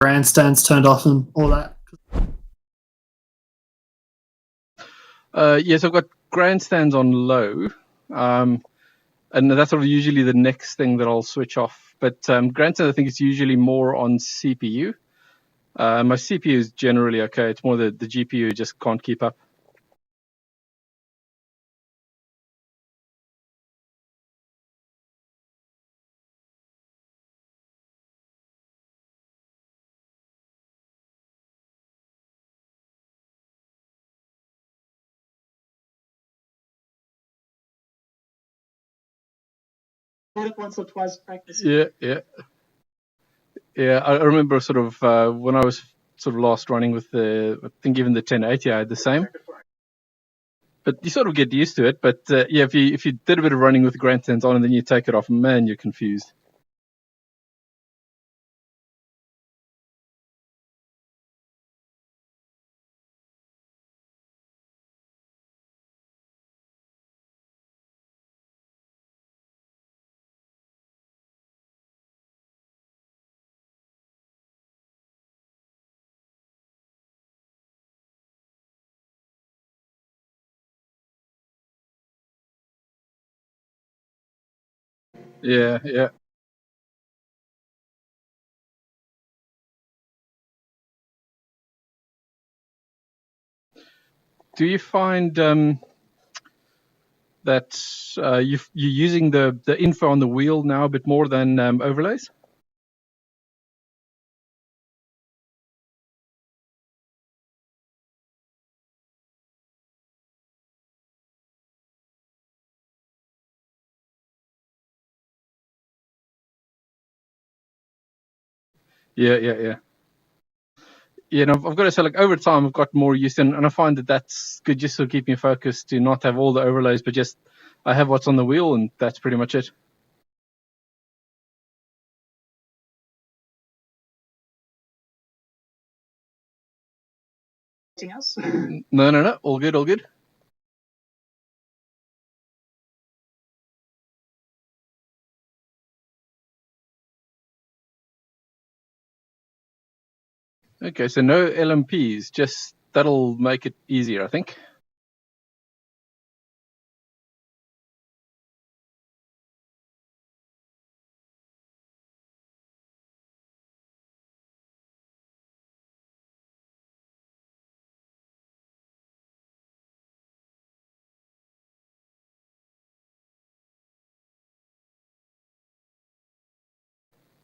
grandstands turned off and all that? Yes, I've got grandstands on low, and that's sort of usually the next thing that I'll switch off. But grandstands, I think it's usually more on CPU. My CPU is generally okay. It's more the GPU just can't keep up. Once or twice practice. Yeah. I remember sort of when I was sort of last running with I think even the 1080, I had the same. But you sort of get used to it. But yeah, if you did a bit of running with grandstands on and then you take it off, man, you're confused. Yeah. Do you find that you're using the info on the wheel now a bit more than overlays? Yeah. Yeah, and I've got to say, like over time, I've got more used to, and I find that that's good just to keep me focused, to not have all the overlays, but just I have what's on the wheel, and that's pretty much it. Anything else? No. All good. Okay, so no LMPs, just that'll make it easier, I think.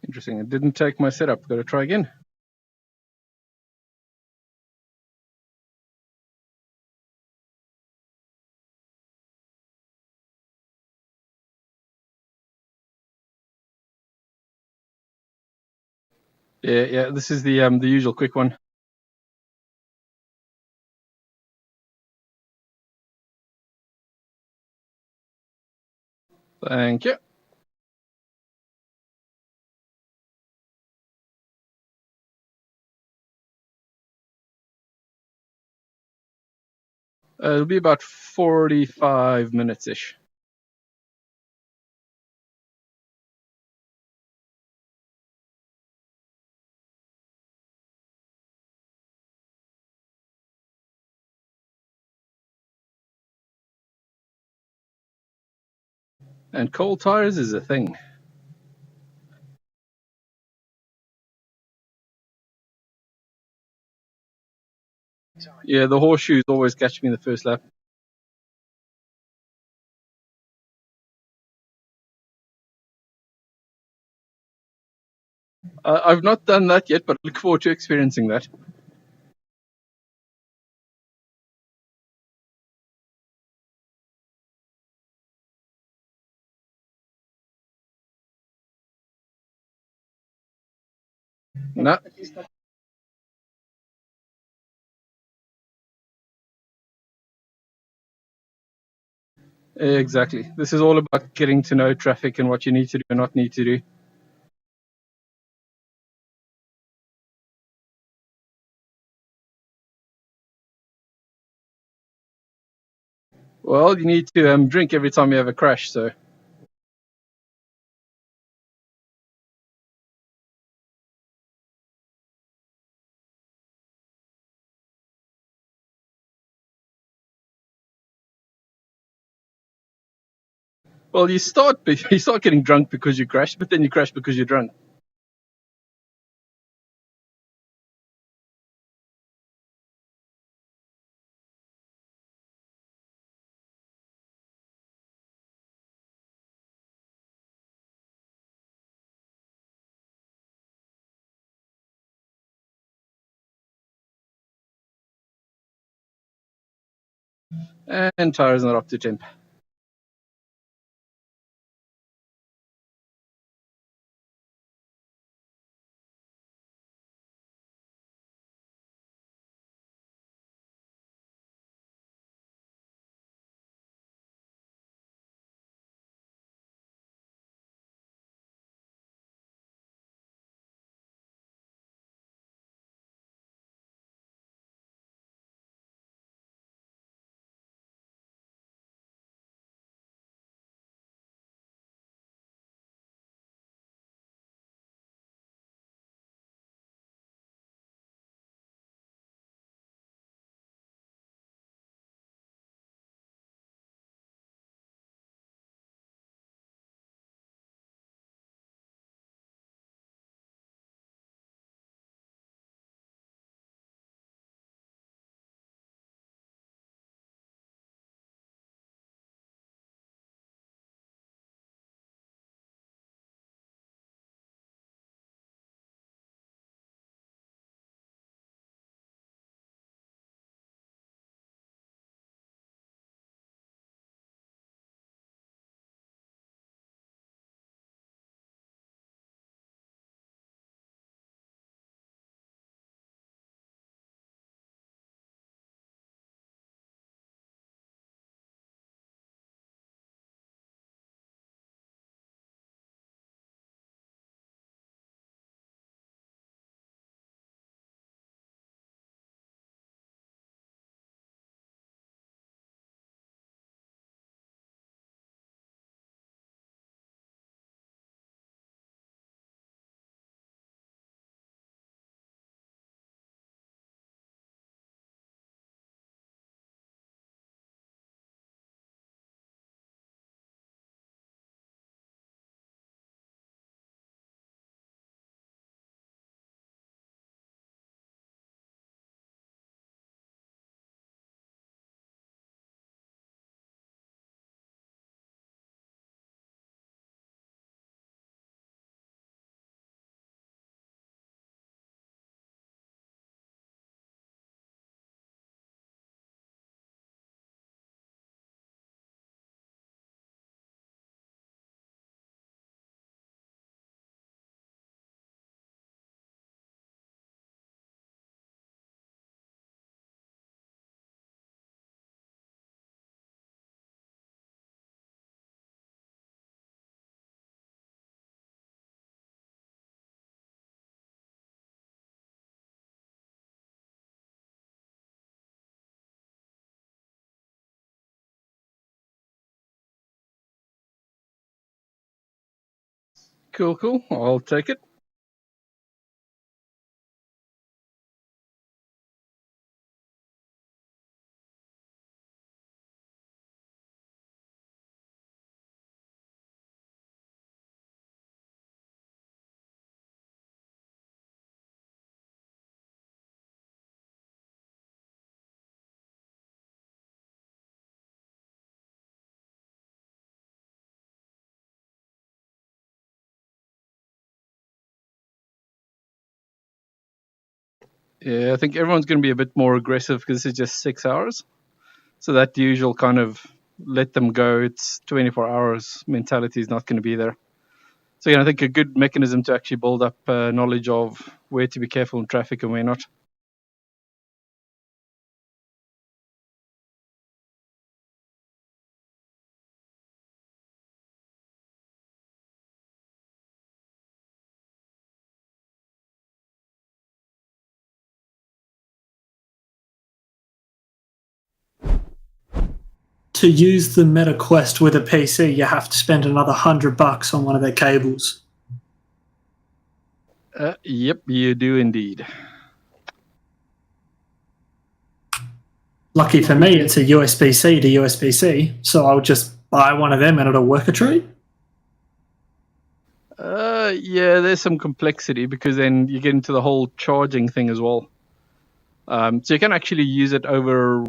Interesting. It didn't take my setup. Got to try again. Yeah. This is the usual quick one. Thank you. It'll be about 45 minutes ish. And cold tires is a thing. Yeah, the horseshoes always catch me in the first lap. I've not done that yet, but I look forward to experiencing that. No. Exactly. This is all about getting to know traffic and what you need to do and not need to do. Well, you need to drink every time you have a crash, so. Well, you start getting drunk because you crash, but then you crash because you're drunk. And tires not up to temp. Cool. I'll take it. Yeah, I think everyone's going to be a bit more aggressive because this is just 6 hours. So that usual kind of let them go, it's 24 hours mentality is not going to be there. So, I think a good mechanism to actually build up knowledge of where to be careful in traffic and where not. To use the Meta Quest with a PC, you have to spend another $100 on one of their cables. Yep, you do indeed. Lucky for me, it's a USB-C to USB-C, so I'll just buy one of them and it'll work a treat? Yeah, there's some complexity because then you get into the whole charging thing as well. So you can actually use it over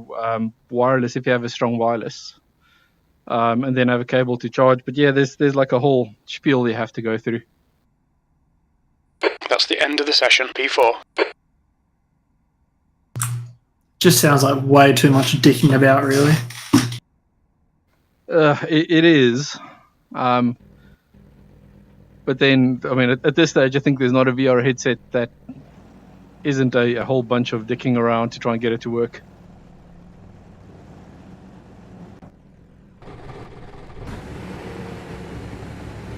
wireless if you have a strong wireless, and then have a cable to charge. But yeah, there's like a whole spiel you have to go through. That's the end of the session. P4. Just sounds like way too much dicking about, really. It is. But then, I mean, at this stage, I think there's not a VR headset that isn't a whole bunch of dicking around to try and get it to work.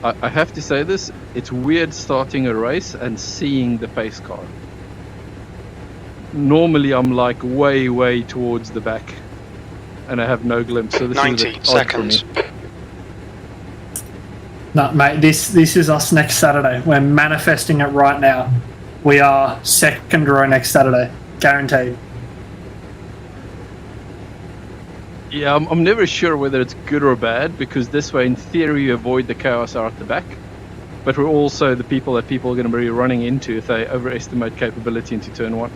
I have to say this, it's weird starting a race and seeing the pace car. Normally I'm like way towards the back and I have no glimpse, so this 90 is a bit seconds. odd for me. No, mate, this is us next Saturday. We're manifesting it right now. We are second row next Saturday. Guaranteed. Yeah, I'm never sure whether it's good or bad, because this way, in theory, you avoid the chaos out the back. But we're also the people that people are going to be running into if they overestimate capability into turn 1.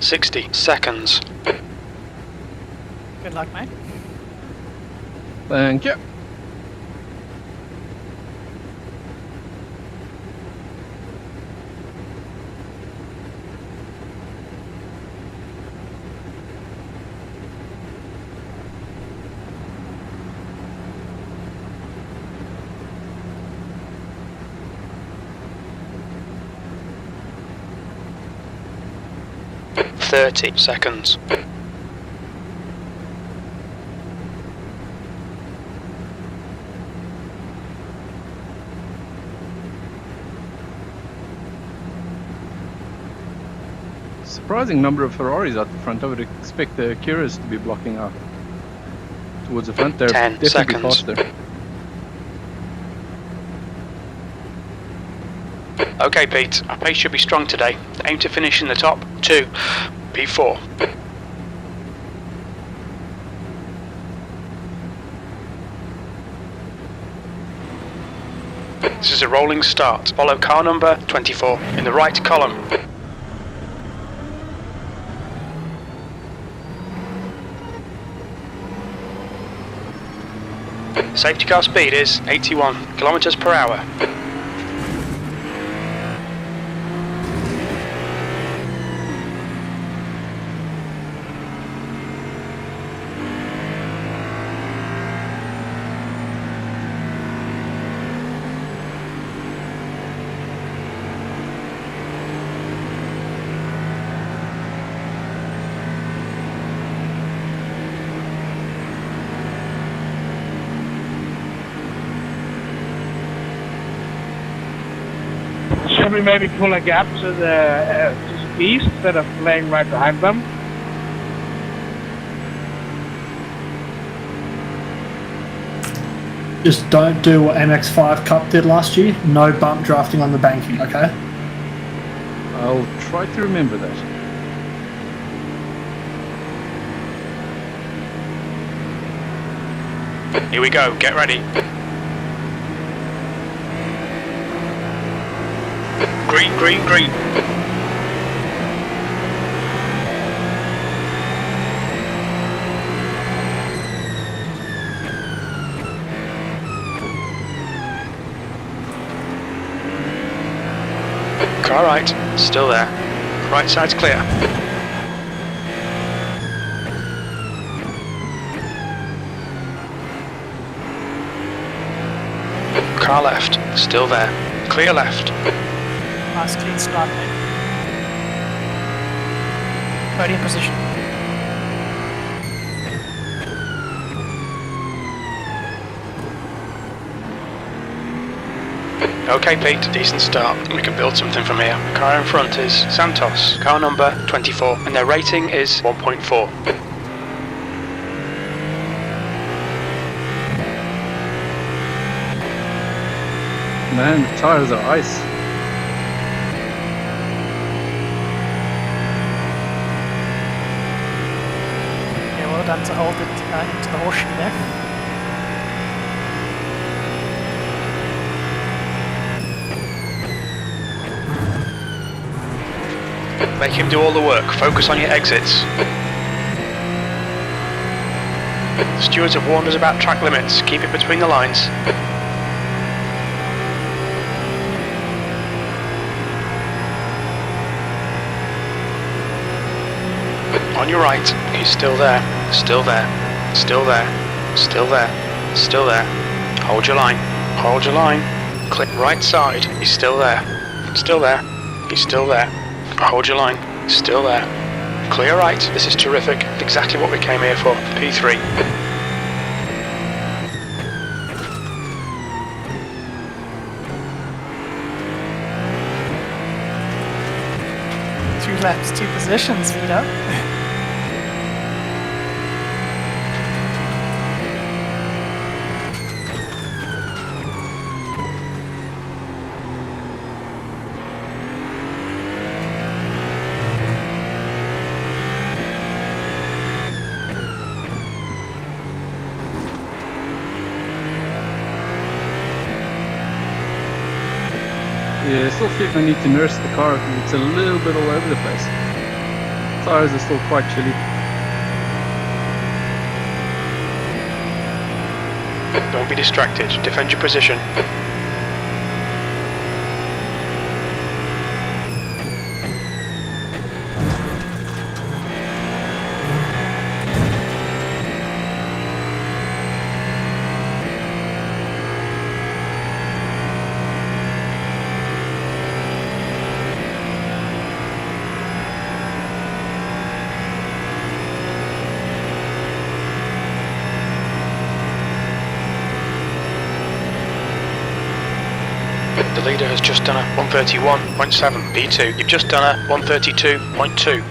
$60 seconds. Good luck, mate. Thank you. $30 seconds. Surprising number of Ferraris out the front. I would expect the Acuras to be blocking out towards the front. They're 10 definitely seconds. faster. Okay, Pete, our pace should be strong today. Aim to finish in the top 2. P4. This is a rolling start. Follow car number 24 in the right column. Safety car speed is 81 kilometers per hour. Should we maybe pull a gap to the east instead of laying right behind them? Just don't do what MX5 Cup did last year. No bump drafting on the banking, okay? I'll try to remember that. Here we go, get ready. Green, green, green. Car right, still there. Right side's clear. Car left, still there. Clear left. Last clean start, mate. 30 in position. Okay, Pete, decent start. We can build something from here. The car in front is Santos, car number 24, and their rating is 1.4. Man, the tires are ice. well done to hold it into the horseshoe there. Make him do all the work. Focus on your exits. The stewards have warned us about track limits. Keep it between the lines. On your right. He's still there. Still there. Still there. Still there. Still there. Hold your line. Hold your line. Click right side. He's still there. Still there. He's still there. Hold your line. Still there. Clear right. This is terrific. Exactly what we came here for. P3. 2 laps, 2 positions, Vito. Yeah, I still feel I need to nurse the car because it's a little bit all over the place. Tires are still quite chilly. Don't be distracted. Defend your position. The leader has just done a 131.7 P2. You've just done a 132.2.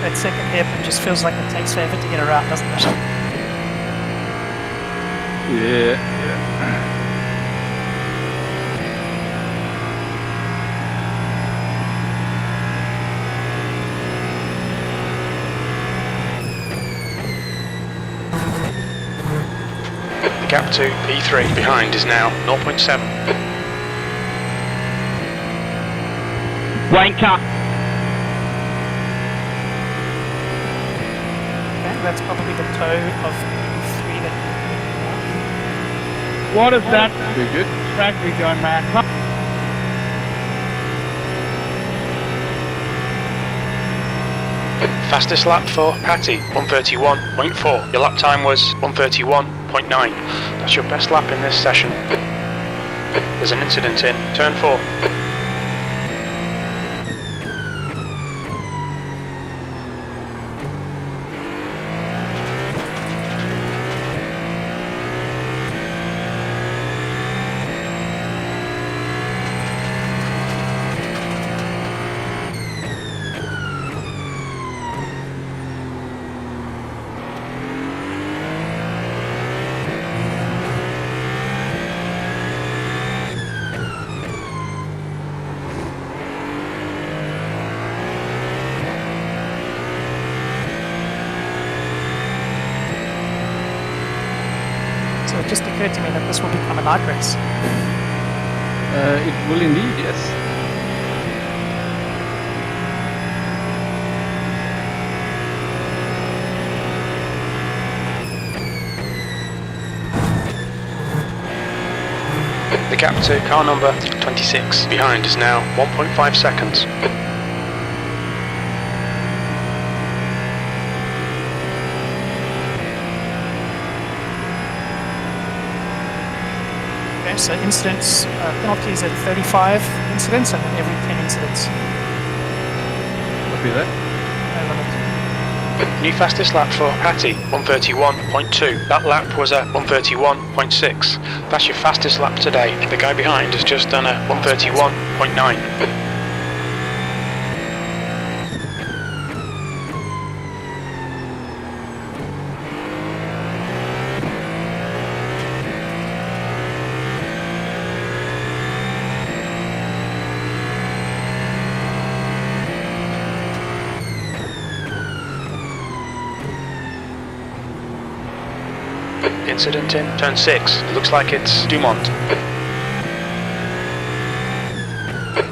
That second hairpin just feels like it takes forever to get around, doesn't it? Yeah. The gap to P3 behind is now 0.7. Wanker. Okay, that's probably the toe of 3 that What is that Very good. track we doing, man? Fastest lap for Patty, 131.4. Your lap time was 131.9. That's your best lap in this session. There's an incident in turn 4. So it just occurred to me that this will become a night race. It will indeed, yes. The gap to car number 26 behind is now 1.5 seconds. Okay, so incidents, penalties at 35 incidents and then every 10 incidents. Copy that. No limit. New fastest lap for Patty, 131.2. That lap was at 131.6. That's your fastest lap today. The guy behind has just done a 131.9. Incident in turn 6. Looks like it's Dumont.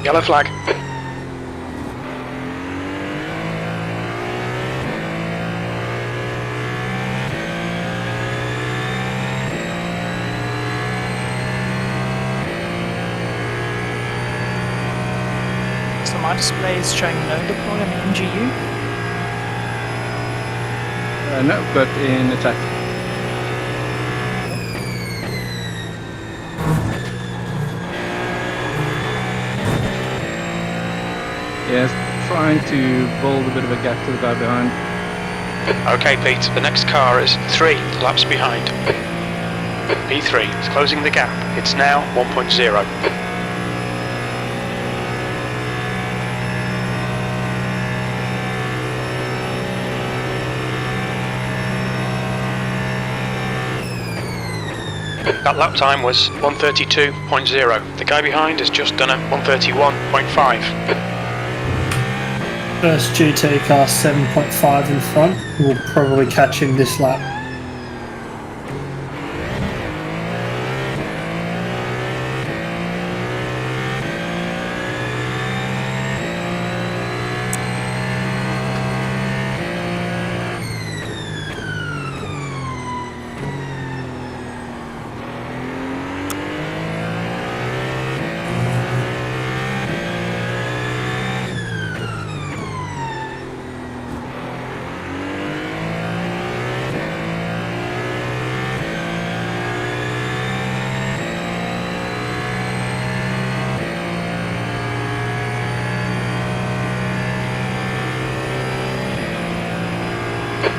Yellow flag. So my display is showing no deploy on the MGU. No, but in attack. Yes, trying to build a bit of a gap to the guy behind. Okay, Pete, the next car is 3 laps behind. P3 is closing the gap. It's now 1.0. That lap time was 132.0. The guy behind has just done a 131.5. First GT car 7.5 in front. We'll probably catch him this lap.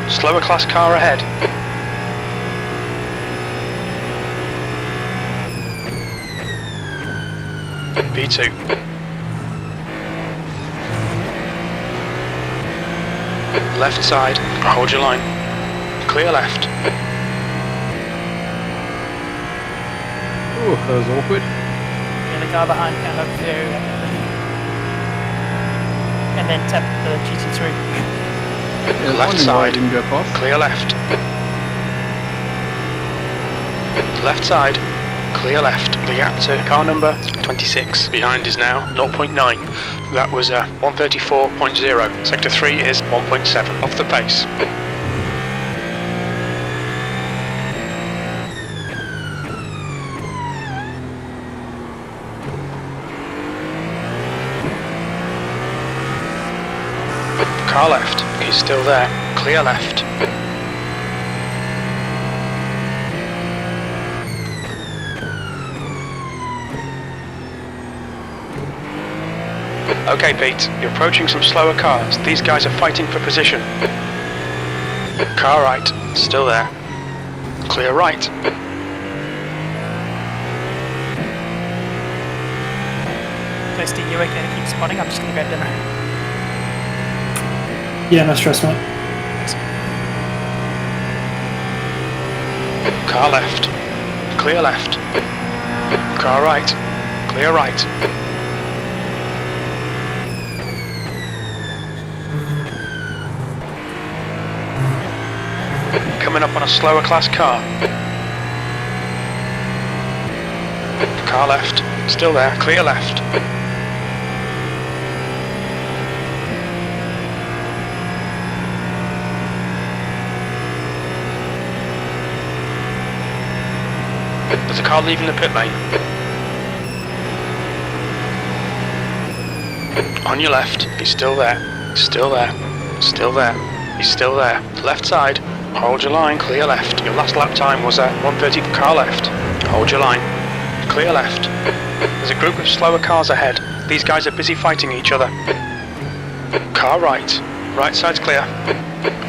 Slower class car ahead. P2. Left side, hold your line. Clear left. Oh, that was awkward. Yeah, the guy behind came over very rapidly. And then tapped the GT3. Yeah, Left wondering why I side. didn't go past. Clear left. Left side. Clear left. The gap to car number 26. Behind is now 0.9. That was a 134.0. Sector 3 is 1.7 off the pace. Car left. He's still there. Clear left. Okay, Pete, you're approaching some slower cars. These guys are fighting for position. Car right, still there. Clear right. Tasty, you okay to keep spotting? I'm just going to grab dinner. Yeah, no stress, mate. Car left. Clear left. Car right. Clear right. Coming up on a slower class car. Car left. Still there. Clear left. There's a car leaving the pit lane. On your left, he's still there. Still there. Still there. He's still there. Left side. Hold your line. Clear left. Your last lap time was at 1:30. Car left. Hold your line. clear left. There's a group of slower cars ahead. These guys are busy fighting each other. Car right. Right side's clear.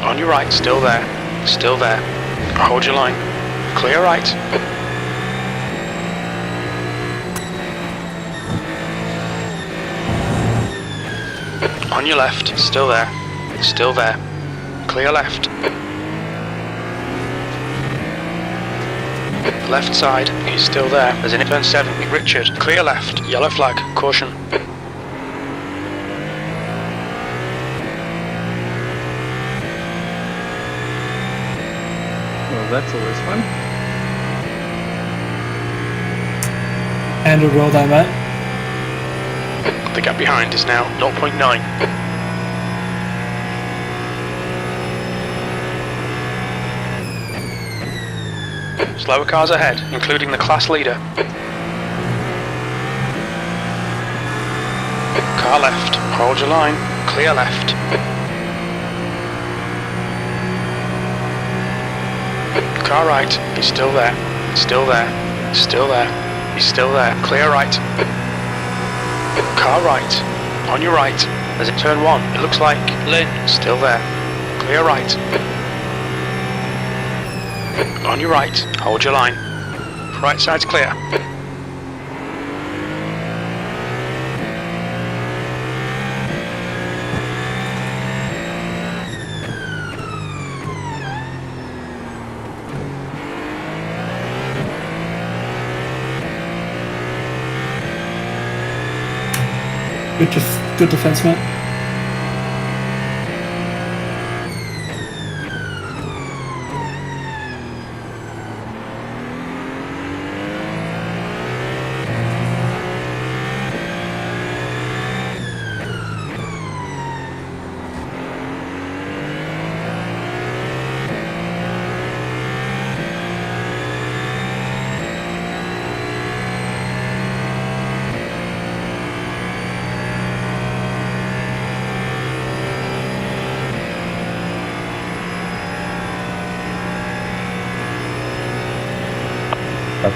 On your right, still there. Still there. Hold your line. Clear right. On your left, still there. Still there. Clear left. Left side, he's still there. There's an turn 7, Richard. Clear left. Yellow flag. Caution. Well, that's always fun. Handled well though, mate. The gap behind is now 0.9. Slower cars ahead, including the class leader. Car left, hold your line, clear left. Car right, he's still there, still there, still there, he's still there, clear right. Car right, on your right, there's a turn 1, it looks like Lynn, still there, clear right. On your right, hold your line. Right side's clear. Good defense, mate.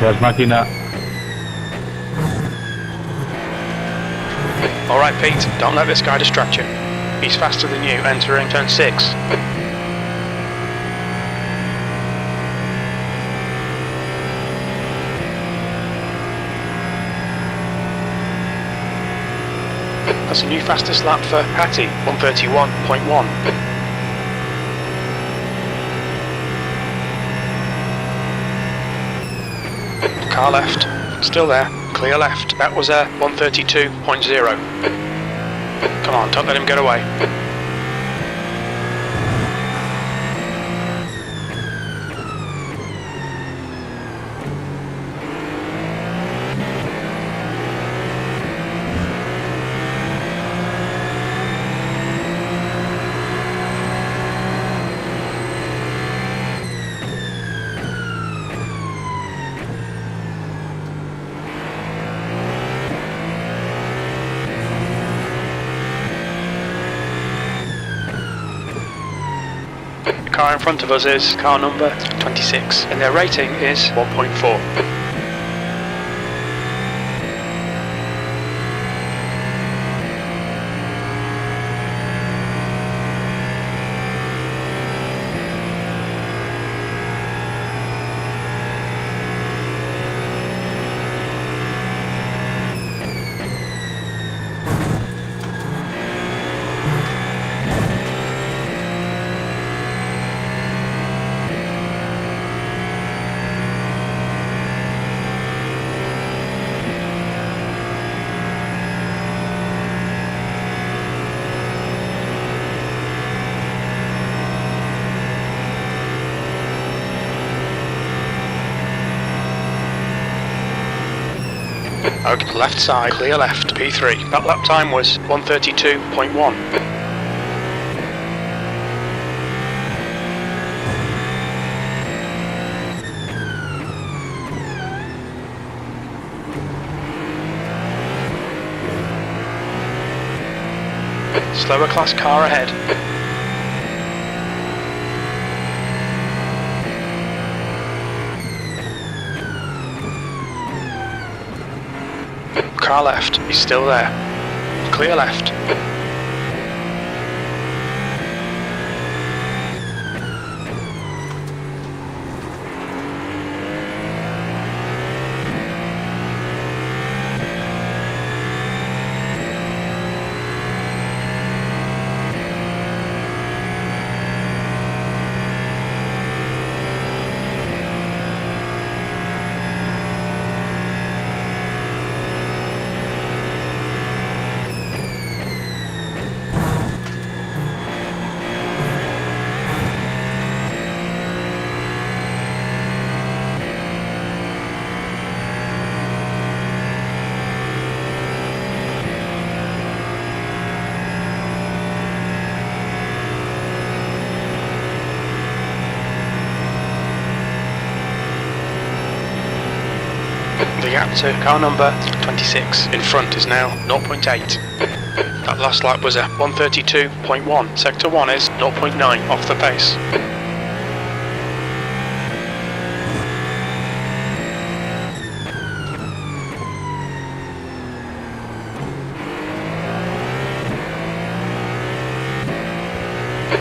Gracias, máquina. Alright Pete, don't let this guy distract you. He's faster than you, entering turn 6. That's a new fastest lap for Hattie, 131.1. Car left, still there, clear left. That was a 132.0. Come on, don't let him get away. The car in front of us is car number 26 and their rating is 1.4. Okay, left side, clear left, P3. That lap time was 132.1. Slower class car ahead. Car left, he's still there. Clear left. The gap to car number 26 in front is now 0.8. That last lap was a 132.1. Sector 1 is 0.9 off the pace.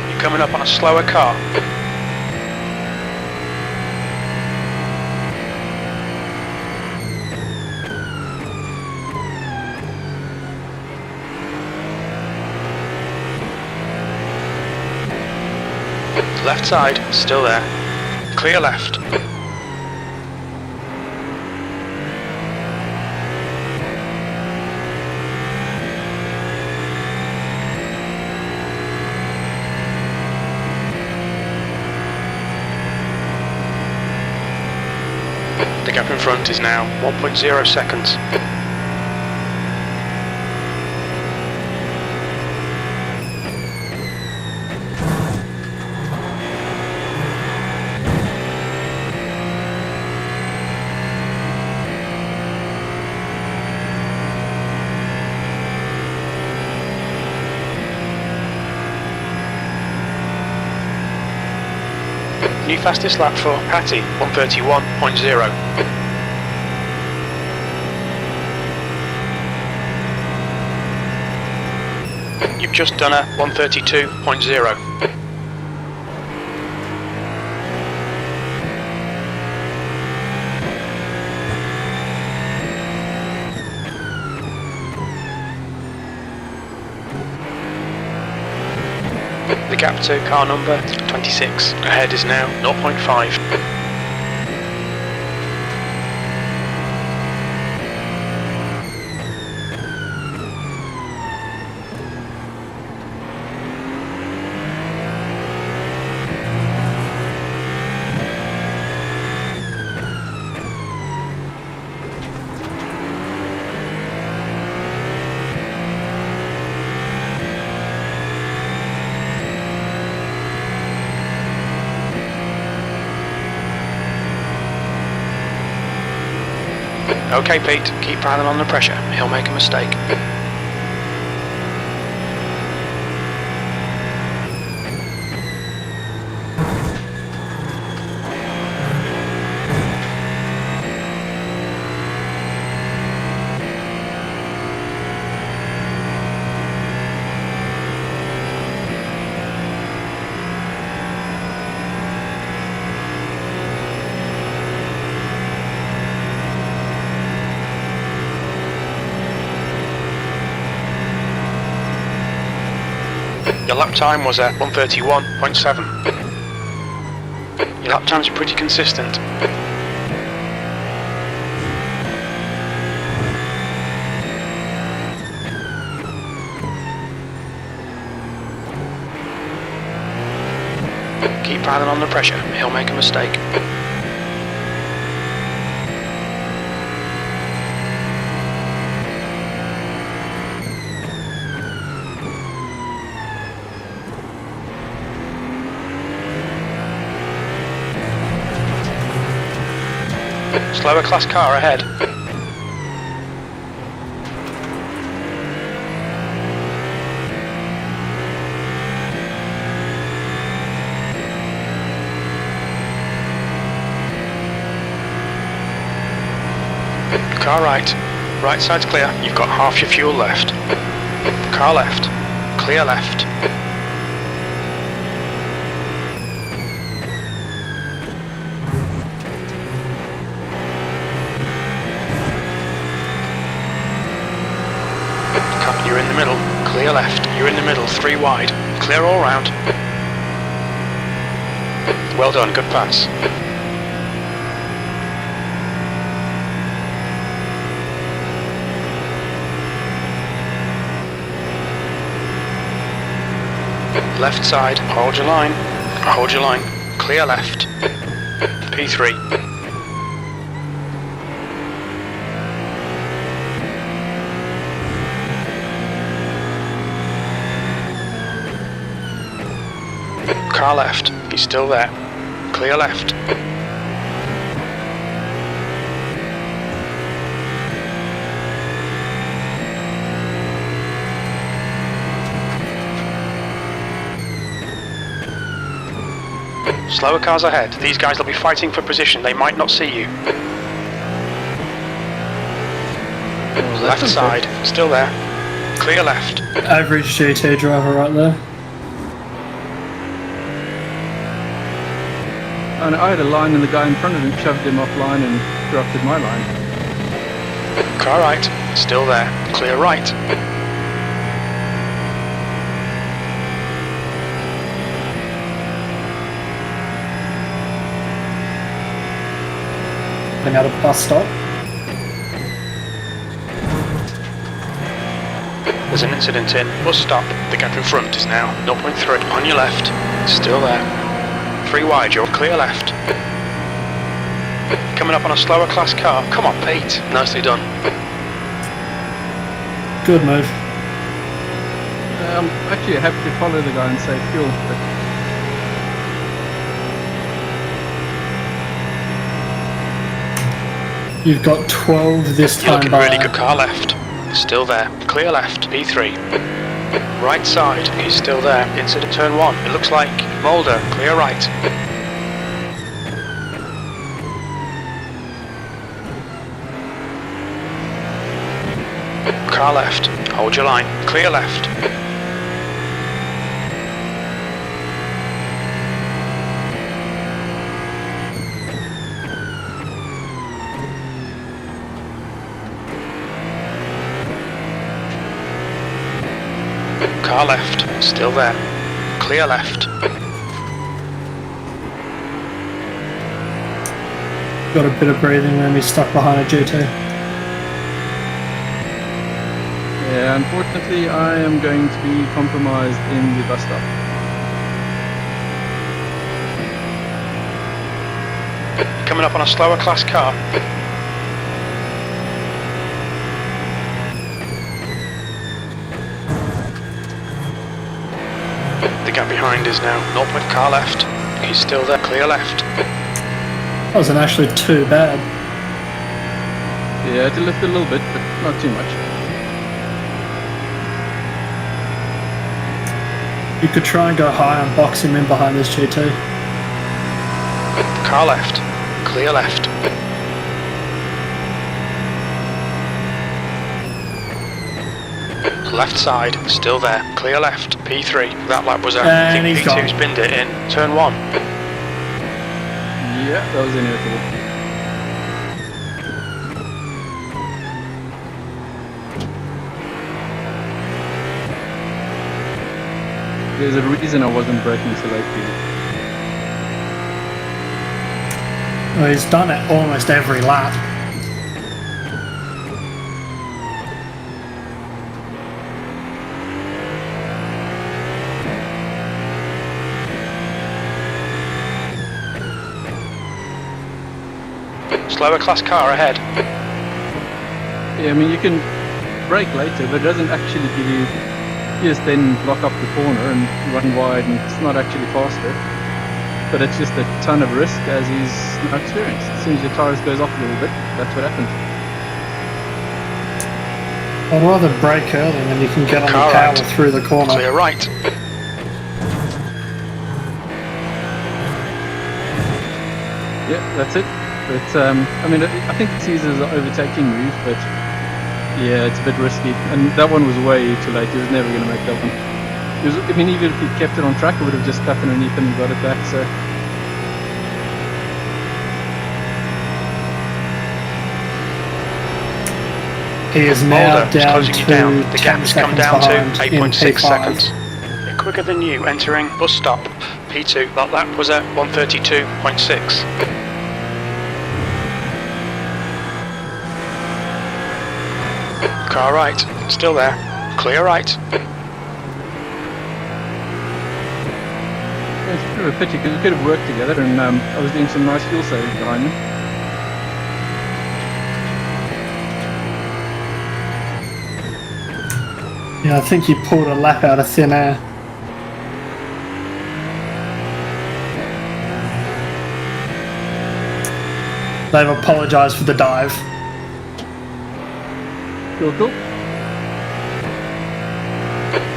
You're coming up on a slower car. Left side, still there. Clear left. The gap in front is now 1.0 seconds. New fastest lap for Patty, 131.0. You've just done a 132.0. The gap to car number 26 ahead is now 0.5. Okay, Pete, keep piling on the pressure. He'll make a mistake. Your lap time was at 131.7. Your lap times are pretty consistent. Keep piling on the pressure, he'll make a mistake. Slower class car ahead. Car right. Right side's clear. You've got half your fuel left. Car left. Clear left. You're in the middle. Clear left. You're in the middle. 3 wide. Clear all round. Well done. Good pass. Left side. Hold your line. Hold your line. Clear left. P3. Car left. He's still there. Clear left. Slower cars ahead. These guys will be fighting for position. They might not see you. Left side. Still there. Clear left. Average GT driver right there. And I had a line and the guy in front of him shoved him offline and interrupted my line. Car right. Still there. Clear right. Coming out of bus stop. There's an incident in. Bus stop. The gap in front is now 0.3. On your left. Still there. 3 wide. You're clear left. Coming up on a slower class car. Come on, Pete. Nicely done. Good move. Actually happy to follow the guy and save fuel, but You've got 12 this You're time looking by. really good. Car left. Still there. Clear left. P3. Right side. He's still there. Incident turn 1. It looks like Mulder. Clear right. Car left. Hold your line. Clear left. Car left. Still there. Clear left. Got a bit of breathing room. He's stuck behind a GT. yeah, unfortunately I am going to be compromised in the bus stop. Coming up on a slower class car. The gap behind is now 0. Car left. He's still there. Clear left. That wasn't actually too bad. Yeah, to lift a little bit, but not too much. You could try and go high and box him in behind this GT. Car left. Clear left. Left side. Still there. Clear left. P3. That lap was out. I And think he's P2's gone. binned it in turn 1. Yeah, that was inevitable. There's a reason I wasn't braking so lately. Well, he's done it almost every lap. Slower class car ahead. Yeah, I mean, you can brake later, but it doesn't actually give you... You just then block up the corner and run wide, and it's not actually faster. But it's just a ton of risk, as he's not experienced. As soon as your tires goes off a little bit, that's what happens. I'd rather brake early and then you can get on Car the power right. through the corner. Clear right. Yeah, that's it. But I mean, I think it's easy as an overtaking move, but Yeah, it's a bit risky, and that one was way too late. He was never going to make that one. I mean, even if he kept it on track, I would have just cut underneath him and got it back. So He is now Mulder is down closing to you down. The 10 gap has come seconds down to behind in 8.6 P5. seconds. You're quicker than you entering bus stop. P2, that lap was at 132.6. Car right, still there. Clear right. it's a bit of a pity because we could have worked together, and I was doing some nice fuel saving behind him. Yeah, I think he pulled a lap out of thin air. They've apologised for the dive. Cool, cool.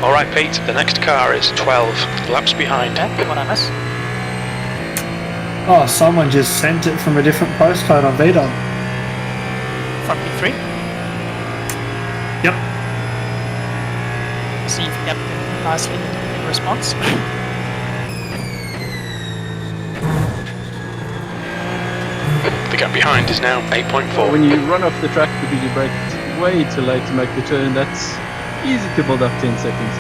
Alright Pete, the next car is 12 laps behind. Okay, what I miss? Oh, someone just sent it from a different postcode on VDOT. From P3? Yep. See if you get nicely in response. The gap behind is now 8.4. When you run off the track because you braked way too late to make the turn, that's easy to build up 10 seconds.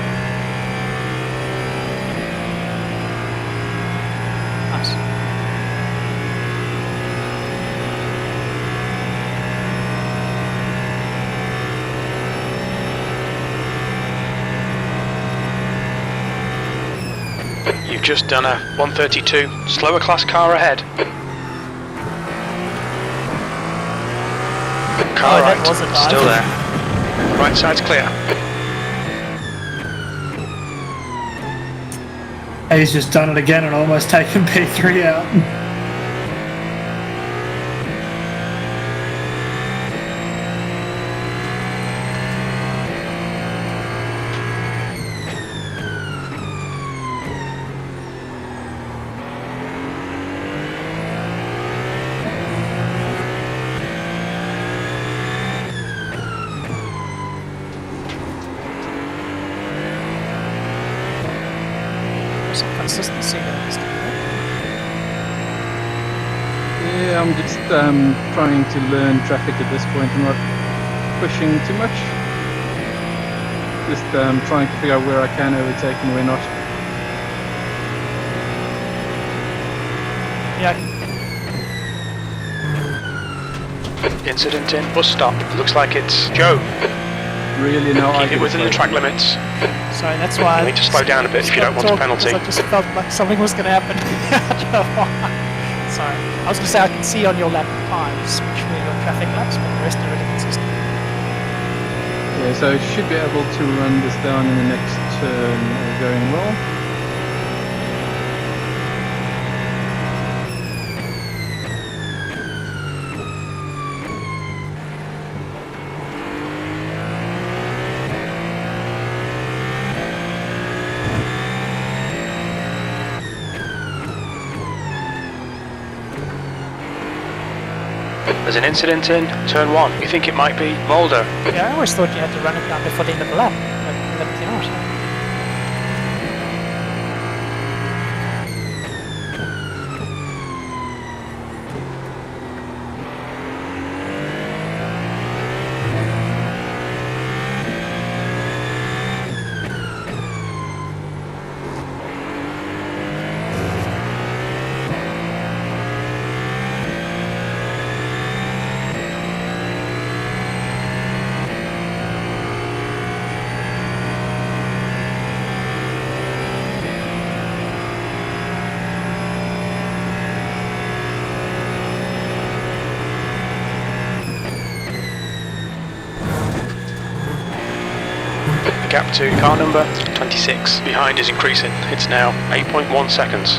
Nice. You've just done a 132, slower class car ahead. Car Oh, that right, was a dive. still there. Right side's clear. He's just done it again and almost taken P3 out. Some consistency there. Yeah, I'm just trying to learn traffic at this point. I'm not pushing too much. Just trying to figure out where I can overtake and where not. Yeah, Incident in bus stop. Looks like it's Joe. Really, now I Keep it within the track limits. sorry, that's why You need to slow down a bit if you don't want a penalty. I just felt like something was going to happen. Sorry. I was going to say I can see on your lap times, which were your traffic laps, but the rest are really consistent. Yeah, so I should be able to run this down in the next turn, all going well. There's an incident in turn 1. You think it might be Mulder? Yeah, I always thought you had to run it down before the end of the lap, but evidently not. The gap to car number 26 behind is increasing. It's now 8.1 seconds.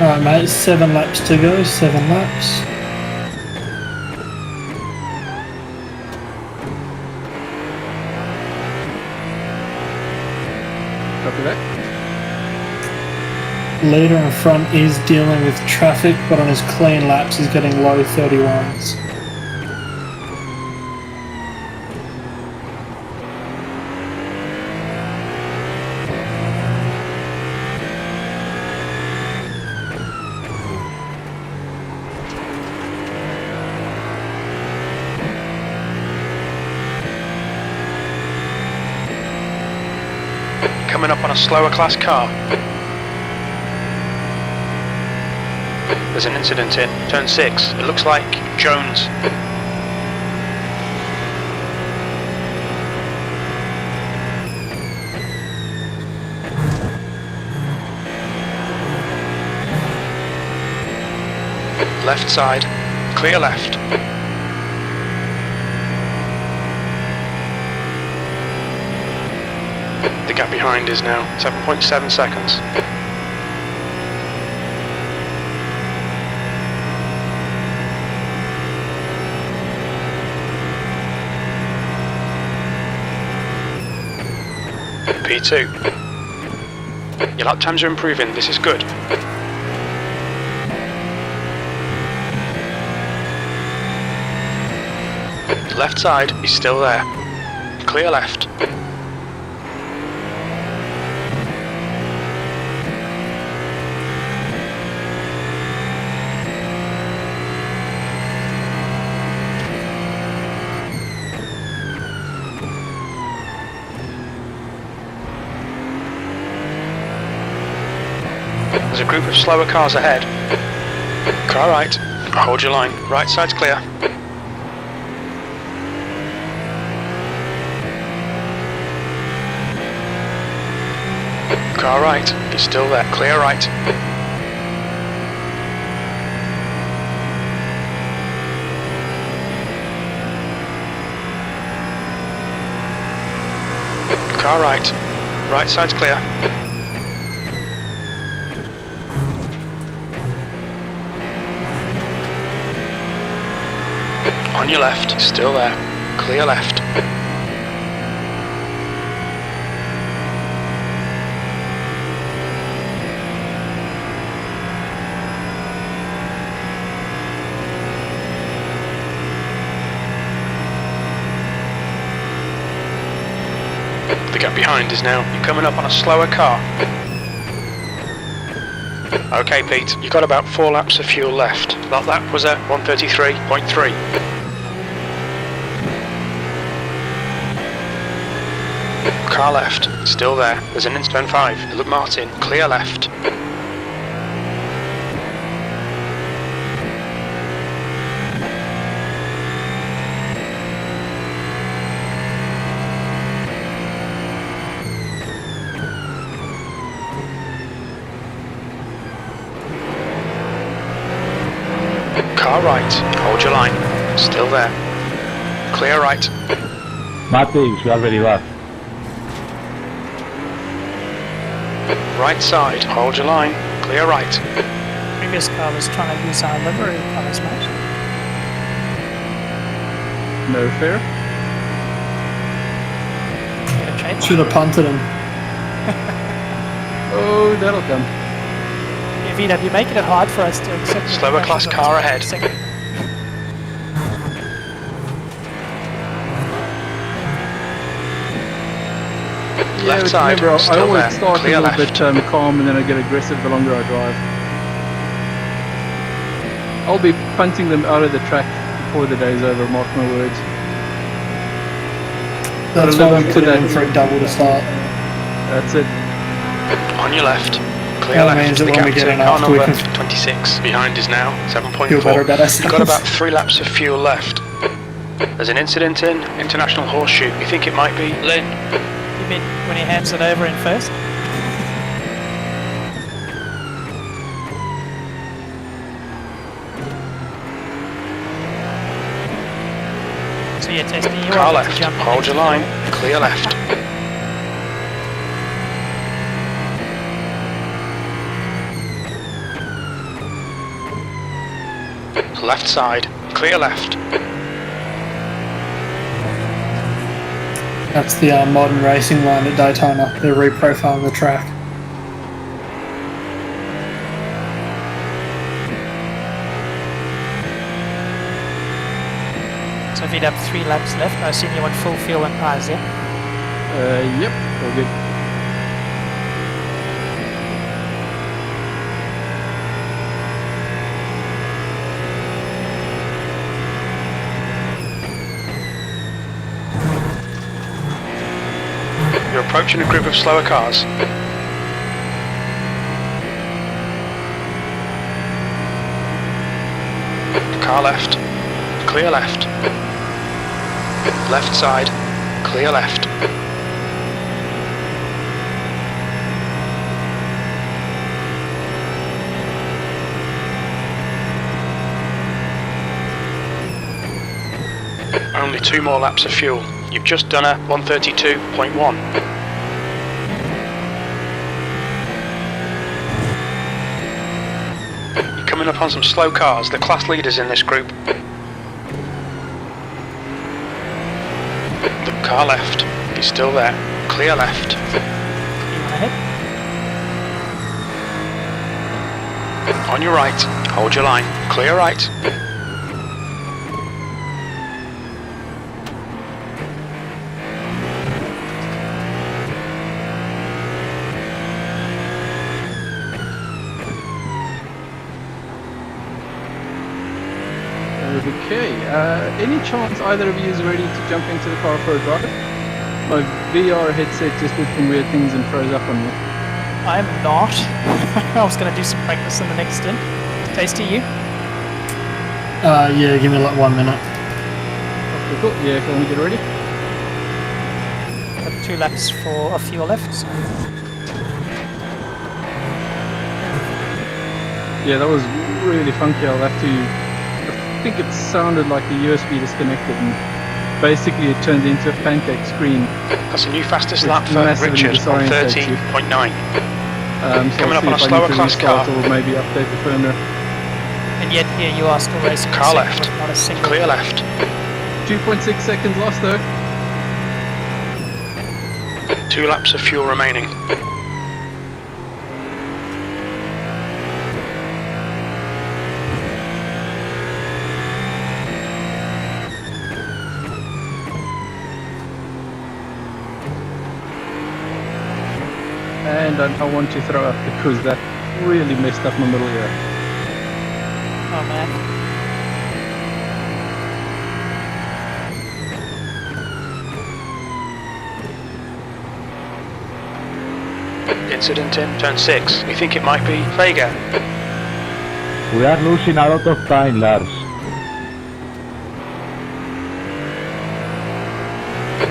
Alright, mate, 7 laps to go, 7 laps. Copy that. Leader in front is dealing with traffic, but on his clean laps he's getting low 31s. Coming up on a slower class car. There's an incident in turn 6. It looks like Jones. Left side, clear left. The gap behind is now 7.7 seconds. P2. Your lap times are improving, this is good. Left side, he's still there. Clear left. There's a group of slower cars ahead. Car right, hold your line, right side's clear. Car right, he's still there, clear right. Car right, right side's clear. On your left, still there, clear left. The gap behind is now, you're coming up on a slower car. Okay Pete, you've got about 4 laps of fuel left. That lap was at 133.3. Car left, still there. There's an incident 5. Look Martin, clear left. Car right, hold your line. Still there. Clear right. Matthews, we already left. Right side, hold your line. Clear right. Previous car was trying to use our livery colours, mate. No fair. Get a change. Should have punted him. Oh, that'll come. Yeah, VW, making it hard for us to accept. the Slower class crashes car on ahead. second. Yeah, Left side, remember, I still always there. start Clear a little left. bit calm and then I get aggressive the longer I drive. I'll be punting them out of the track before the day's over, mark my words. That's Gotta why live we up put to it in that. for a double to start. That's it. On your left. Clear That left. means that The when we gap get to in car after, we number can 26. Behind is now 7.4. feel better about ourselves. You've got about 3 laps of fuel left. There's an incident in International Horseshoe. You think it might be Lynn? You mean when he hands it over in first? So you're testing you Car want left. to jump in Hold next your to line. Phil. Clear left. Left side. Clear left. That's the modern racing line at Daytona. They're reprofiling the track. So if you'd have 3 laps left, I assume you want full fuel and tyres, yeah? Yep, all good. You're approaching a group of slower cars. Car left. Clear left. Left side. Clear left. Only 2 more laps of fuel. You've just done a 132.1. You're coming up on some slow cars, the class leaders in this group. The car left. He's still there. Clear left. You want ahead? On your right. Hold your line. Clear right. Okay, any chance either of you is ready to jump into the car for a drive? My VR headset just did some weird things and froze up on me. I'm not. I was going to do some practice in the next stint. Tasty, you? Yeah, give me like 1 minute. Okay, cool. Yeah, if you want to get ready. Got 2 laps for a fuel left. So. Yeah, that was really funky. I'll have to... I think it sounded like the USB disconnected and basically it turned into a pancake screen. That's a new fastest Which lap for massively Richard on disorientates you. 13.9. So Coming I'll up on a see if I slower need to class restart car. or maybe update the firmware. And yet here you are still racing. Car second left. with not a single. Clear left. 2.6 seconds lost though. 2 laps of fuel remaining. And I want to throw up because that really messed up my middle ear. Oh man. Incident in turn 6. We think it might be Vega. We are losing a lot of time, Lars.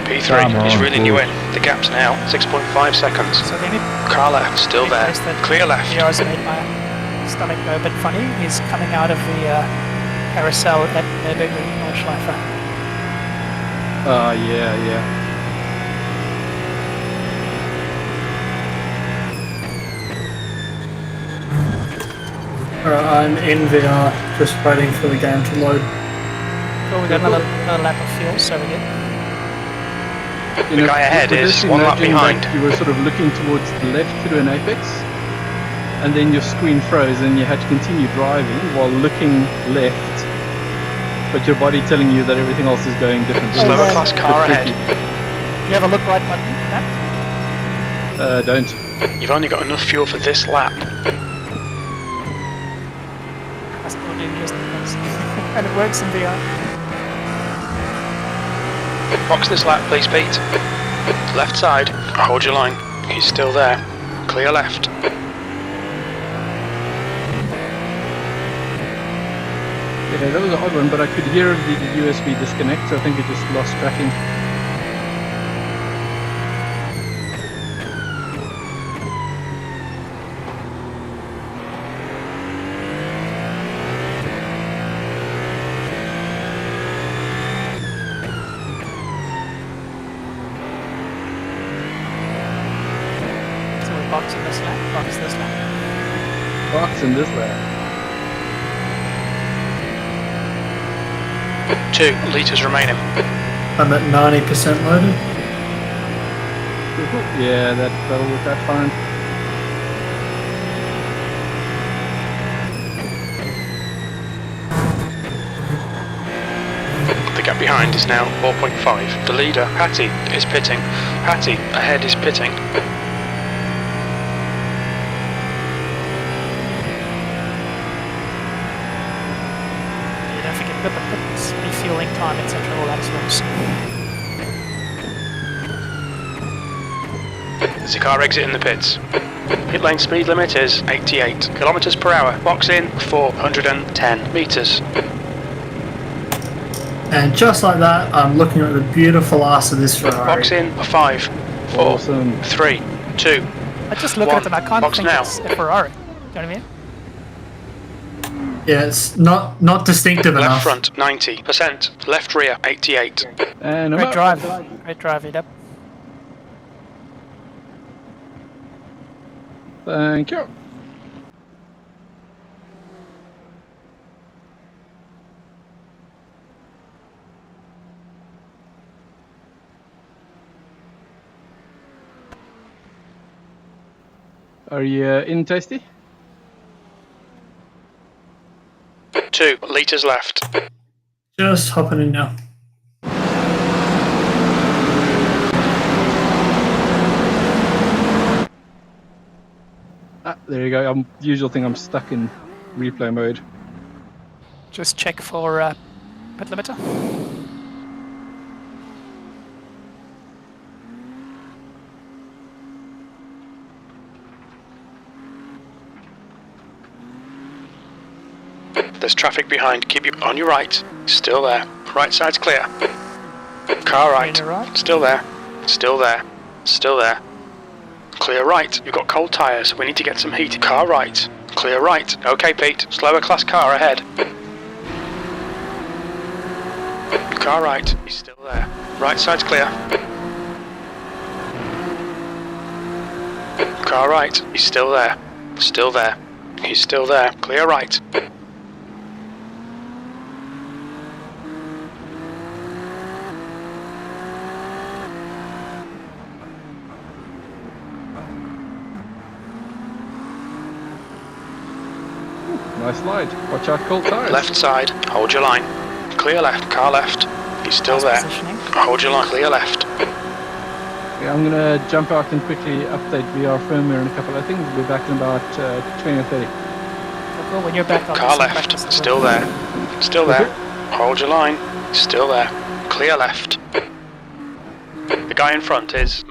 P3 is reeling you in. The gap's now 6.5 seconds. So the only Car left, still there. place that Clear left. VR's made my stomach go a bit funny is coming out of the carousel at Nürburgring Nordschleife. Yeah. Alright, I'm in VR, just waiting for the game to load. Cool, we got another lap of fuel, so we're good. You The guy ahead with is this, 1 lap imagine behind. that you were sort of looking towards the left through an apex, and then your screen froze and you had to continue driving while looking left, but your body telling you that everything else is going different. Oh, Slower yeah. class car Bit ahead. tricky. You have a look right button, Matt? Don't. You've only got enough fuel for this lap. I still do use the things. And it works in VR. Box this lap, please, Pete. Left side. Hold your line. He's still there. Clear left. Yeah, that was an odd one, but I could hear the USB disconnect, so I think it just lost tracking. So we're boxing this lap, box this lap. Box in this lap. 2 litres remaining. I'm at 90% loaded. Yeah, that'll work out fine. The gap behind is now 4.5. The leader, Hattie, is pitting. Hattie, ahead, is pitting. You don't forget the pits, refueling time, etc. All that as well. There's a car exiting the pits. Pit lane speed limit is 88 kilometers per hour. Box in 410 meters. And just like that, I'm looking at the beautiful ass of this Ferrari. Box in 5, 4, Awesome. 3, 2. I just look One. at them, I can't Box think now. it's a Ferrari. Do you know what I mean? Yeah, it's not distinctive Left enough. front 90%. Left rear 88. And I'm Great up. drive. Great drive, Edab. Thank you. Are you in, Tasty? 2 litres left. Just hopping in now. There you go. Usual thing, I'm stuck in replay mode. Just check for pit limiter. There's traffic behind. Keep you on your right. Still there. Right side's clear. Car right. On your right. Still there. Still there. Still there. Clear right. You've got cold tyres. We need to get some heat. Car right. Clear right. Okay, Pete. Slower class car ahead. Car right. He's still there. Right side's clear. Car right. He's still there. Still there. He's still there. Clear right. Nice slide. Watch out, cold tires. Left side. Hold your line. Clear left. Car left. He's still Nice there. positioning. Hold your line. Clear left. Yeah, I'm gonna jump out and quickly update VR firmware in a couple. I think we'll be back in about 20 or 30. Well, when you're back on Car this, left. practice as Still well. there. Still there. Hold your line. Still there. Clear left. The guy in front is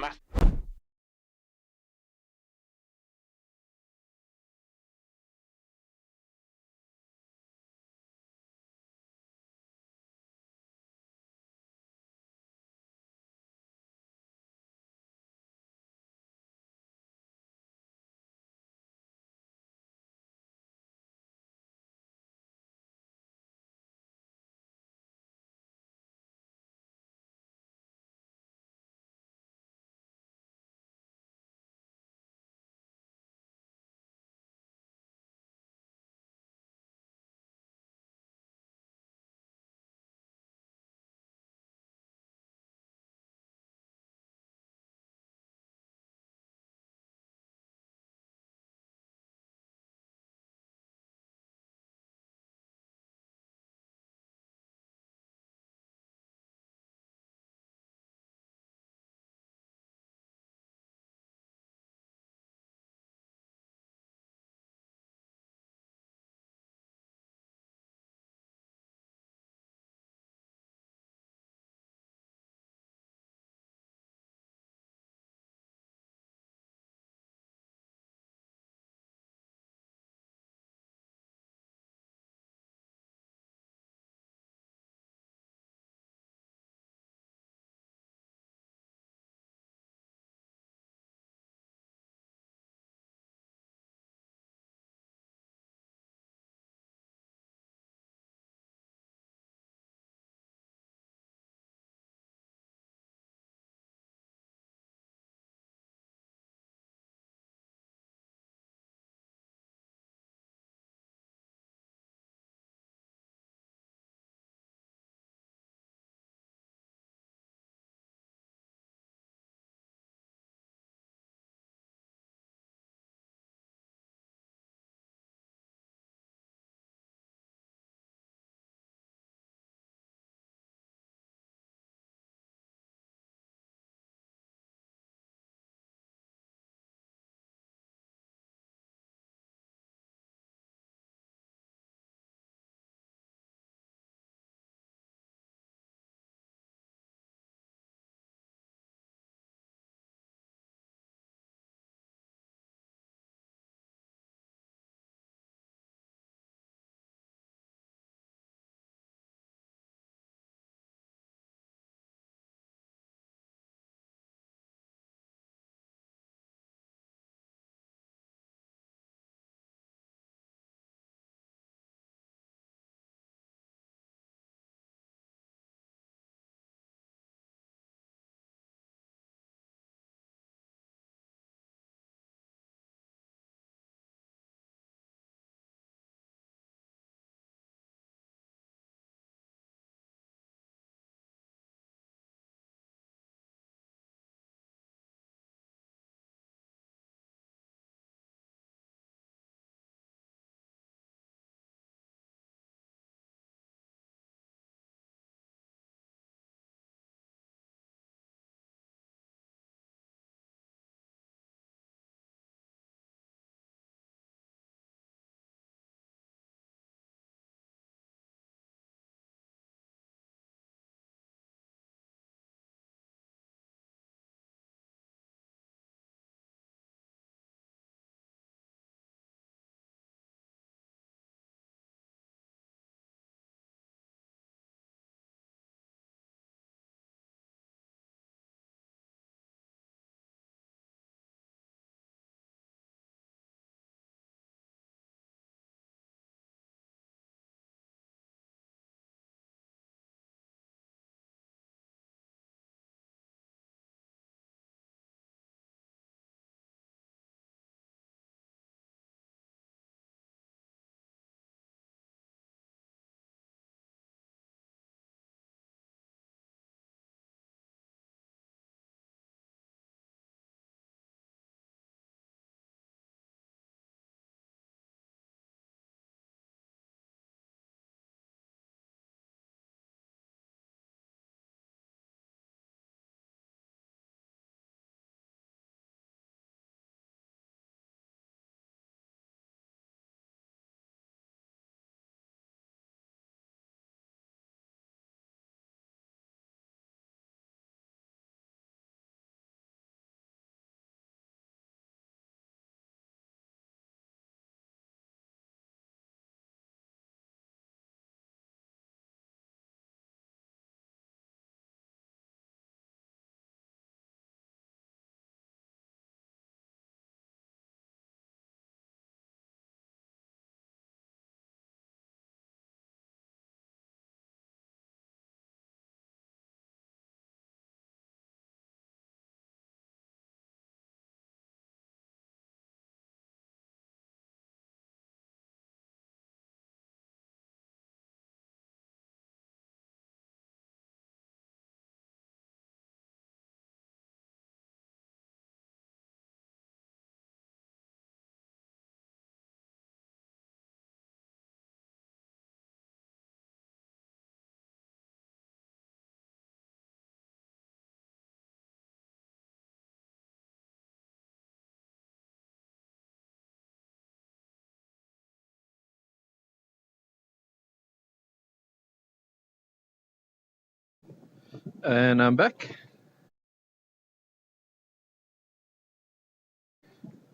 And I'm back.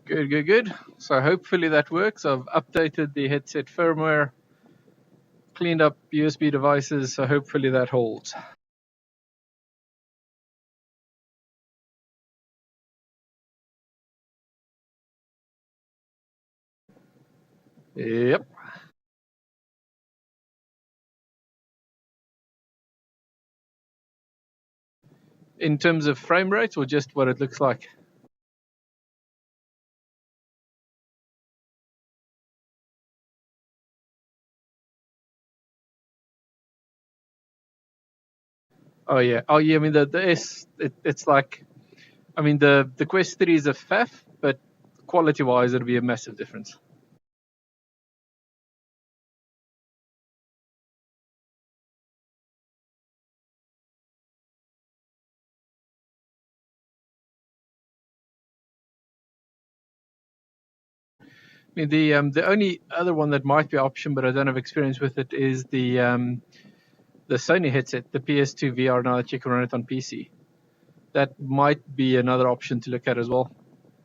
Good. So hopefully that works. I've updated the headset firmware, cleaned up USB devices, so hopefully that holds. Yep. In terms of frame rate or just what it looks like? Oh yeah. I mean the S, it's like, I mean the Quest 3 is a faff, but quality-wise it'll be a massive difference. I mean the only other one that might be an option, but I don't have experience with it, is the Sony headset, the PS2 VR. Now that you can run it on PC, that might be another option to look at as well.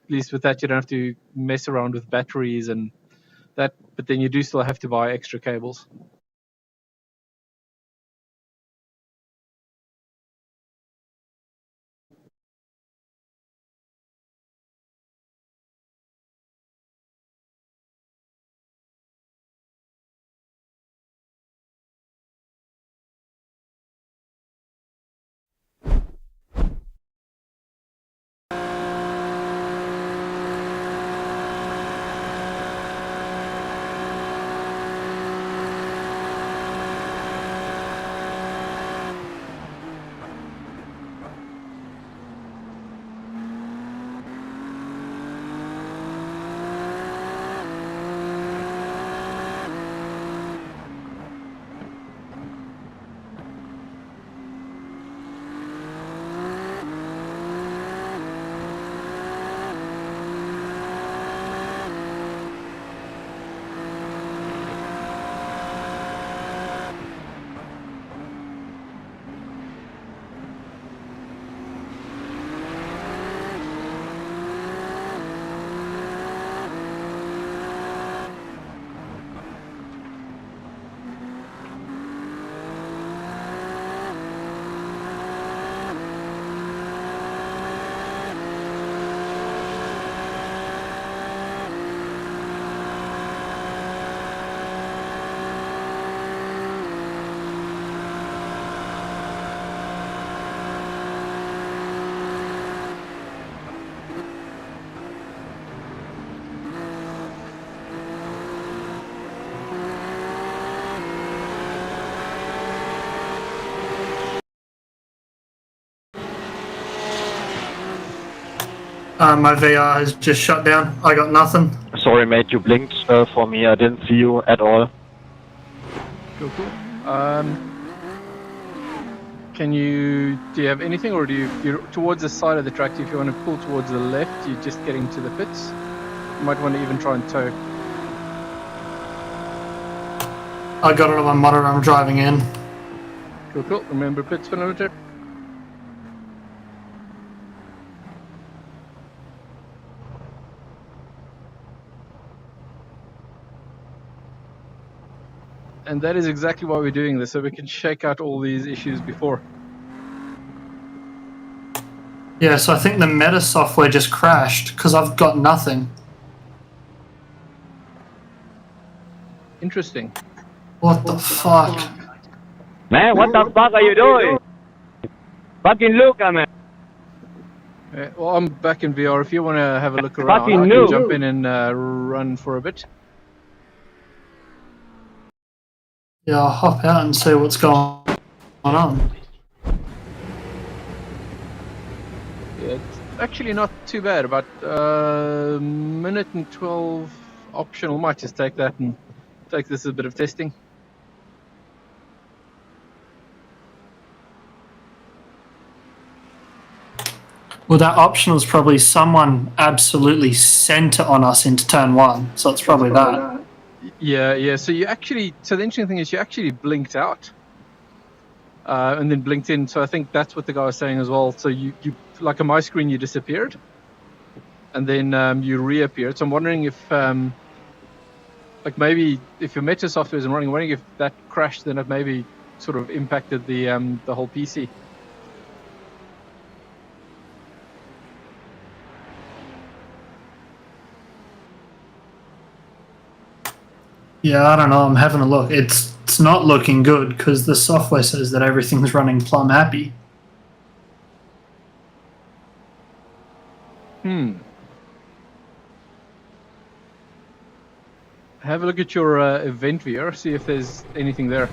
At least with that, you don't have to mess around with batteries and that, but then you do still have to buy extra cables. My VR has just shut down. I got nothing. Sorry, mate, you blinked for me. I didn't see you at all. Cool. Do you have anything, or you're towards the side of the track? If you want to pull towards the left, you're just getting to the pits. You might want to even try and tow. I got it on my monitor. I'm driving in. Cool. Remember pit speedometer. And that is exactly why we're doing this, so we can shake out all these issues before. Yeah, so I think the meta software just crashed because I've got nothing. Interesting. What the fuck? Man, what the fuck are you doing? Fucking look at me. Well, I'm back in VR. If you want to have a look around, I can jump in and run for a bit. Yeah, I'll hop out and see what's going on. Yeah, it's actually not too bad. About a minute and 12 optional. Might just take that and take this as a bit of testing. Well, that optional is probably someone absolutely sent it on us into turn one, so it's probably that. Yeah. So the interesting thing is you actually blinked out. and then blinked in. So I think that's what the guy was saying as well. So you like on my screen, you disappeared, and then you reappeared. So I'm wondering if like maybe if your Meta software isn't running, I'm wondering if that crashed, then it maybe sort of impacted the whole PC. Yeah, I don't know. I'm having a look. It's not looking good because the software says that everything's running plumb happy. Have a look at your event viewer, see if there's anything there.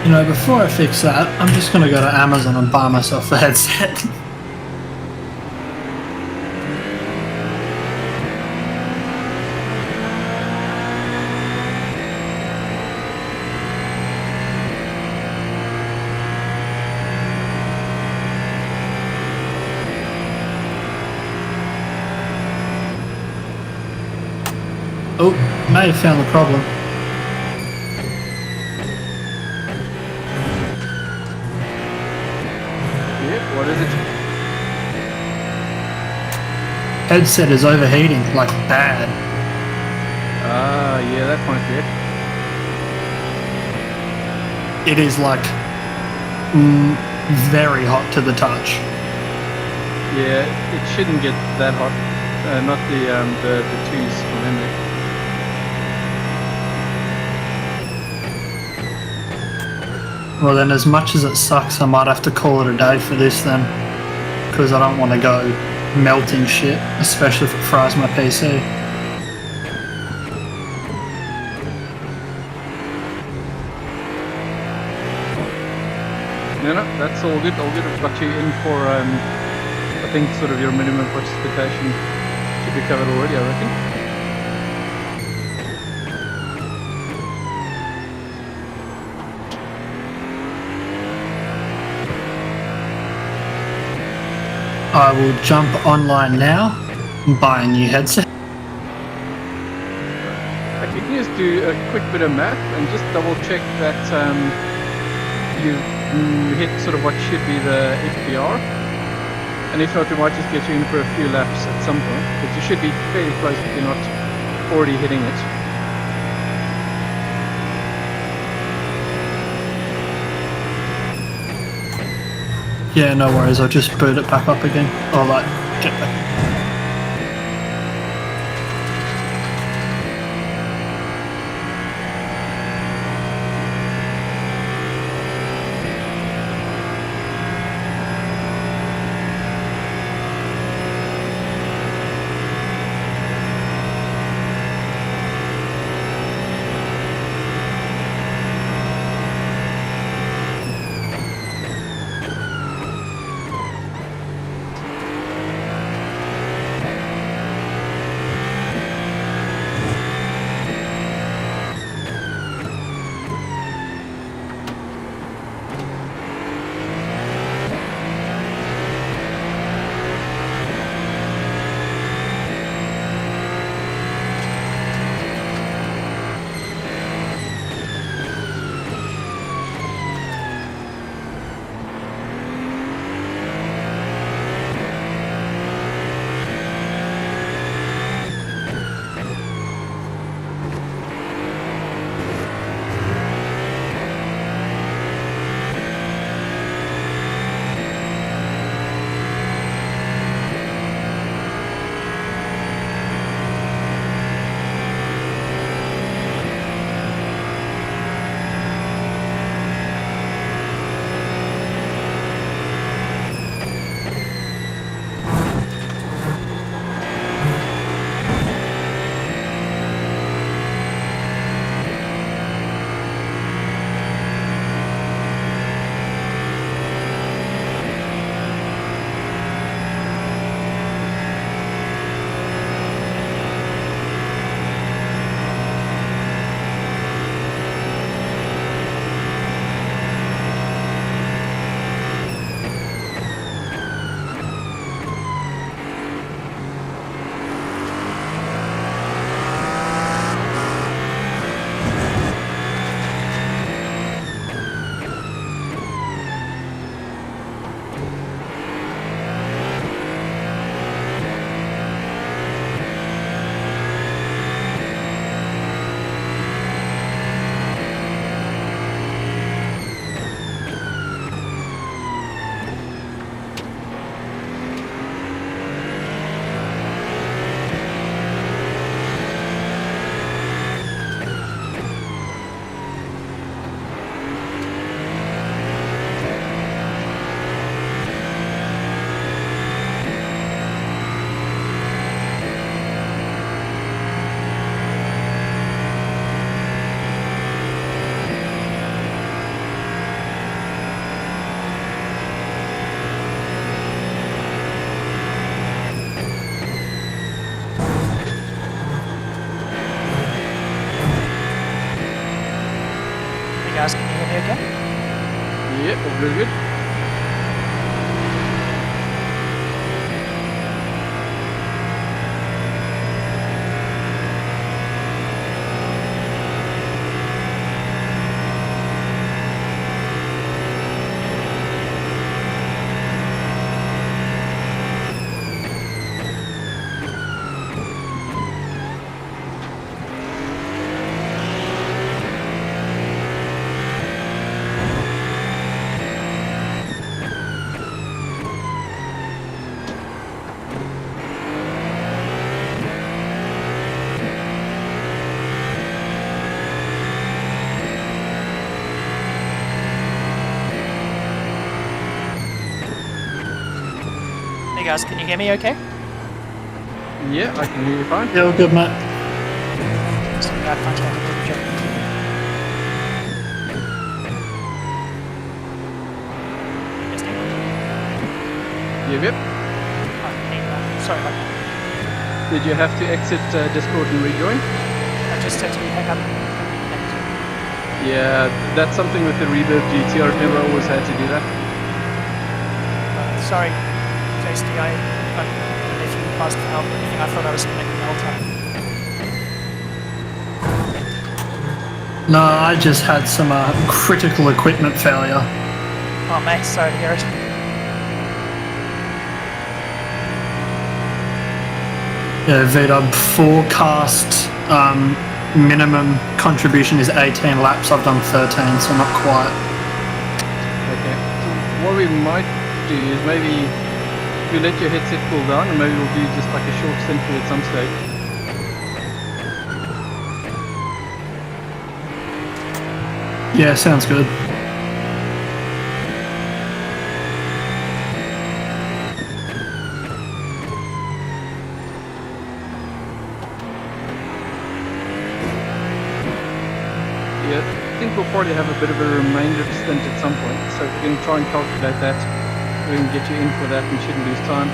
You know, before I fix that, I'm just going to go to Amazon and buy myself a headset. Oh, may have found the problem. Yeah, what is it? Headset is overheating, like bad. Ah, yeah, that might be it. It is like very hot to the touch. Yeah, it shouldn't get that hot. Not the twos from memory. Well then, as much as it sucks, I might have to call it a day for this then. Because I don't want to go melting shit, especially if it fries my PC. No, that's all good. All good. I've got you in for, I think, sort of your minimum participation should be covered already, I reckon. I will jump online now and buy a new headset. Okay, you can just do a quick bit of math and just double check that you hit sort of what should be the FPR. And if not, we might just get you in for a few laps at some point, but you should be fairly close if you're not already hitting it. Yeah, no worries, I'll just boot it back up again. Or like, get back. Hey guys, can you hear me okay? Yeah, I can hear you fine. Yeah, all good, mate. So we got contact with the jet. Testing. Yep. Oh, hey, sorry about that. Did you have to exit Discord and rejoin? I just had to hang up and reconnect. Yeah, that's something with the reverb GT. I remember I always had to do that. Sorry, Tasty, if you asked for help or anything, I thought I was connecting the whole time. No, I just had some critical equipment failure. Oh mate, sorry to hear it. Yeah, VDub forecast minimum contribution is 18 laps. I've done 13, so not quite. Okay. So what we might do is maybe you let your headset cool down, and maybe we'll do just like a short stint at some stage. Yeah, sounds good. Yeah, I think we'll probably have a bit of a remainder stint at some point. So if we're going to try and calculate that, we can get you in for that and shouldn't lose time.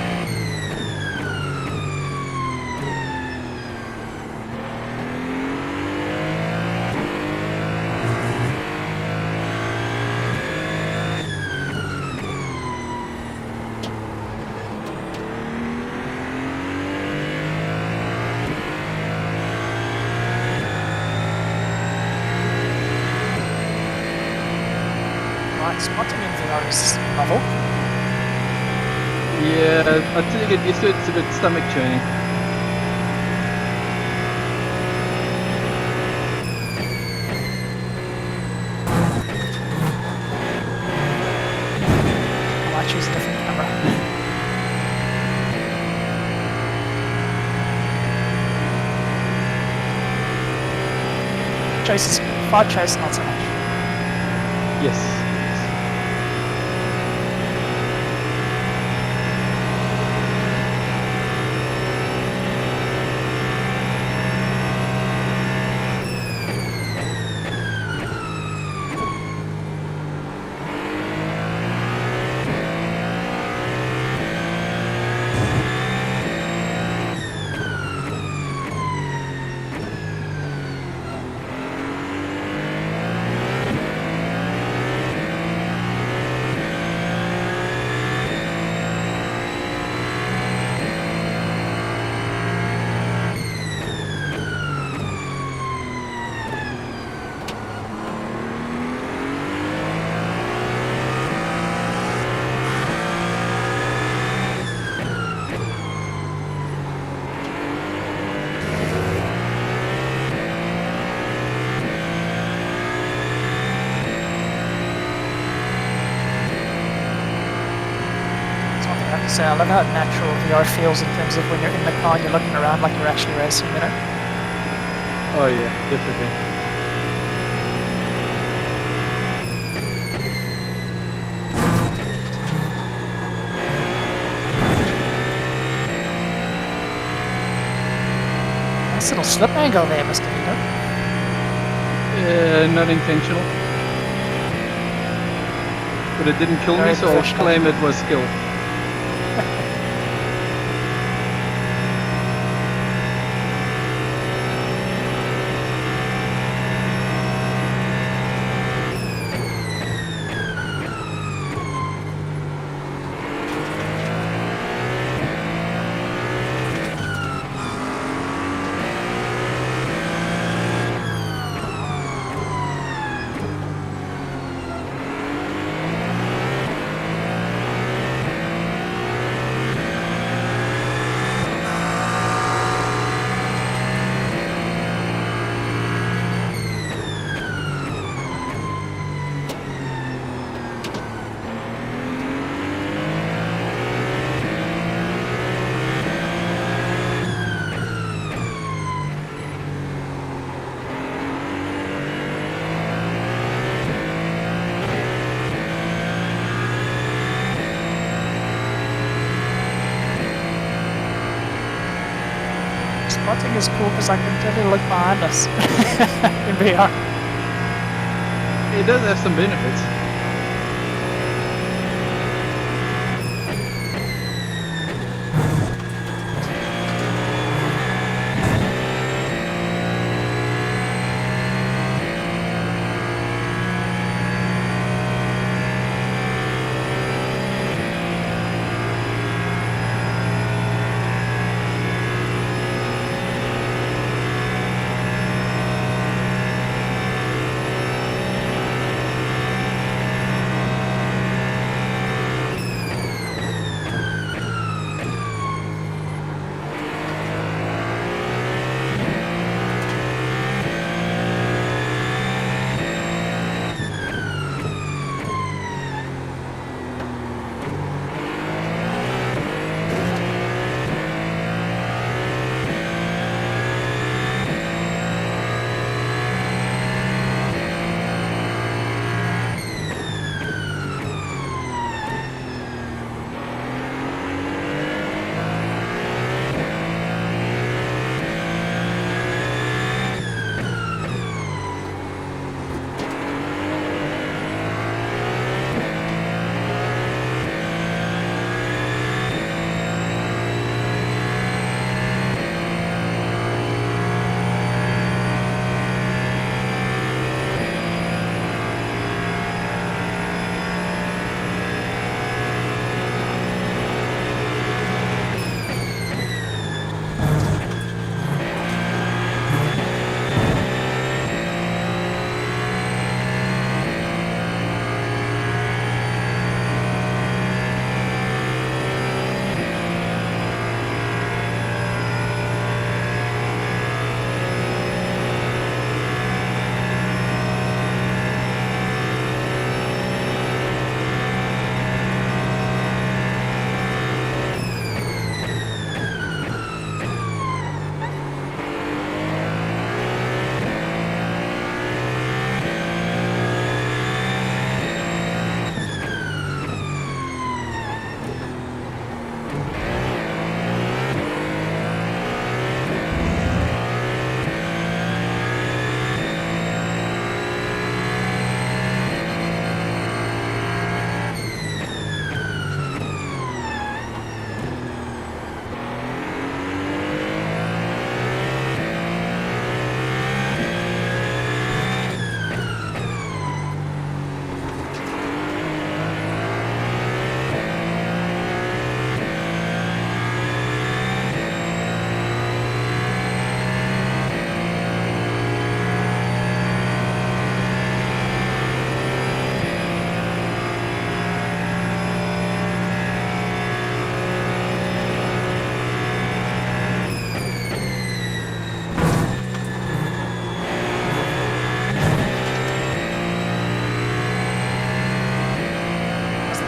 Right, spotting in VR is novel. Yeah, until you get used to it, it's a bit stomach churning. I might choose a different camera. Choices, far choice, not so much. Yes. I have to say, I love how natural VR feels in terms of when you're in the car and you're looking around like you're actually racing, you know? Oh yeah, definitely. Nice little slip angle there, Mr. Vito. Not intentional. But it didn't kill Very me, so I'll professional. claim it was skill. spotting is cool because I can totally look behind us in VR. It does have some benefits.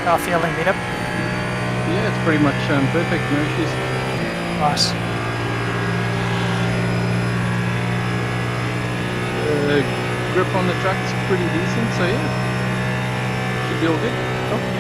Car feeling meetup. Yeah, it's pretty much perfect. No issues. Nice. Grip on the track is pretty decent, so yeah, should be all good. Oh.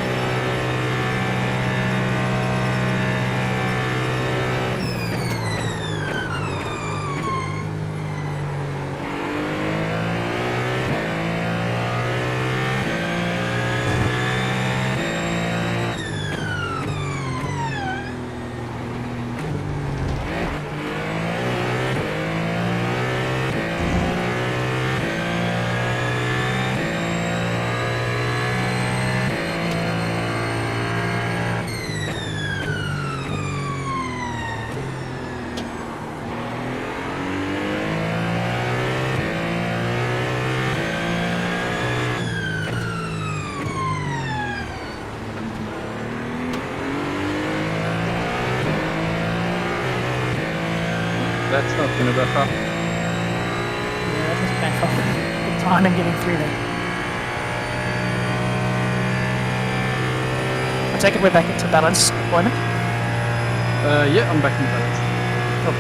That's not going to buff up. Yeah, that was painful. Good timing getting through there. I take it we're back into balance deployment. Yeah, I'm back in balance. Cool.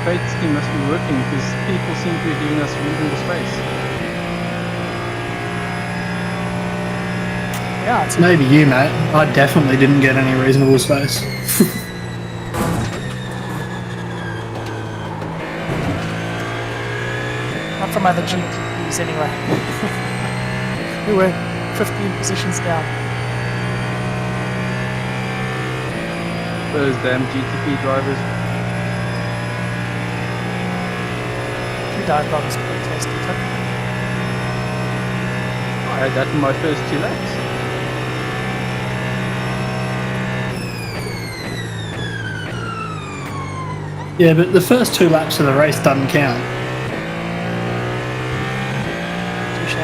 paint scheme must be working because people seem to be giving us reasonable space. Yeah, it's Maybe you, mate. I definitely didn't get any reasonable space. not from other GTPs anyway. We were 15 positions down. Those damn GTP drivers. 2 dive bombs protesting. I had that in my first 2 laps. Yeah, but the first 2 laps of the race doesn't count. Touche.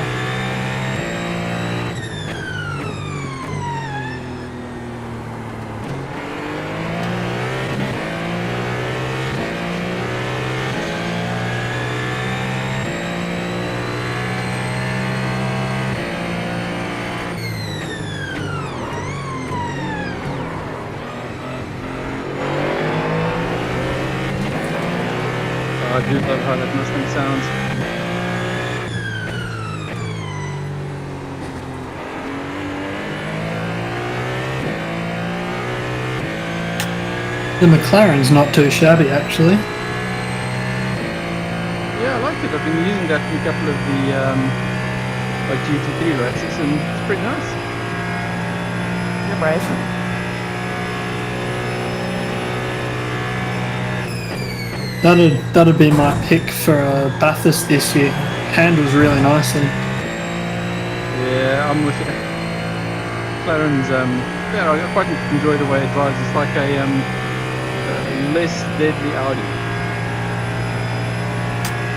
I do love how that Mustang sounds. The McLaren's not too shabby, actually. Yeah, I like it. I've been using that in a couple of the like GT3 races, and it's pretty nice. You're brave. That'd be my pick for Bathurst this year. Handles really nicely. Yeah, I'm with you. McLaren's, yeah, I quite enjoy the way it drives. It's like a less deadly Audi.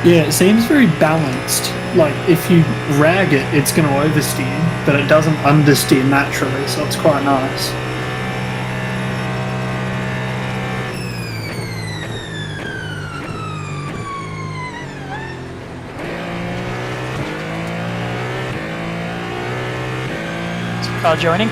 Yeah, it seems very balanced. Like, if you rag it, it's going to oversteer, but it doesn't understeer naturally, so it's quite nice. Car joining.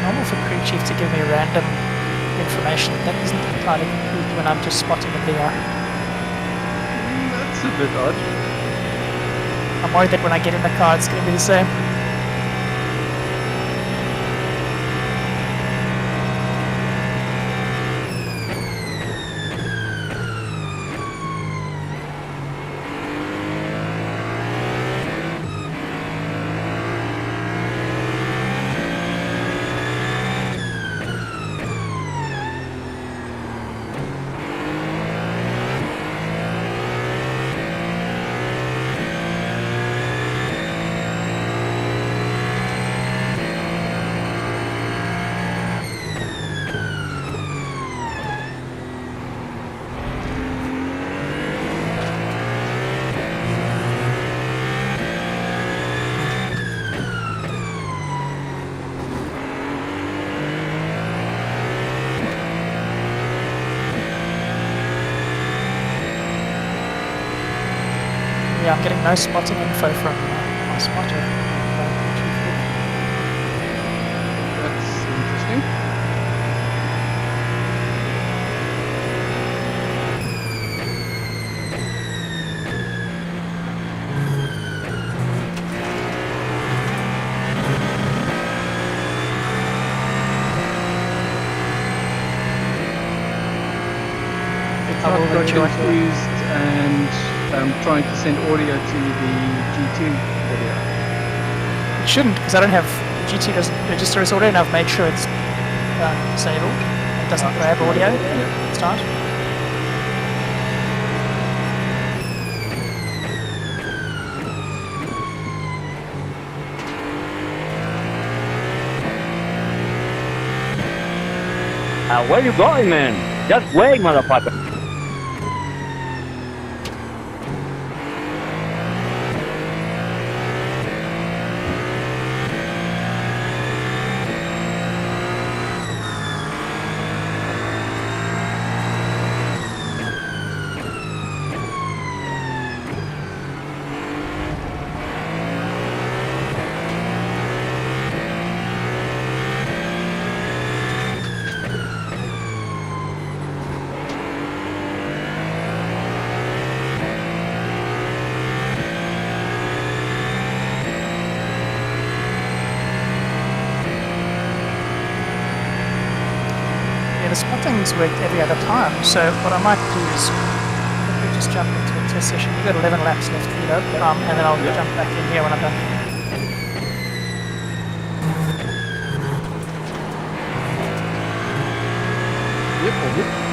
Normal for crew chief to give me random information that isn't entirely complete when I'm just spotting a VR. That's a bit odd. I'm worried that when I get in the car it's going to be the same. Yeah, I'm getting no spotting info from my spotter. That's interesting. it's I not will got rejoin. confused and trying to send audio to the G2 audio. It shouldn't, because I don't have GT doesn't register as audio, and I've made sure it's disabled. It doesn't grab audio. Yeah. Start. Where you going, man? Just wait, motherfucker. Yeah, the spottings worked every other time, so what I might do is quickly just jump into a test session. We've got 11 laps left here, and then I'll jump back in here when I'm done. Yep, all good.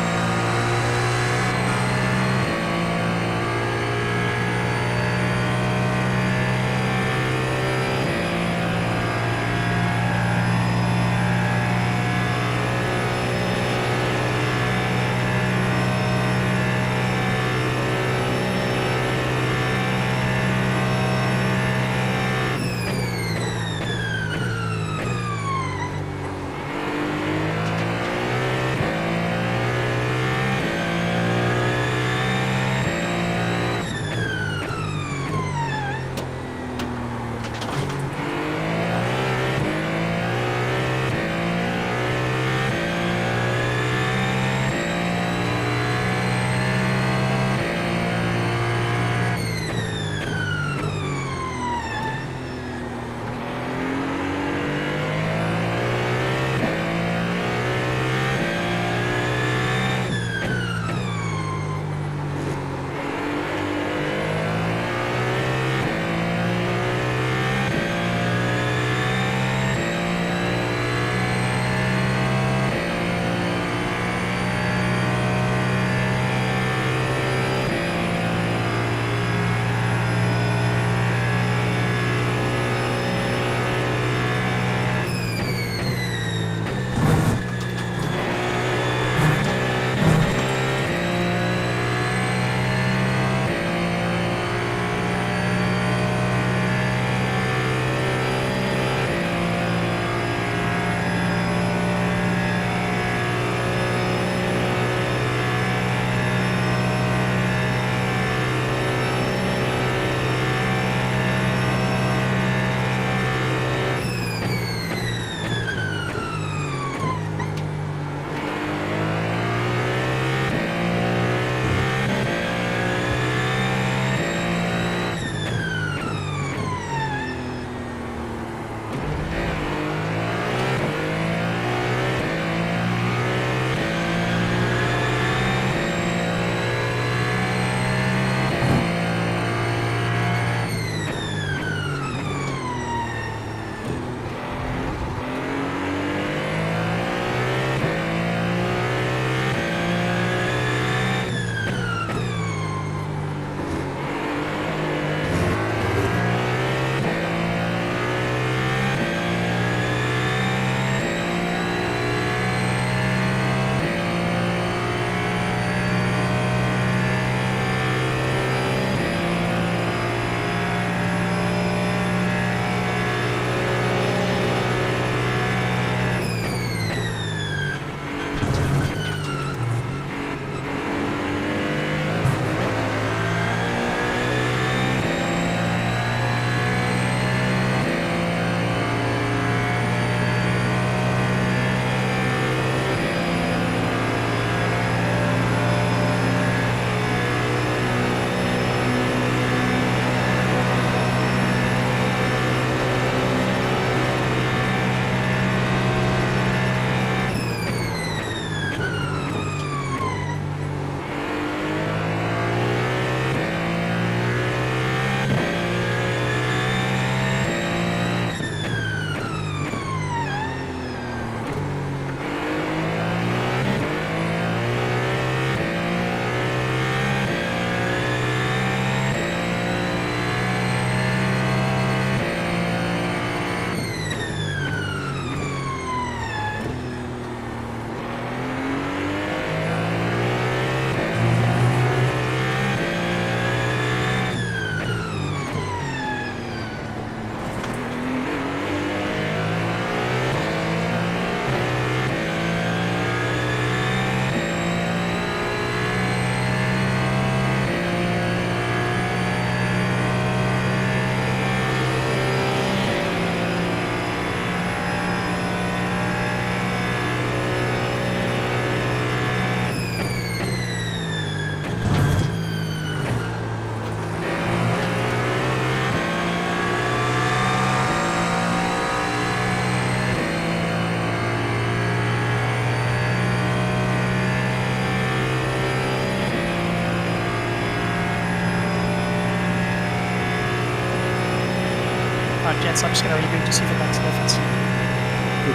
Alright, gents, I'm just going to reboot to see if it makes a difference.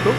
Cool.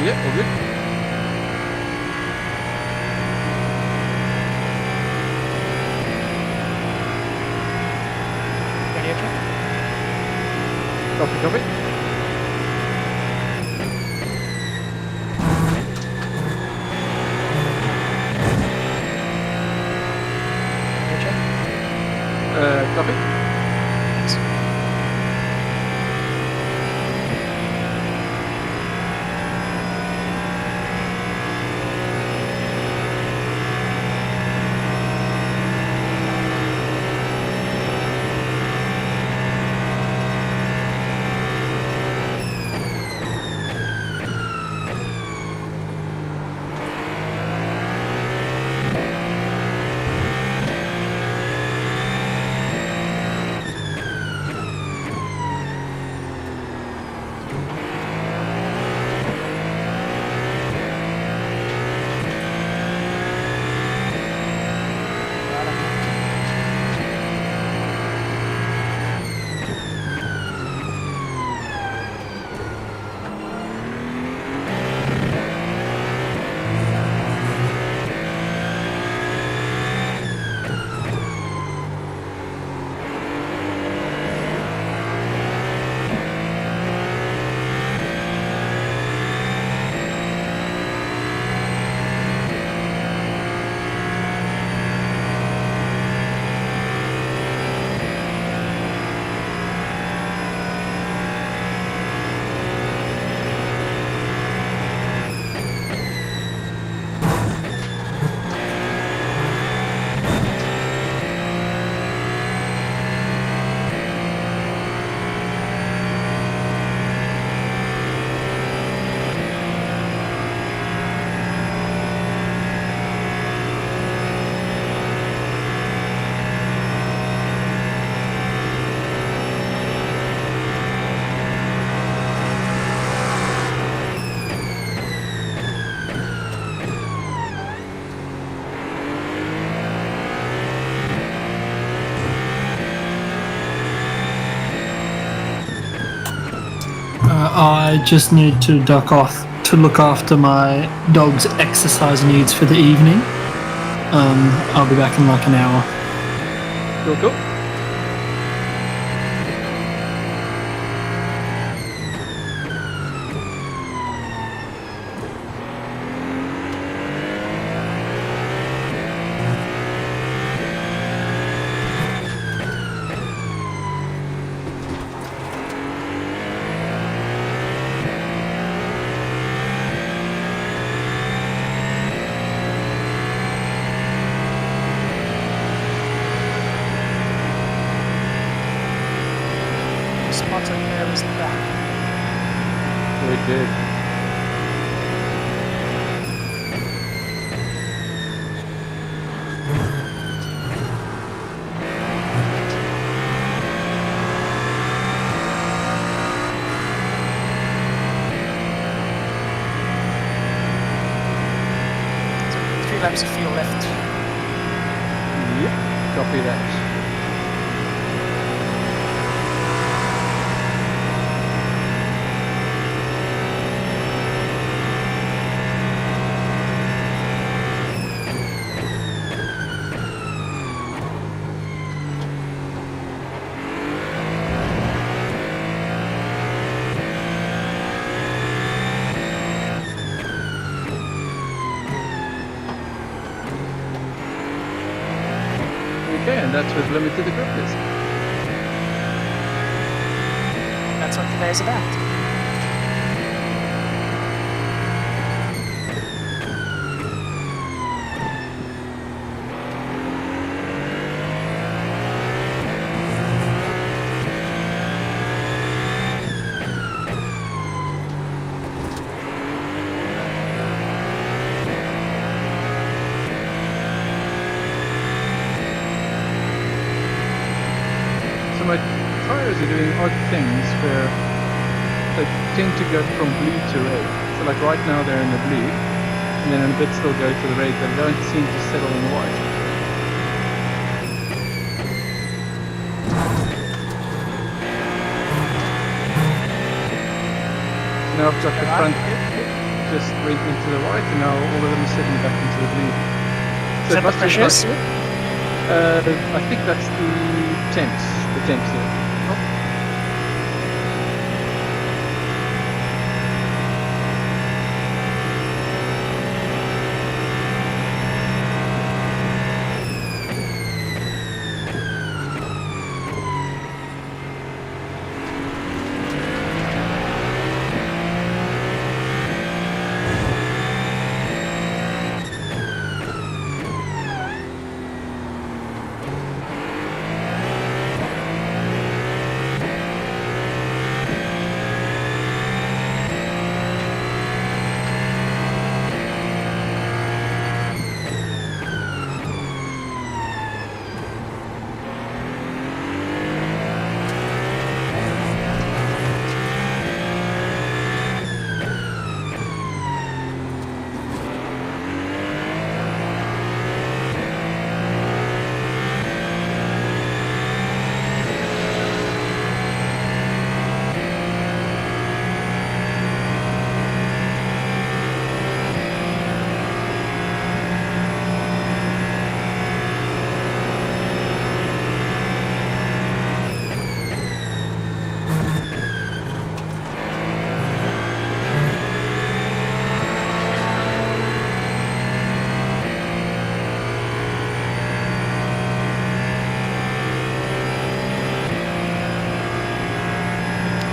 Yeah, all good. Radio check. Copy, copy. Radio check. Copy. Thanks. I just need to duck off to look after my dog's exercise needs for the evening. I'll be back in like an hour. Cool. Spotted there is the back. Very good. So 3 laps of fuel left. Yep. Copy that. Okay, and that's with limited equipment. That's what today's about. So my tires are doing odd things where they tend to go from blue to red. So like right now they're in the blue, and then in a bit still go to the red, but they don't seem to settle in white. So now I've got the front just went into the white, and now all of them are settling back into the blue. Is that the must be pressures? I think that's the temps. The temps there.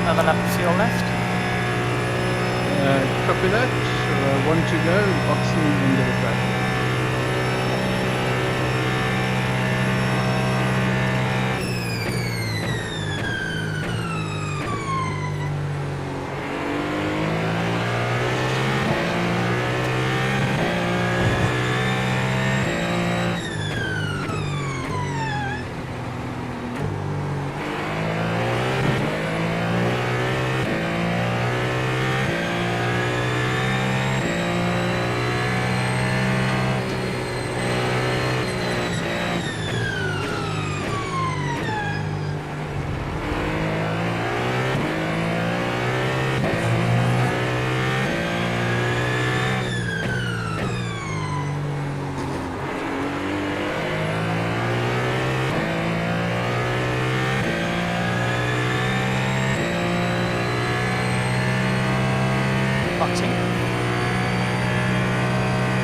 Another lap of fuel left. Copy that. 1 to go. Oxen into the track.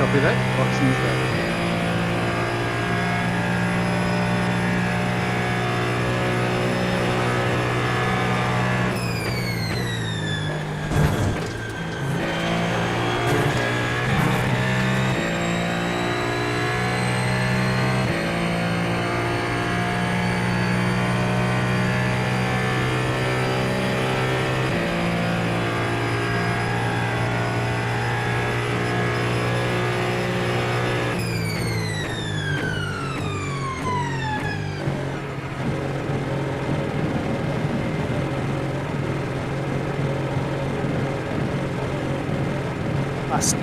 Copy that. Boxing's that. Must.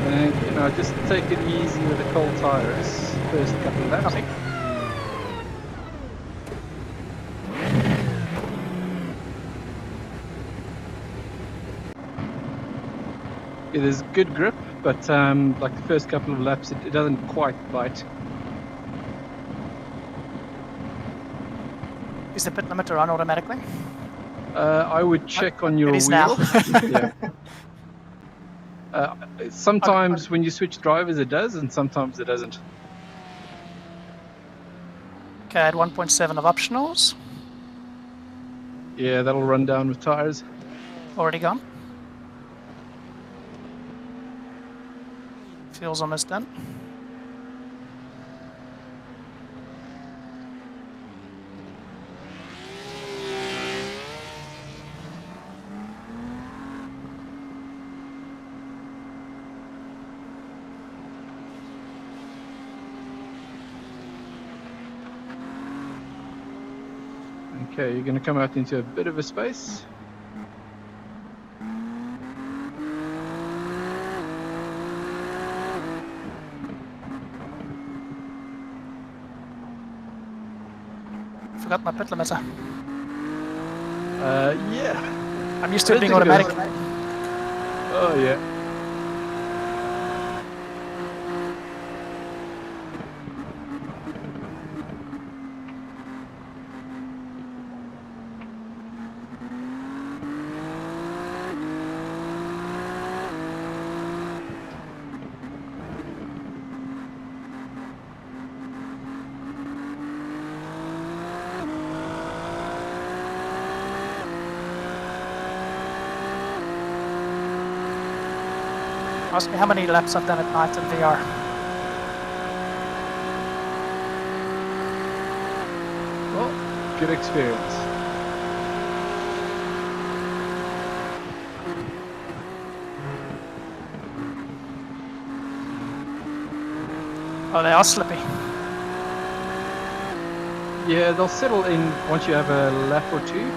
Thank you. Now just take it easy with the cold tires. First couple of laps. Copy. Yeah, there's good grip, but like the first couple of laps, it doesn't quite bite. Is the pit limiter on automatically? I would check on your It is wheel. now. Yeah. Sometimes when you switch drivers, it does, and sometimes it doesn't. Okay, I had 1.7 of optionals. Yeah, that'll run down with tires. Already gone. Fuel's almost done. Okay, you're going to come out into a bit of a space. Forgot my pit limiter. Yeah. I'm used to I it being don't think automatic. Oh, yeah. Ask me how many laps I've done at night in VR. Well, good experience. Oh, they are slippy. Yeah, they'll settle in once you have a lap or two.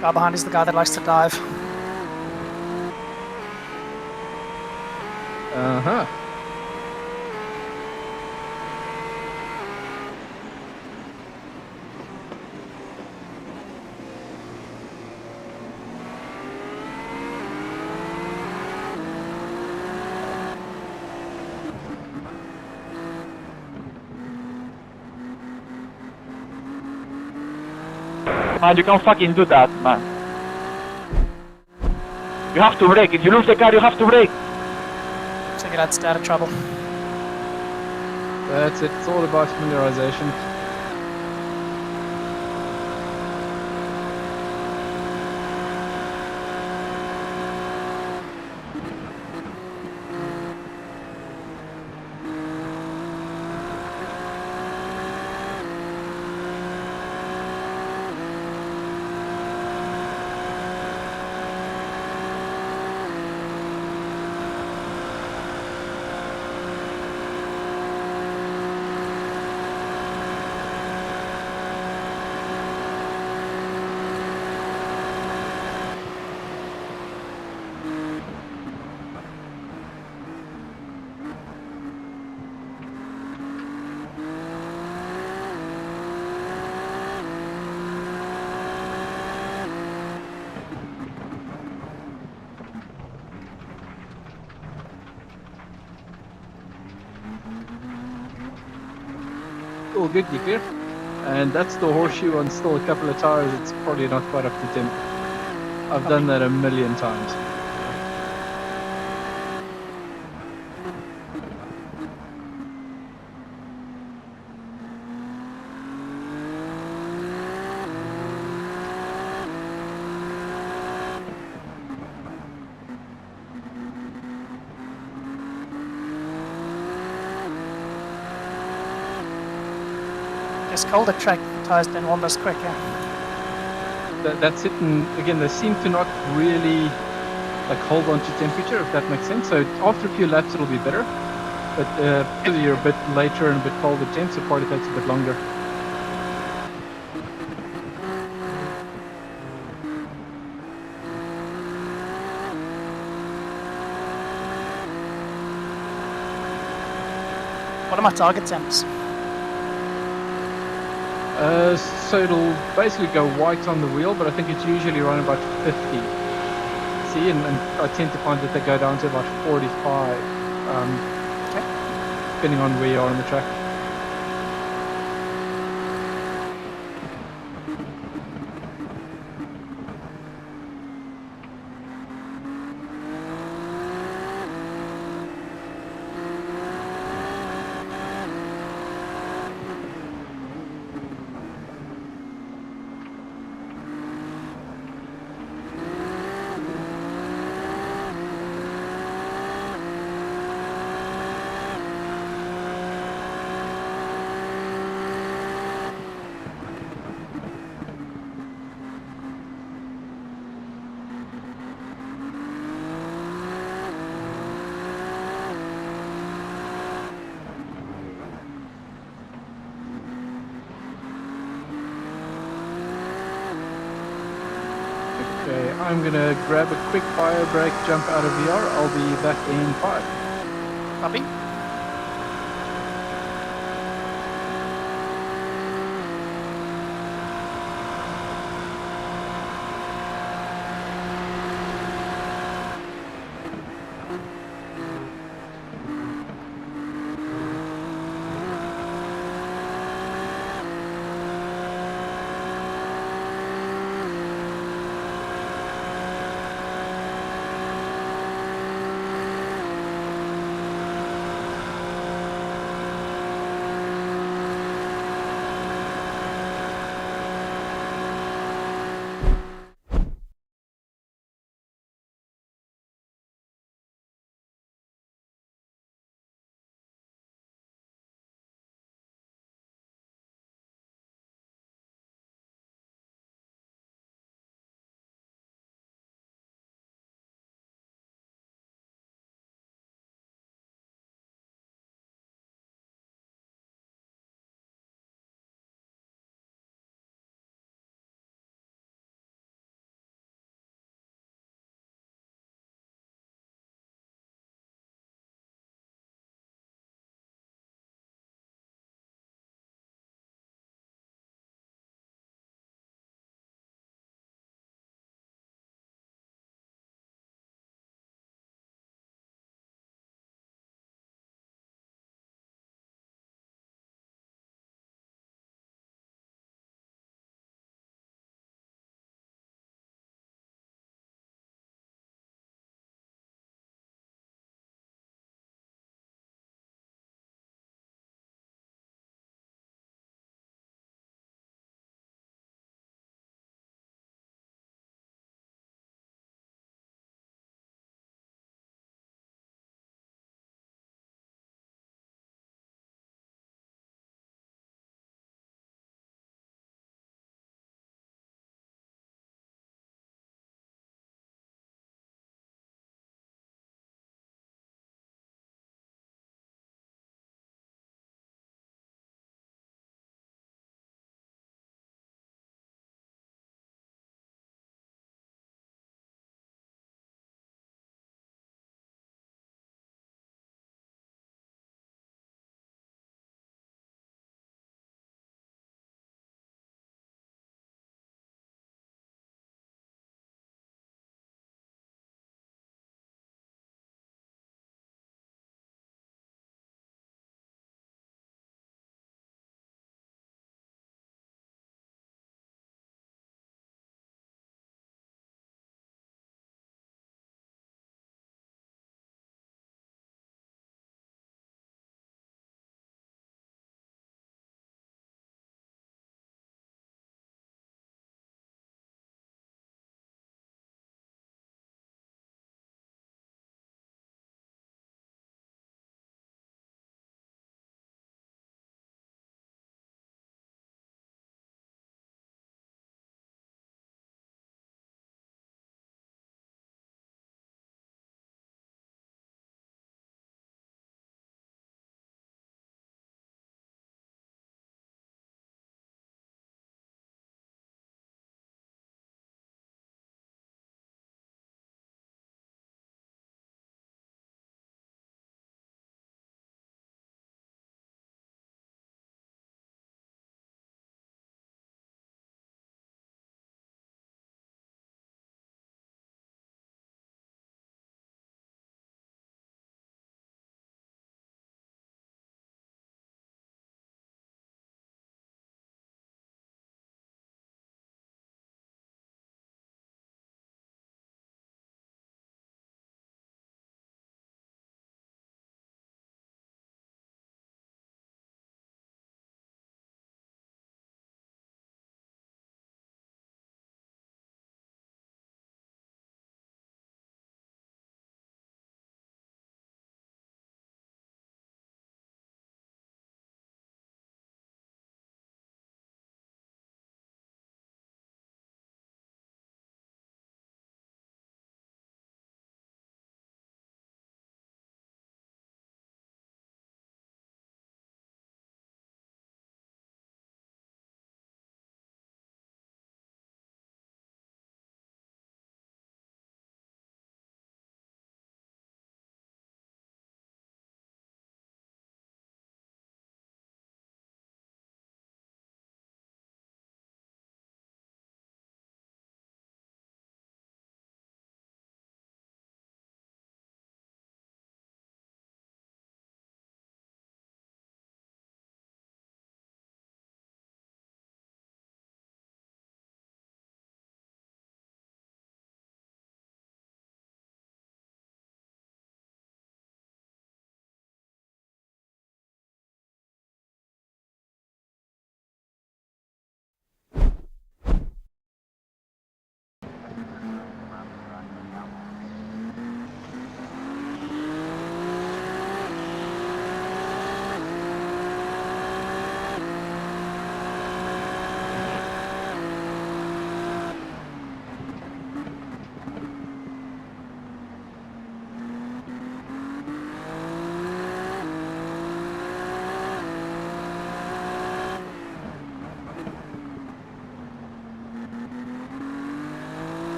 Guy behind is the guy that likes to dive. Uh-huh. Man, you can't fucking do that, man. You have to brake. If you lose the car, you have to brake. So get out of trouble. That's it. It's all about familiarization. all good, you clear. And that's the horseshoe on still a couple of tires. It's probably not quite up to temp. I've done that a million times. This colder track, the tyres don't warm as quick. That's it. And again, they seem to not really like hold on to temperature, if that makes sense. So after a few laps, it'll be better. But because you're a bit later and a bit colder temps, it probably takes a bit longer. What are my target temps? So it'll basically go white on the wheel, but I think it's usually around about 50. See, and I tend to find that they go down to about 45, depending on where you are on the track. Okay, I'm gonna grab a quick fire break, jump out of VR. I'll be back in 5. Copy.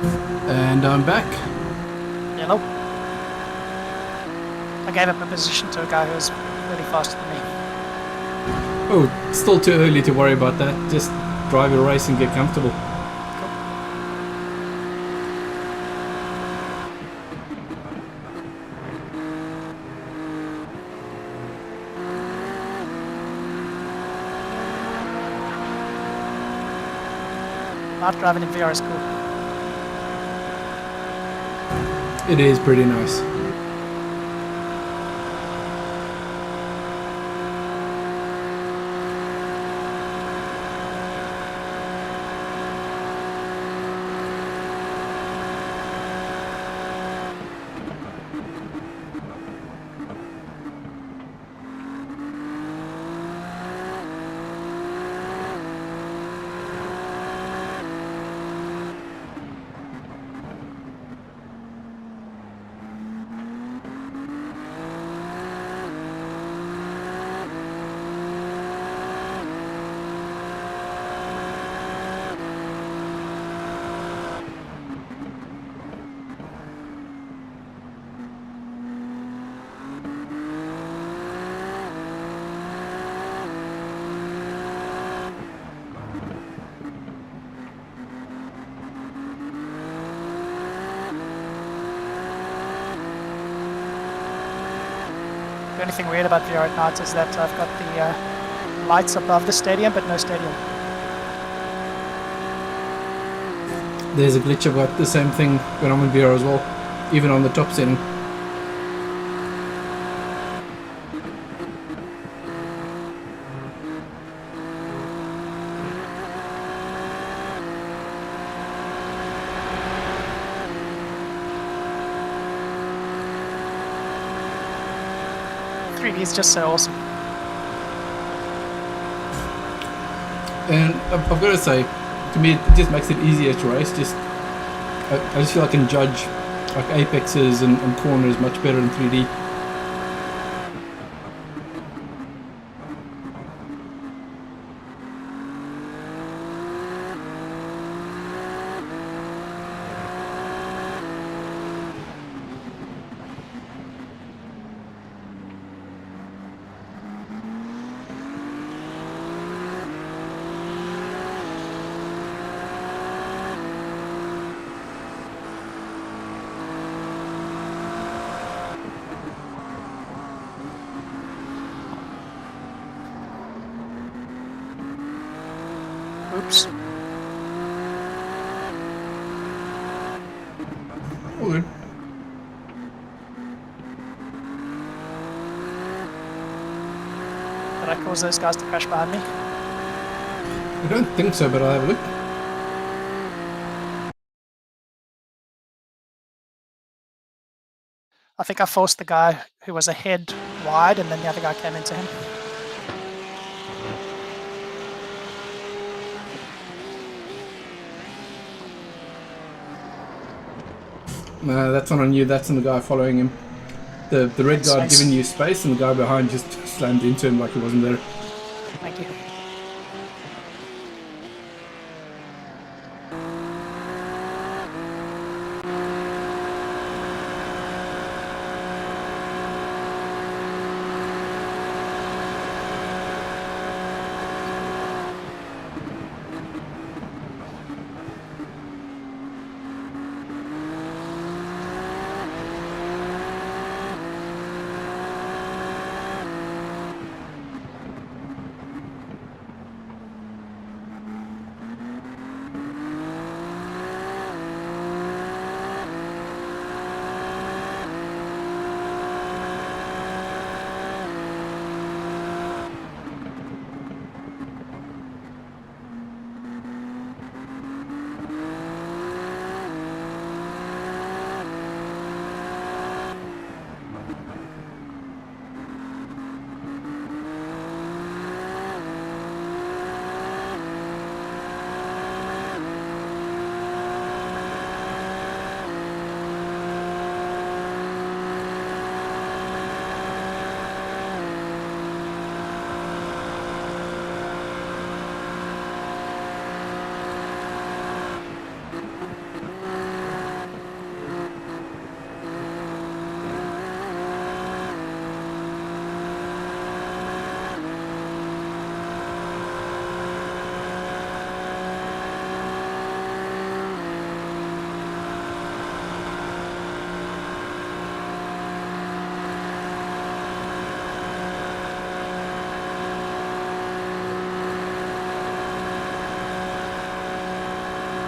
And I'm back. Yellow. I gave up a position to a guy who was really faster than me. Oh, it's still too early to worry about that. Just drive your race and get comfortable. Not driving in VR is cool. It is pretty nice. The only thing weird about VR at night is that I've got the lights above the stadium, but no stadium. There's a glitch about the same thing when I'm in VR as well, even on the top setting. He's just so awesome. And I've got to say, to me, it just makes it easier to race. I just feel I can judge like apexes and corners much better in 3D. Oops. All good. Did I cause those guys to crash behind me? I don't think so, but I'll have a look. I think I forced the guy who was ahead wide, and then the other guy came into him. No, that's not on you, that's on the guy following him. The red guy Space. giving you space, and the guy behind just slammed into him like he wasn't there. Thank you.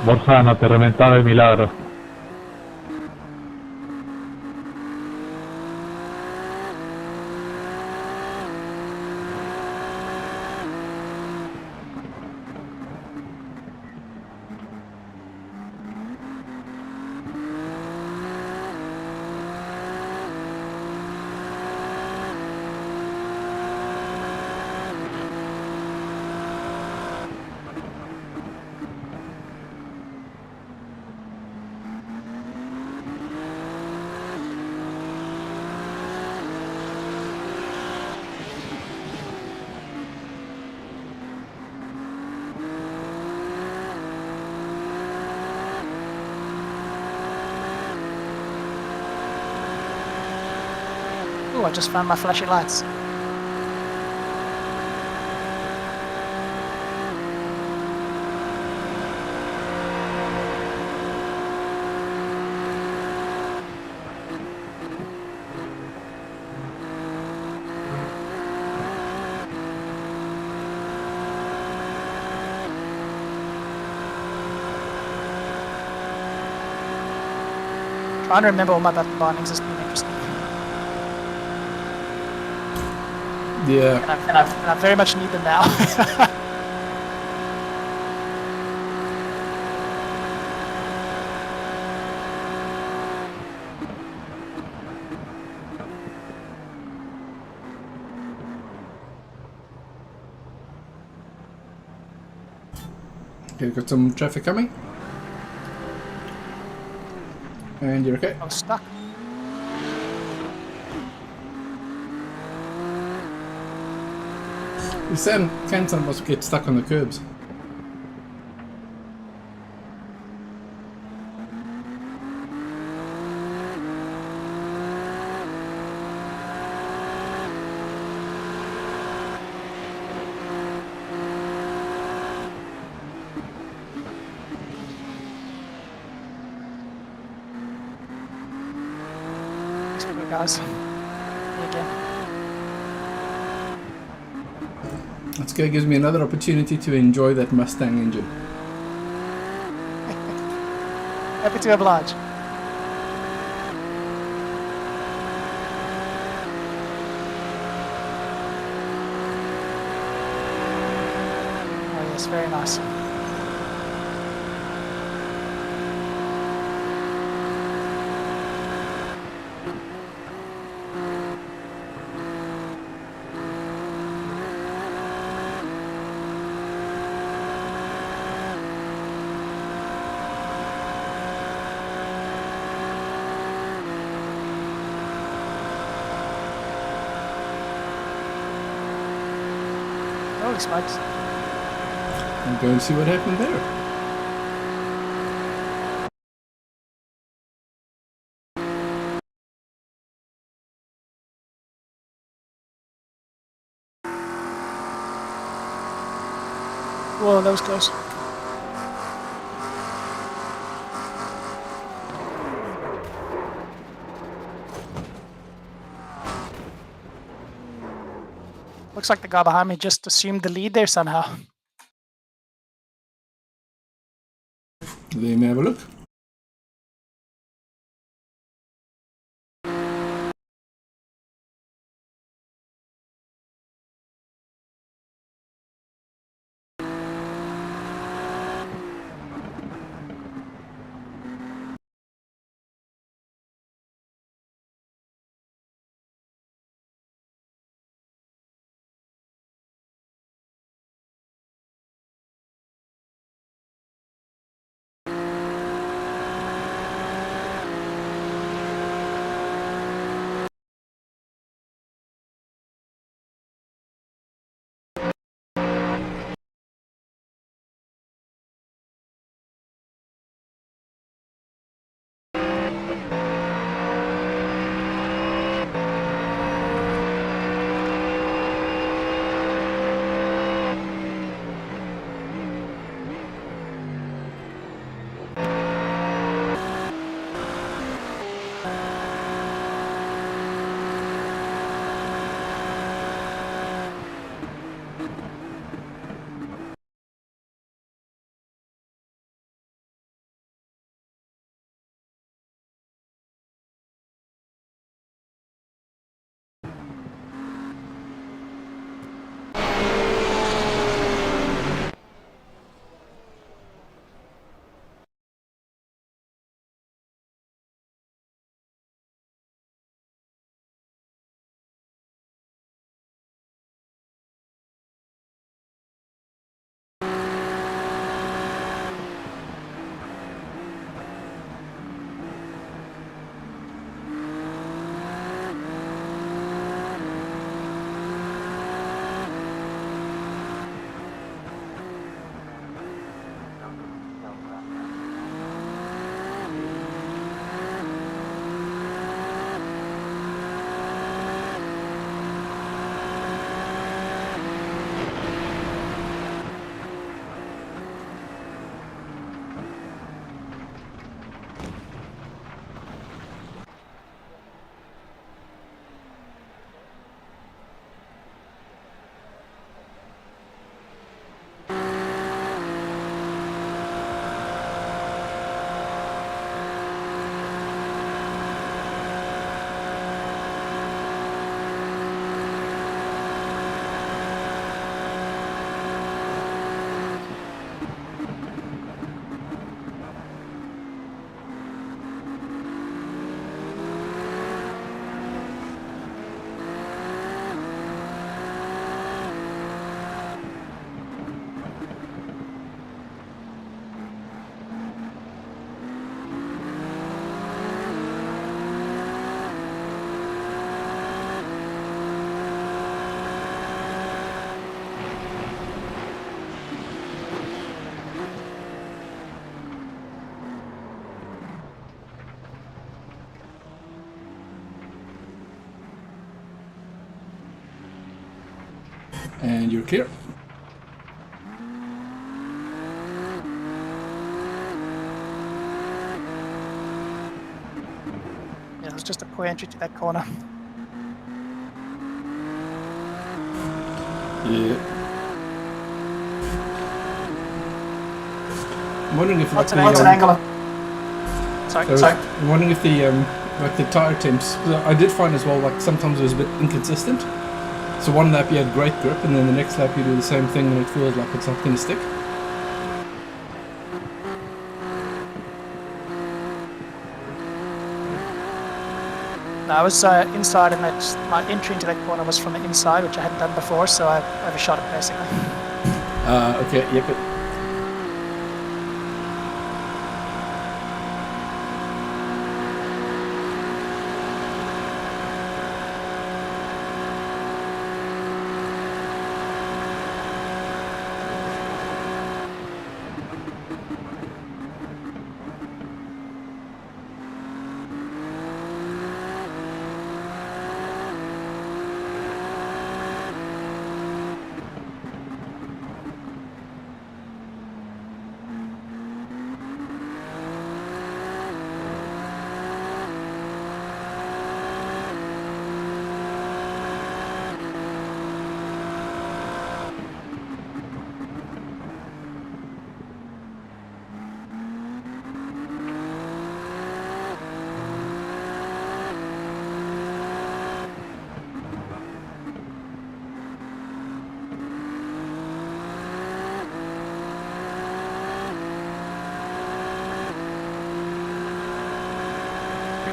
Borzano, te reventaba el milagro. Ooh, I just found my flashy lights. Trying to remember all my button bindings has been interesting. Yeah. And I very much need them now. Okay, got some traffic coming. And you're okay. I was stuck. You said can some of us get stuck on the curbs? Thanks for it, guys. Me again. That's good. Gives me another opportunity to enjoy that Mustang engine. Happy to oblige. Oh yes, very nice. Holy smokes. I'm going to see what happened there. Whoa, that was close. Looks like the guy behind me just assumed the lead there somehow. Let me have a look. And you're clear. Yeah, it was just a poor entry to that corner. Yeah. I'm wondering if What's like an angle? Sorry, sorry. I'm wondering if the like the tire temps. 'Cause I did find as well, like sometimes it was a bit inconsistent. So one lap you had great grip, and then the next lap you do the same thing, and it feels like it's not going to stick. No, I was inside, and my entry into that corner was from the inside, which I hadn't done before, so I overshot it basically. Okay, yep.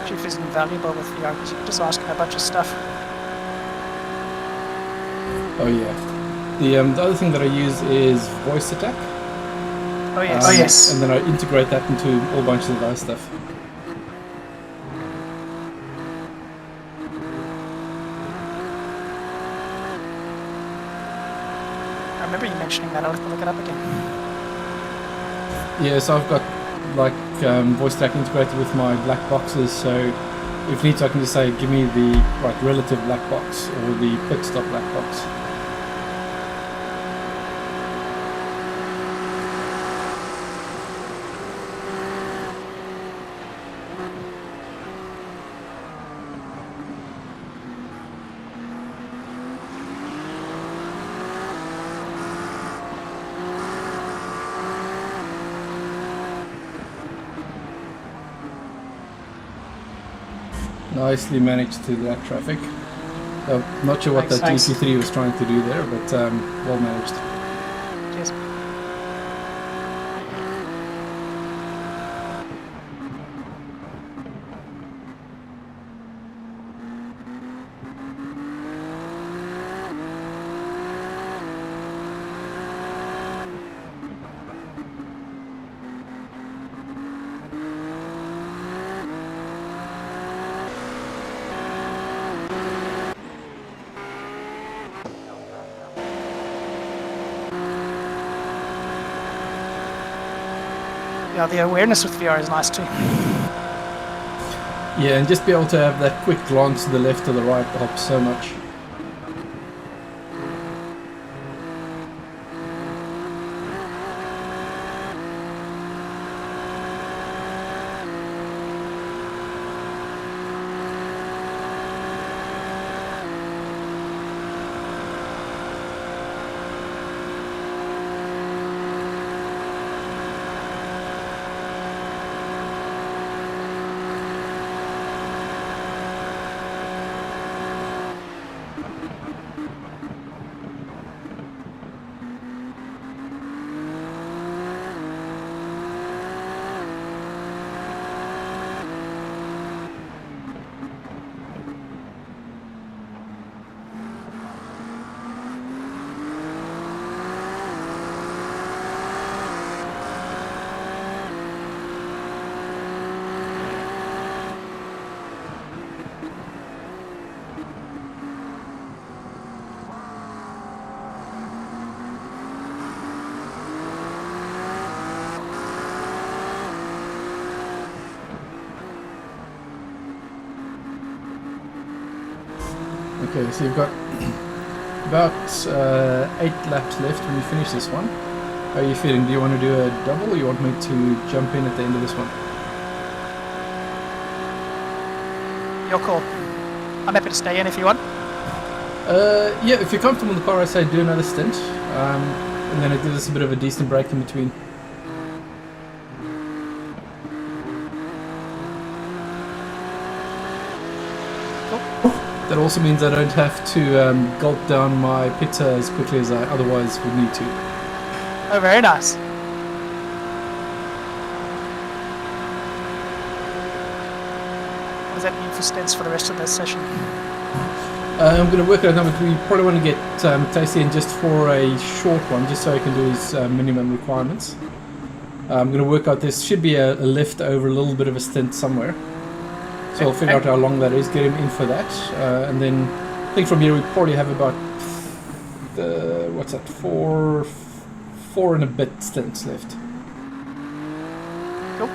Chief is invaluable with VR because you can just ask him a bunch of stuff. Oh yeah. The other thing that I use is voice attack. Oh yes. Oh yes. And then I integrate that into a whole bunch of other stuff. I remember you mentioning that. I'll have to look it up again. Yeah, so I've got like voice attack integrated with my black boxes, so if needs I can just say give me the like relative black box or the pit stop black box. Nicely managed to that traffic. Not sure what that Thanks. GT3 was trying to do there, but well managed. Cheers. Yeah, the awareness with VR is nice too. Yeah, and just be able to have that quick glance to the left or the right helps so much. Okay, so you've got about 8 laps left when you finish this one. How are you feeling? Do you want to do a double or you want me to jump in at the end of this one? Your call. I'm happy to stay in if you want. Yeah, if you're comfortable in the car, I say do another stint. And then it gives us a bit of a decent break in between. That also means I don't have to gulp down my pizza as quickly as I otherwise would need to. Oh, very nice. What does that mean for stints for the rest of this session? I'm going to work out a number. We probably want to get Tasty in just for a short one, just so he can do his minimum requirements. I'm going to work out this should be a lift over a little bit of a stint somewhere. So I'll figure out how long that is, get him in for that, and then I think from here we probably have about what's that, four and a bit stints left. Cool.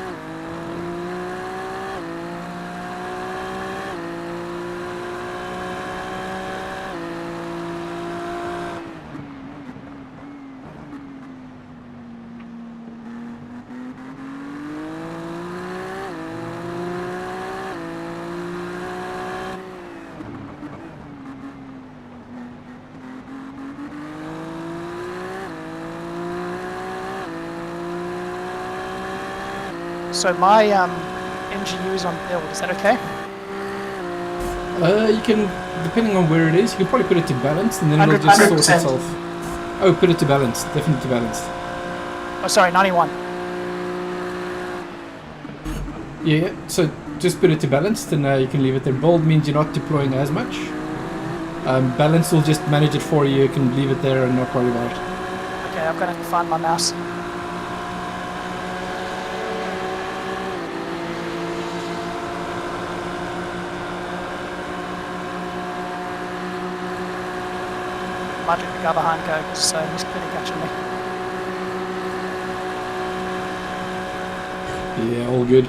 So my NGU is on build, is that okay? You can, depending on where it is, you can probably put it to balance and then it'll just sort 100%. itself. Oh, put it to balance, definitely to balance. Oh, sorry, 91. Yeah, so just put it to balanced and you can leave it there. Bold means you're not deploying as much. Balance will just manage it for you, you can leave it there and not worry about it. Okay, I'm going to find my mouse. Might let the guy behind go because he's clearly catching me. Yeah, all good.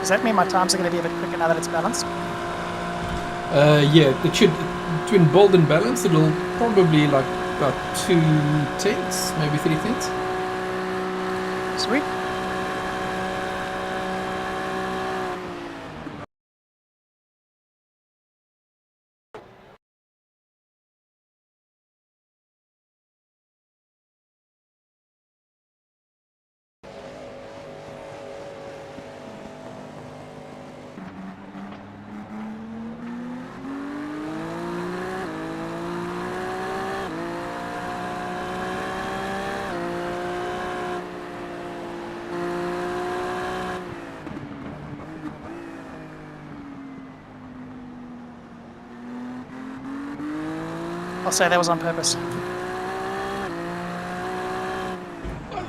Does that mean my times are going to be a bit quicker now that it's balanced? Yeah, it should, between bold and balanced, it'll probably like about 2 tenths, maybe 3 tenths. Sweet. I'll say that was on purpose.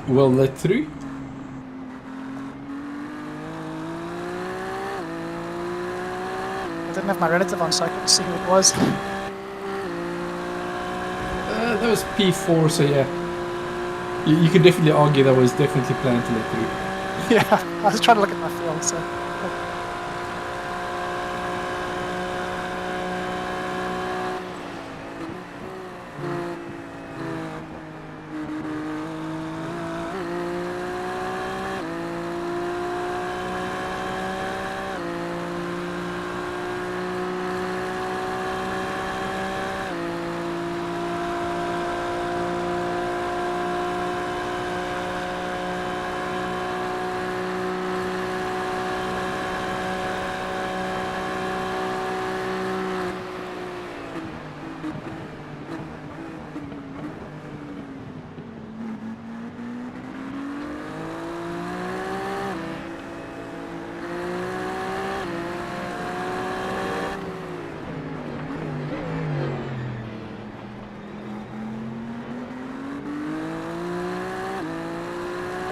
Well let through. I didn't have my relative on so I couldn't see who it was. That was P4, so yeah. You could definitely argue that was definitely planned to let through. Yeah, I was trying to look at my field, so...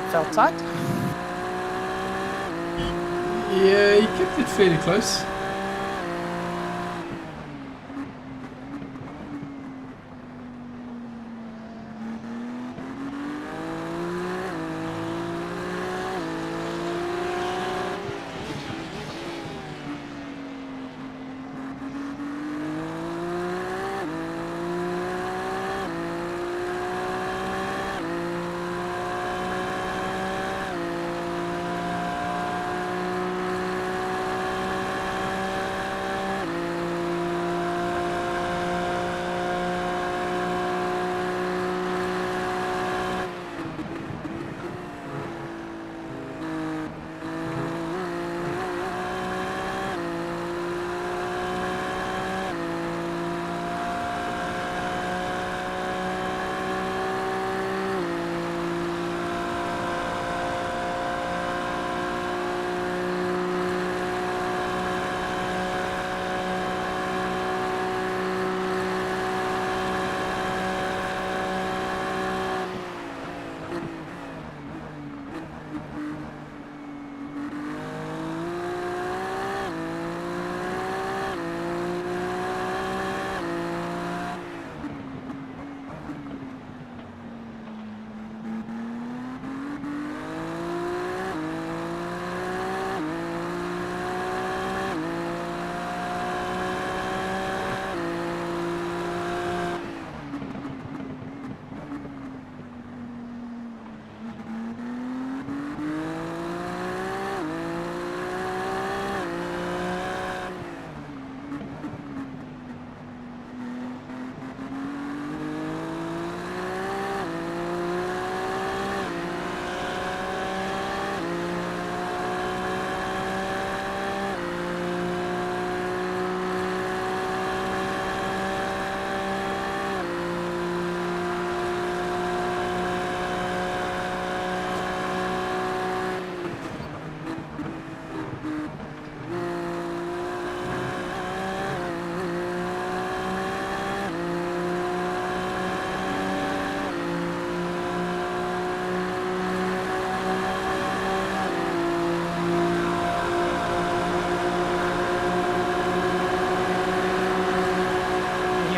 felt tight. Yeah, he kept it fairly close.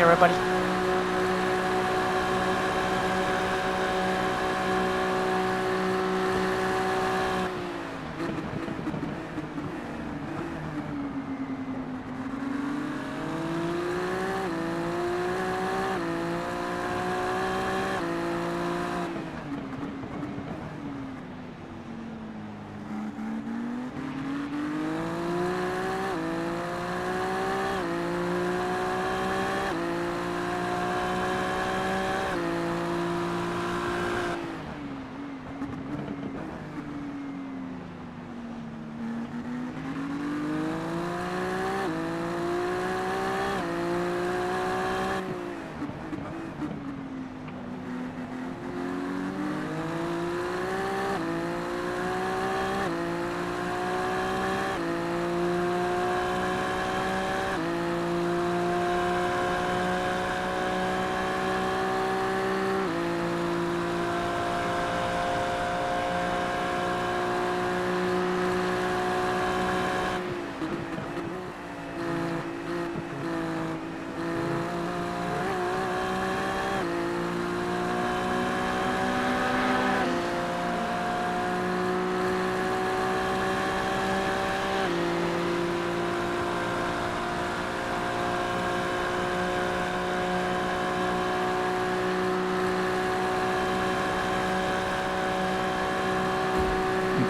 Everybody.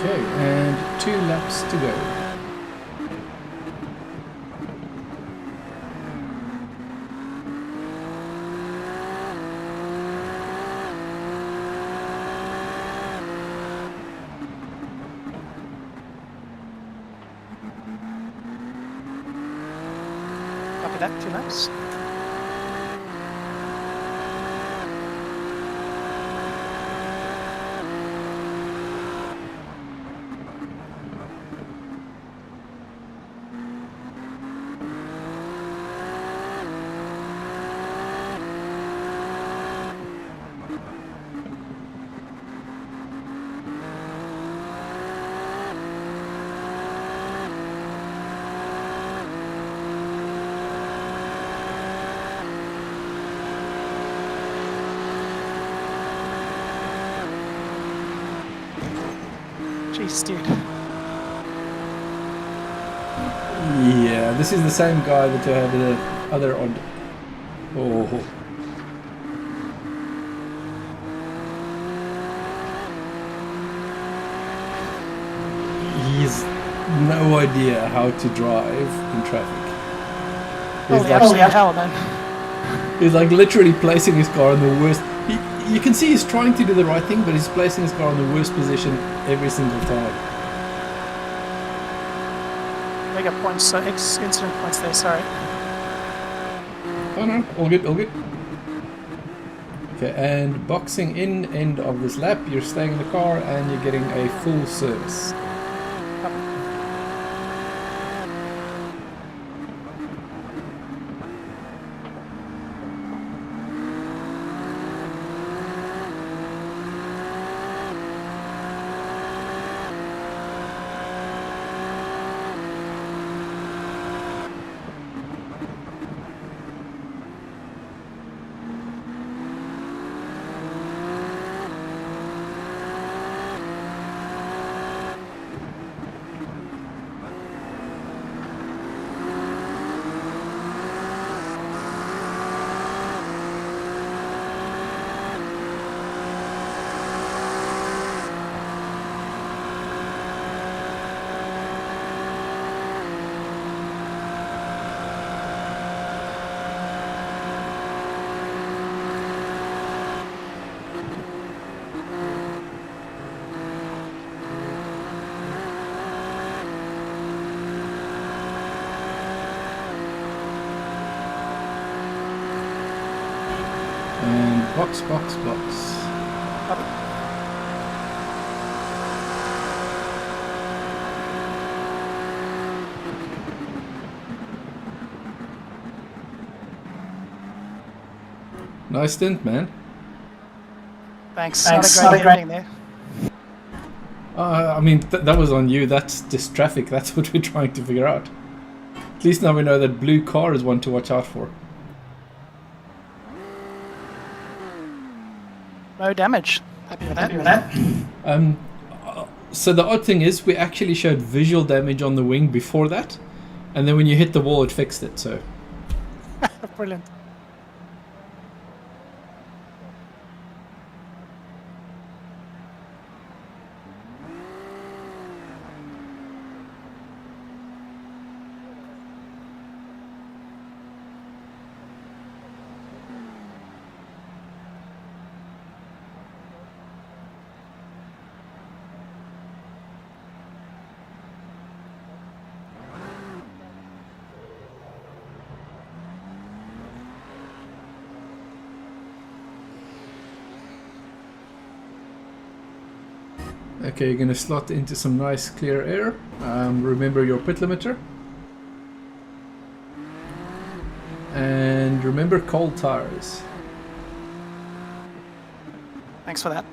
Okay, and 2 laps to go. Copy that, 2 laps. Jeez, dude. Yeah, this is the same guy that you had the other odd. Oh. He's no idea how to drive in traffic. Holy absolute hell, man. He's like literally placing his car in the worst. You can see he's trying to do the right thing, but he's placing his car in the worst position every single time. Mega points, incident points there, sorry. Oh no, all good, all good. Okay, and boxing in end of this lap, you're staying in the car and you're getting a full service. And box, box, box. Nice stint, man. Thanks. Not a great ending there. I mean, that was on you. That's just traffic. That's what we're trying to figure out. At least now we know that blue car is one to watch out for. No damage. Happy with that. So the odd thing is, we actually showed visual damage on the wing before that, and then when you hit the wall, it fixed it. So Brilliant. okay, you're gonna slot into some nice clear air. Remember your pit limiter, and remember cold tires. Thanks for that.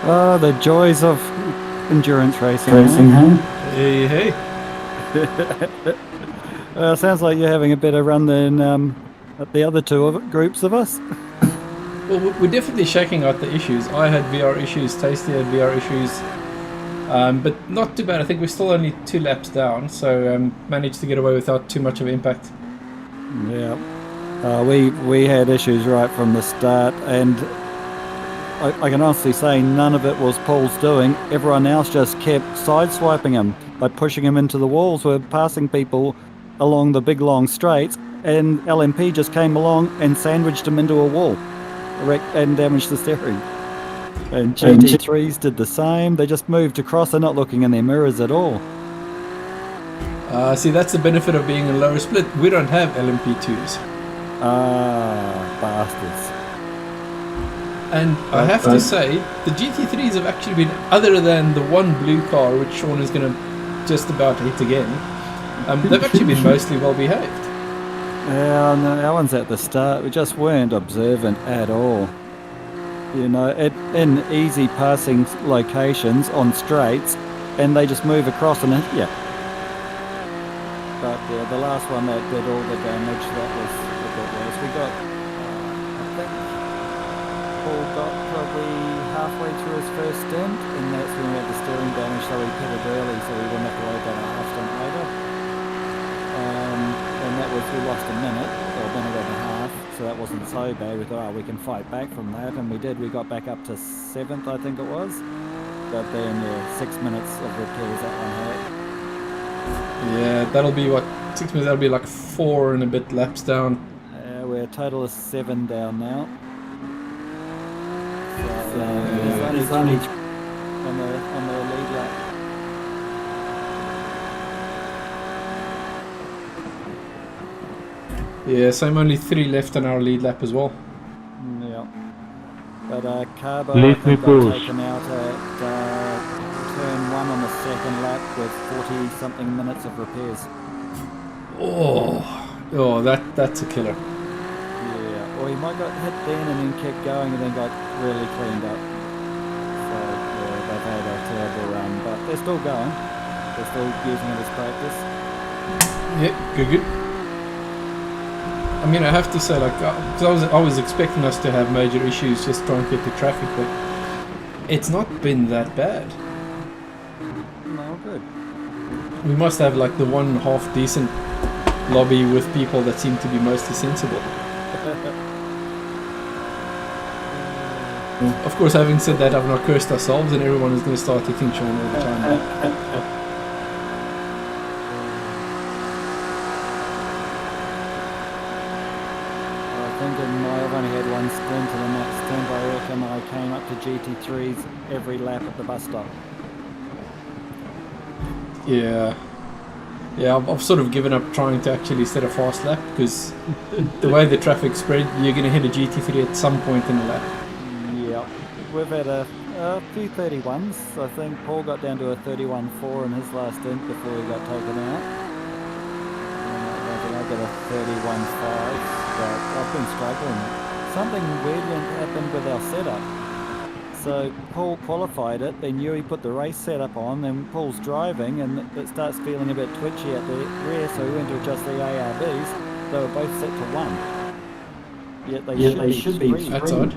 Oh, the joys of endurance racing, Hey, hey. Sounds like you're having a better run than the other groups of us. Well, we're definitely shaking out the issues. I had VR issues, Tasty had VR issues, but not too bad. I think we're still only 2 laps down, so managed to get away without too much of impact. Yeah, we had issues right from the start, and I can honestly say none of it was Paul's doing. Everyone else just kept sideswiping him by pushing him into the walls. We're passing people along the big long straights, and LMP just came along and sandwiched him into a wall and damaged the steering. And GT3s did the same. They just moved across. They're not looking in their mirrors at all. See, that's the benefit of being in lower split. We don't have LMP2s. Bastards. And I have to say, the GT3s have actually been, other than the one blue car, which Sean is going to just about hit again, they've actually been mostly well behaved. Yeah, no, our ones at the start, we just weren't observant at all. You know, in easy passing locations on straights, and they just move across and yeah. But yeah, the last one that did all the damage, that was a bit worse. We got, I think, Paul got probably halfway through his first stint, and that's when we had the steering damage, so we pitted early, so we wouldn't have to wait about a half stint later. And that was, we lost a minute, or a minute and a half, so that wasn't so bad. We thought, oh, we can fight back from that, and we did. We got back up to 7th, I think it was. But then, yeah, 6 minutes of repairs that one hurt. Yeah, that'll be what, 6 minutes, that'll be like 4 and a bit laps down. We're a total of 7 down now. So, It's only on the lead lap. Yeah, so I'm only 3 left on our lead lap as well. Yeah. But Carbo, I think, got taken out at turn 1 on the second lap with 40-something minutes of repairs. Oh, that's a killer. Yeah, or he might got hit then and then kept going and then got really cleaned up. So, yeah, they've had a terrible run, but they're still going. They're still using it as practice. Yeah, good. I mean, I have to say, like, because I was expecting us to have major issues just trying to get the traffic, but it's not been that bad. No, good. We must have like the one half decent lobby with people that seem to be mostly sensible. Of course, having said that, I've not cursed ourselves, and everyone is going to start hitting Sean all the time. I've only had one stint, and in that stint I reckon I came up to GT3s every lap at the bus stop. Yeah, I've sort of given up trying to actually set a fast lap, because the way the traffic spread, you're going to hit a GT3 at some point in the lap. Yeah, we've had a few 31s. I think Paul got down to a 31.4 in his last stint before he got taken out. I got a 31.5. But I've been struggling. Something weird happened with our setup. So Paul qualified it, then Yui put the race setup on, then Paul's driving, and it starts feeling a bit twitchy at the rear, so we went to adjust the ARBs. They were both set to 1. Yet they should be 3. That's odd.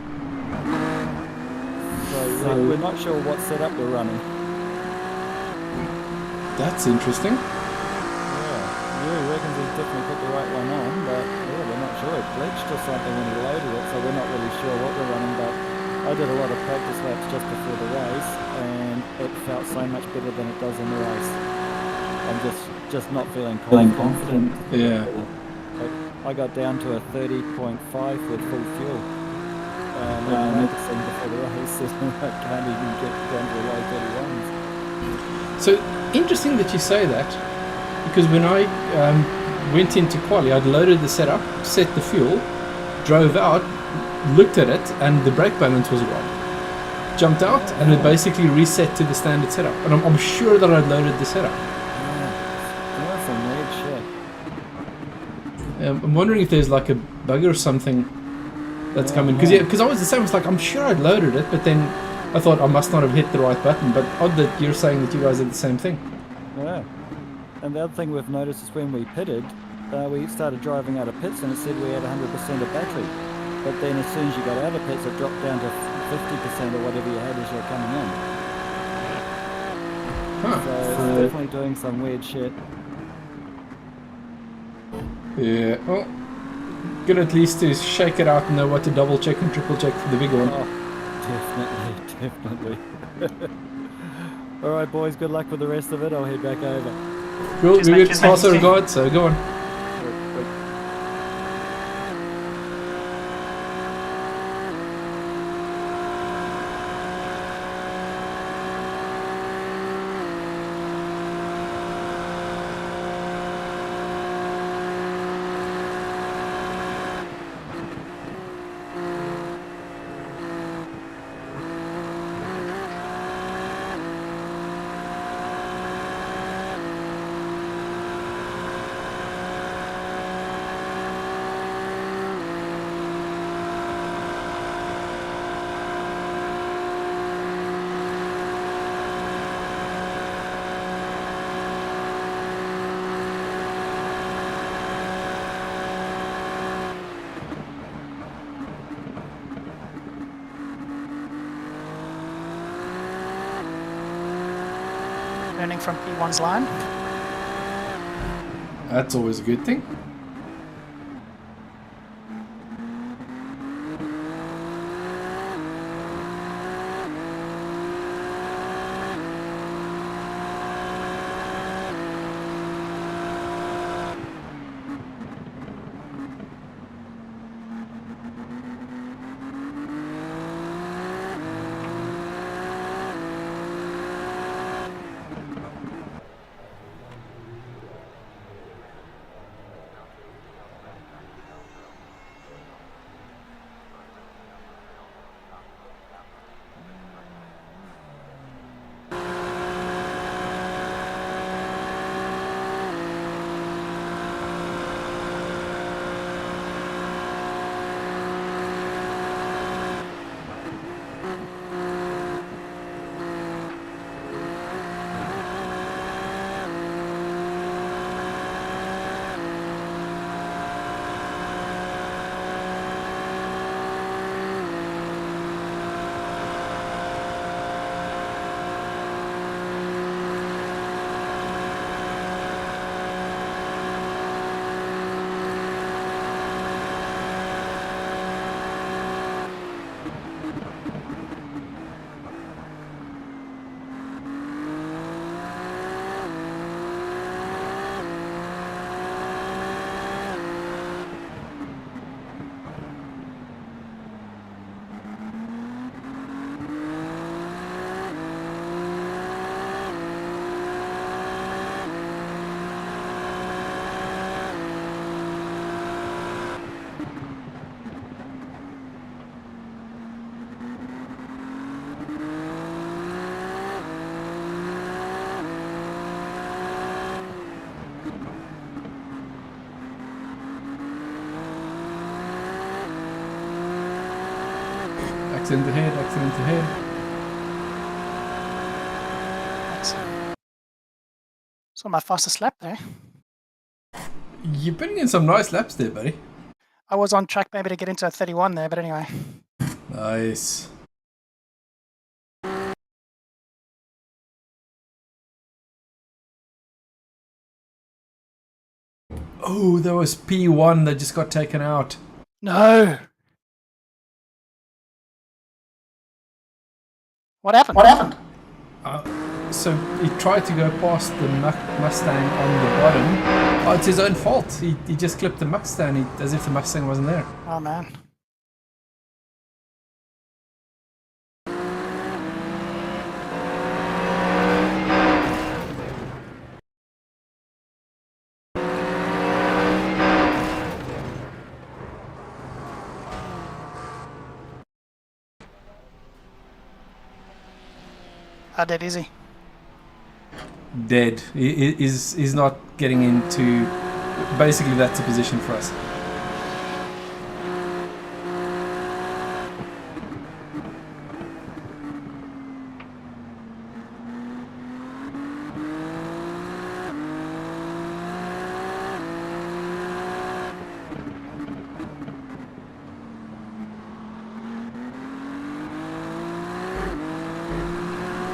So we're not sure what setup we're running. That's interesting. Yui reckons he's definitely put the right one on, but yeah, we're not sure. It glitched or something when he loaded it, so we're not really sure what we're running. But I did a lot of practice laps just before the race, and it felt so much better than it does in the race. I'm just not feeling confident. Yeah. I got down to a 30.5 with full fuel. Noticing before the race, I can't even get down to the low 31s. So interesting that you say that. Because when I went into quali, I'd loaded the setup, set the fuel, drove out, looked at it, and the brake balance was wrong. Jumped out, and it basically reset to the standard setup. And I'm sure that I'd loaded the setup. That's some weird shit. I'm wondering if there's like a bug or something that's coming. Because I was the same. It's like, I'm sure I'd loaded it, but then I thought I must not have hit the right button. But odd that you're saying that you guys did the same thing. Yeah. And the other thing we've noticed is when we pitted, we started driving out of pits and it said we had 100% of battery. But then as soon as you got out of pits, it dropped down to 50% or whatever you had as you're coming in. Huh. So it's definitely doing some weird shit. Yeah, well, good at least to shake it out and know what to double check and triple check for the big one. Oh, definitely. Alright boys, good luck with the rest of it. I'll head back over. Cool, Cheers, we mate, get cheers, mate. also regard, so go on. Turning from P1's line. That's always a good thing. Accident ahead, accident ahead. So my fastest lap there. You're putting in some nice laps there, buddy. I was on track maybe to get into a 31 there, but anyway. Nice. Oh, there was P1 that just got taken out. No! What happened? So he tried to go past the Mustang on the bottom. Oh, it's his own fault. He just clipped the Mustang as if the Mustang wasn't there. Oh man. How dead is he? Dead. He's not getting into... Basically, that's a position for us.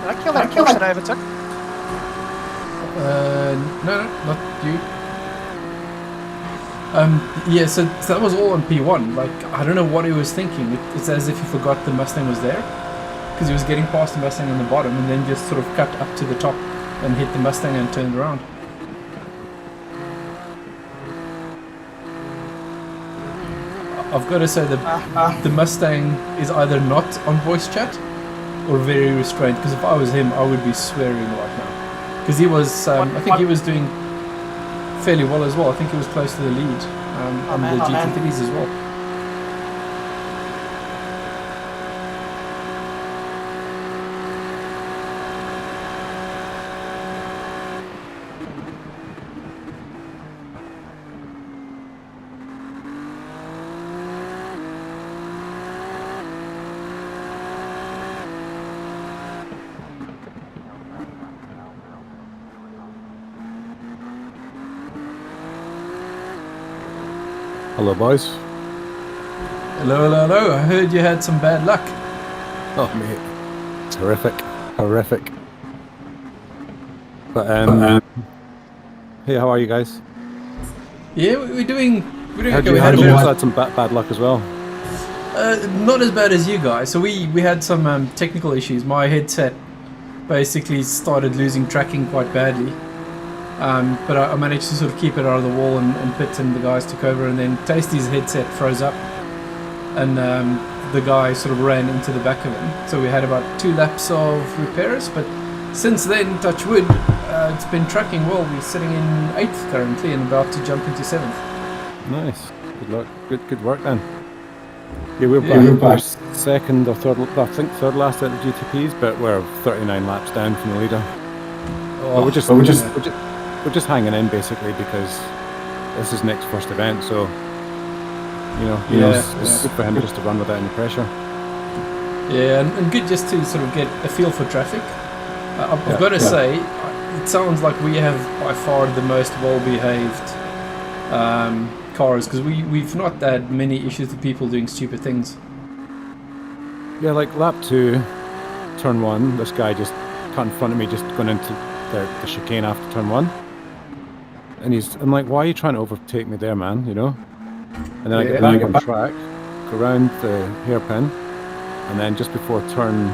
Did I kill that Porsche that I overtook? No, not you. Yeah, so that was all on P1. Like, I don't know what he was thinking. It's as if he forgot the Mustang was there. Because he was getting past the Mustang on the bottom and then just sort of cut up to the top and hit the Mustang and turned around. I've got to say the Mustang is either not on voice chat or very restrained. Because if I was him, I would be swearing right now. Because he was, I think he was doing fairly well as well. I think he was close to the lead on the GT3s as well. Hello, boys. Hello, hello, hello. I heard you had some bad luck. Oh, mate. It's horrific. But, hey, how are you guys? Yeah, we're doing Had okay. you had some bad luck as well? Not as bad as you guys. So we had some technical issues. My headset basically started losing tracking quite badly. But I managed to sort of keep it out of the wall, and Pitt and the guys took over, and then Tasty's headset froze up, and the guy sort of ran into the back of him. So we had about 2 laps of repairs, but since then, touch wood, it's been tracking well. We're sitting in 8th currently and about to jump into 7th. Nice. Good luck. Good work then. Yeah, we're back second or third, I think third last at the GTPs, but we're 39 laps down from the leader. Oh, We're just hanging in basically because this is Nick's first event, so it's good for him just to run without any pressure. Yeah, and good just to sort of get a feel for traffic. I've got to say, it sounds like we have by far the most well-behaved cars, because we've not had many issues with people doing stupid things. Yeah, like lap 2, turn 1, this guy just cut in front of me, just going into the chicane after turn 1. And I'm like, why are you trying to overtake me there, man? You know? And then I get back on the track, go around the hairpin, and then just before turn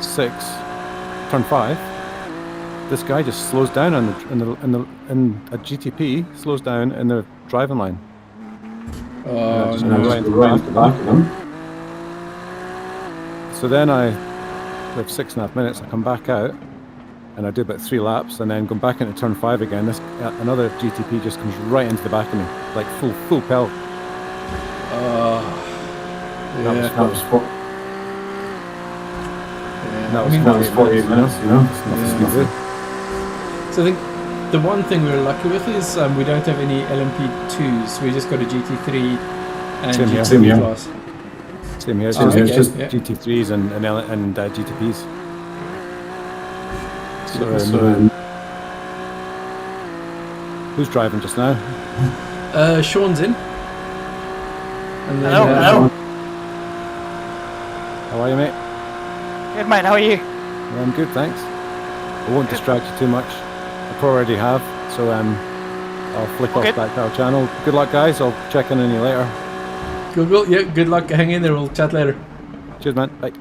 5, this guy just slows down in a GTP, slows down in the driving line. Just right into the back of him. So then with 6.5 minutes, I come back out. And I do about 3 laps, and then going back into turn 5 again. Another GTP just comes right into the back of me, like full pelt. That was 48 minutes, you know. It's not good. So I think the one thing we're lucky with is we don't have any LMP2s. We just got a GT3 and GT3 class. Same here. It's just GT3s and GTPs. So, who's driving just now? Sean's in. And then, Hello. How are you, mate? Good, mate. How are you? Yeah, I'm good, thanks. I won't distract you too much. I probably already have, so I'll flick off back to our channel. Good luck, guys. I'll check in on you later. Cool. Yeah, good luck. Hang in there. We'll chat later. Cheers, man. Bye.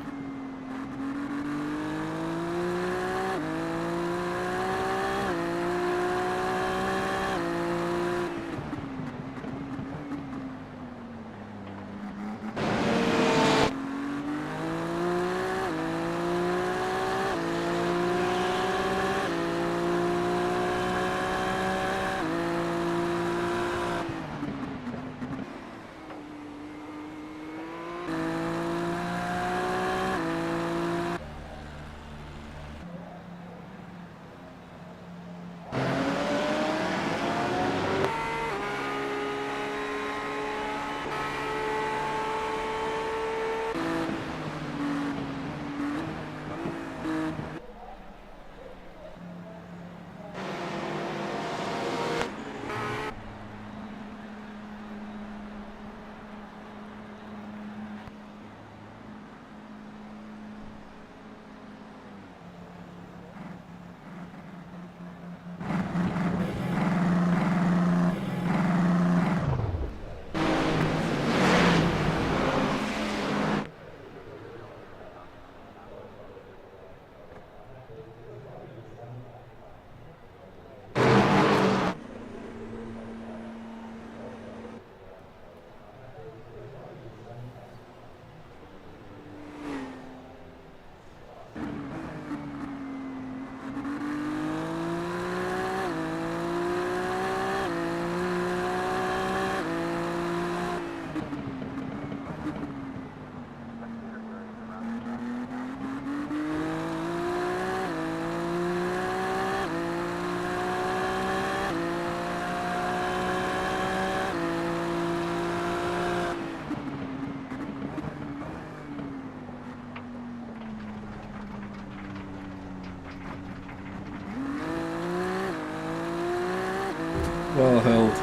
Well held.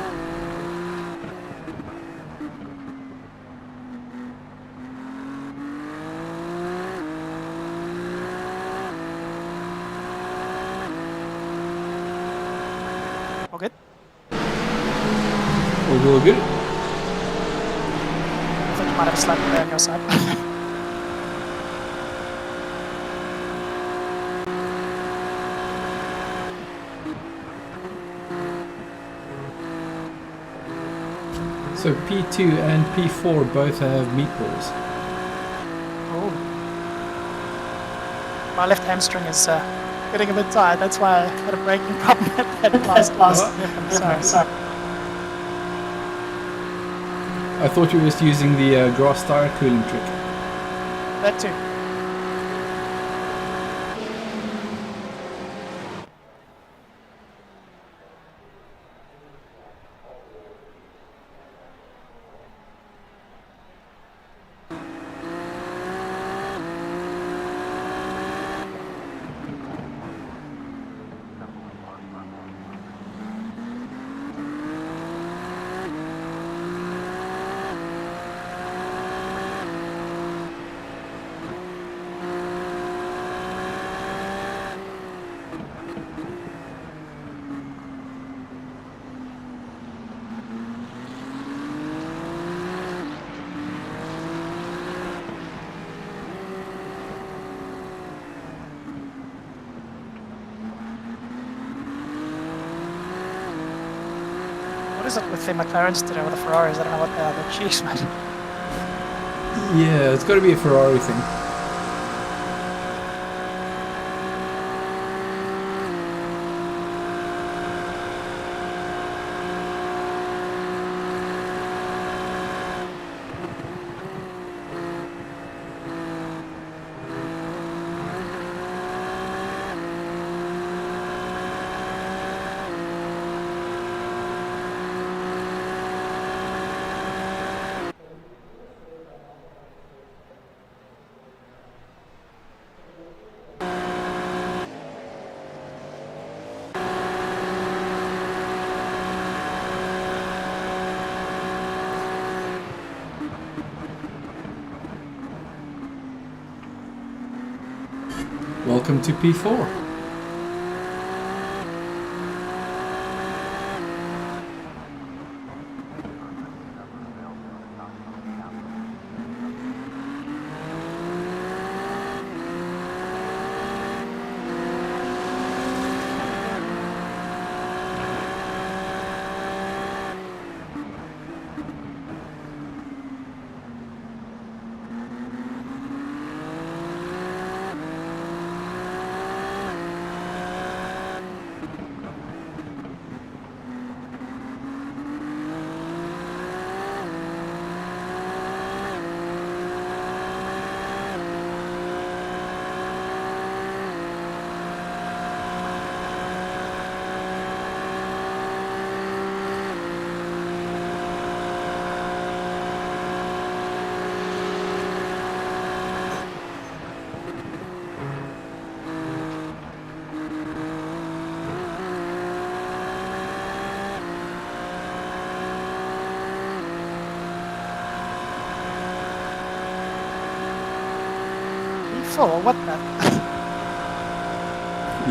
All good? All good. I think you might have a slight delay on your side. So P2 and P4 both have meatballs. Oh. My left hamstring is getting a bit tired. That's why I had a braking problem at that last second. Sorry. I thought you were just using the grass tire cooling trick. That too. What is it with the McLarens today, or the Ferraris? I don't know what they are, but jeez, man. Yeah, it's got to be a Ferrari thing. Welcome to P4. Oh, what the?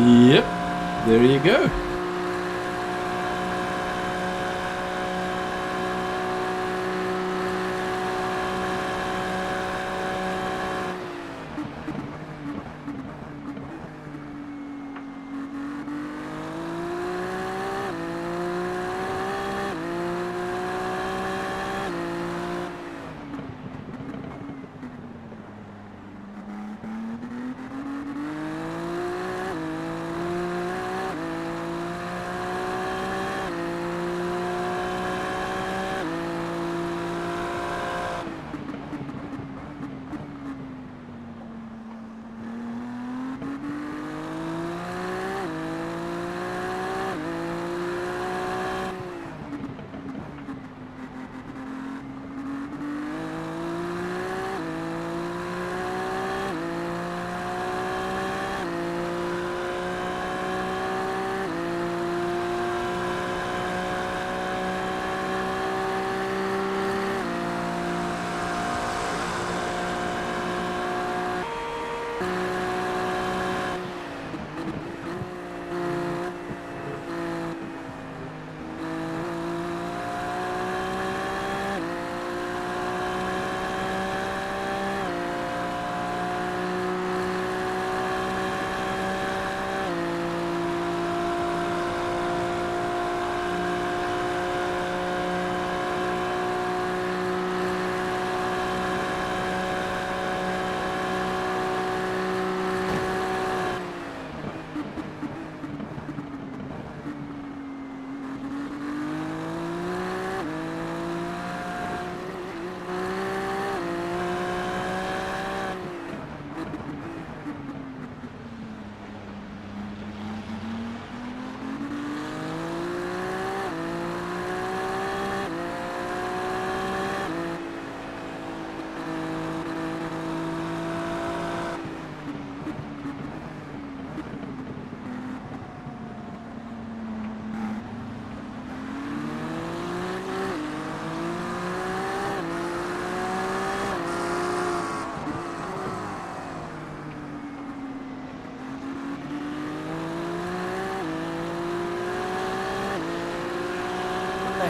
Yep, there you go.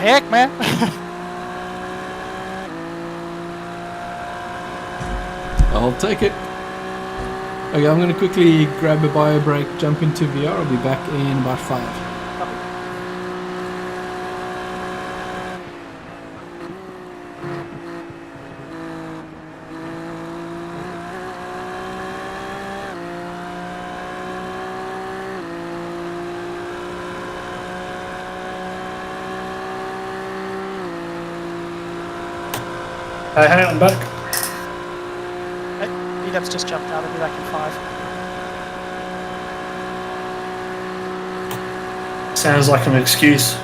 heck, man? I'll take it. Okay, I'm going to quickly grab a bio break, jump into VR. I'll be back in about 5. Hey, I'm back. B-Dub's just jumped out. I'll be back in 5. Sounds like an excuse.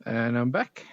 And I'm back.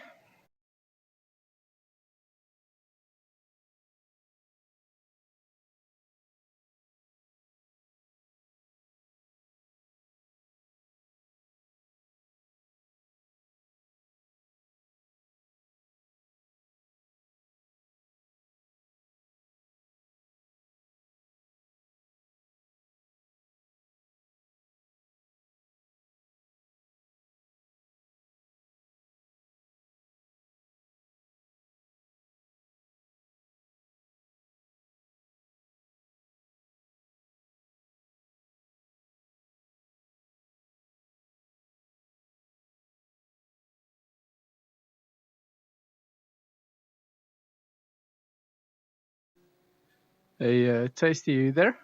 Hey, Tasty, you there?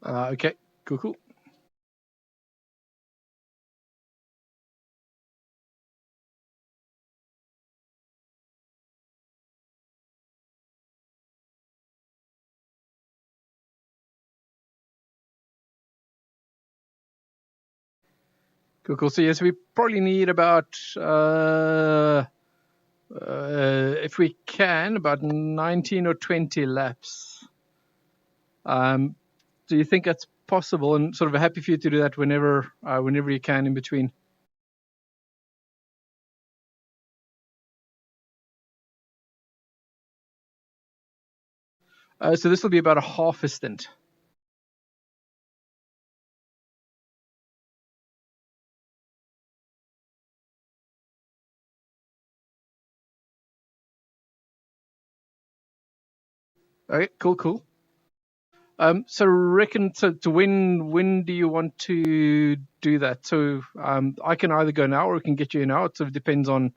Okay, cool. Cool. So yes, we probably need about, if we can, about 19 or 20 laps. Do you think that's possible? And sort of happy for you to do that whenever you can in between. So this will be about a half a stint. Okay, cool. So reckon to when do you want to do that? So I can either go now or we can get you in now. It sort of depends on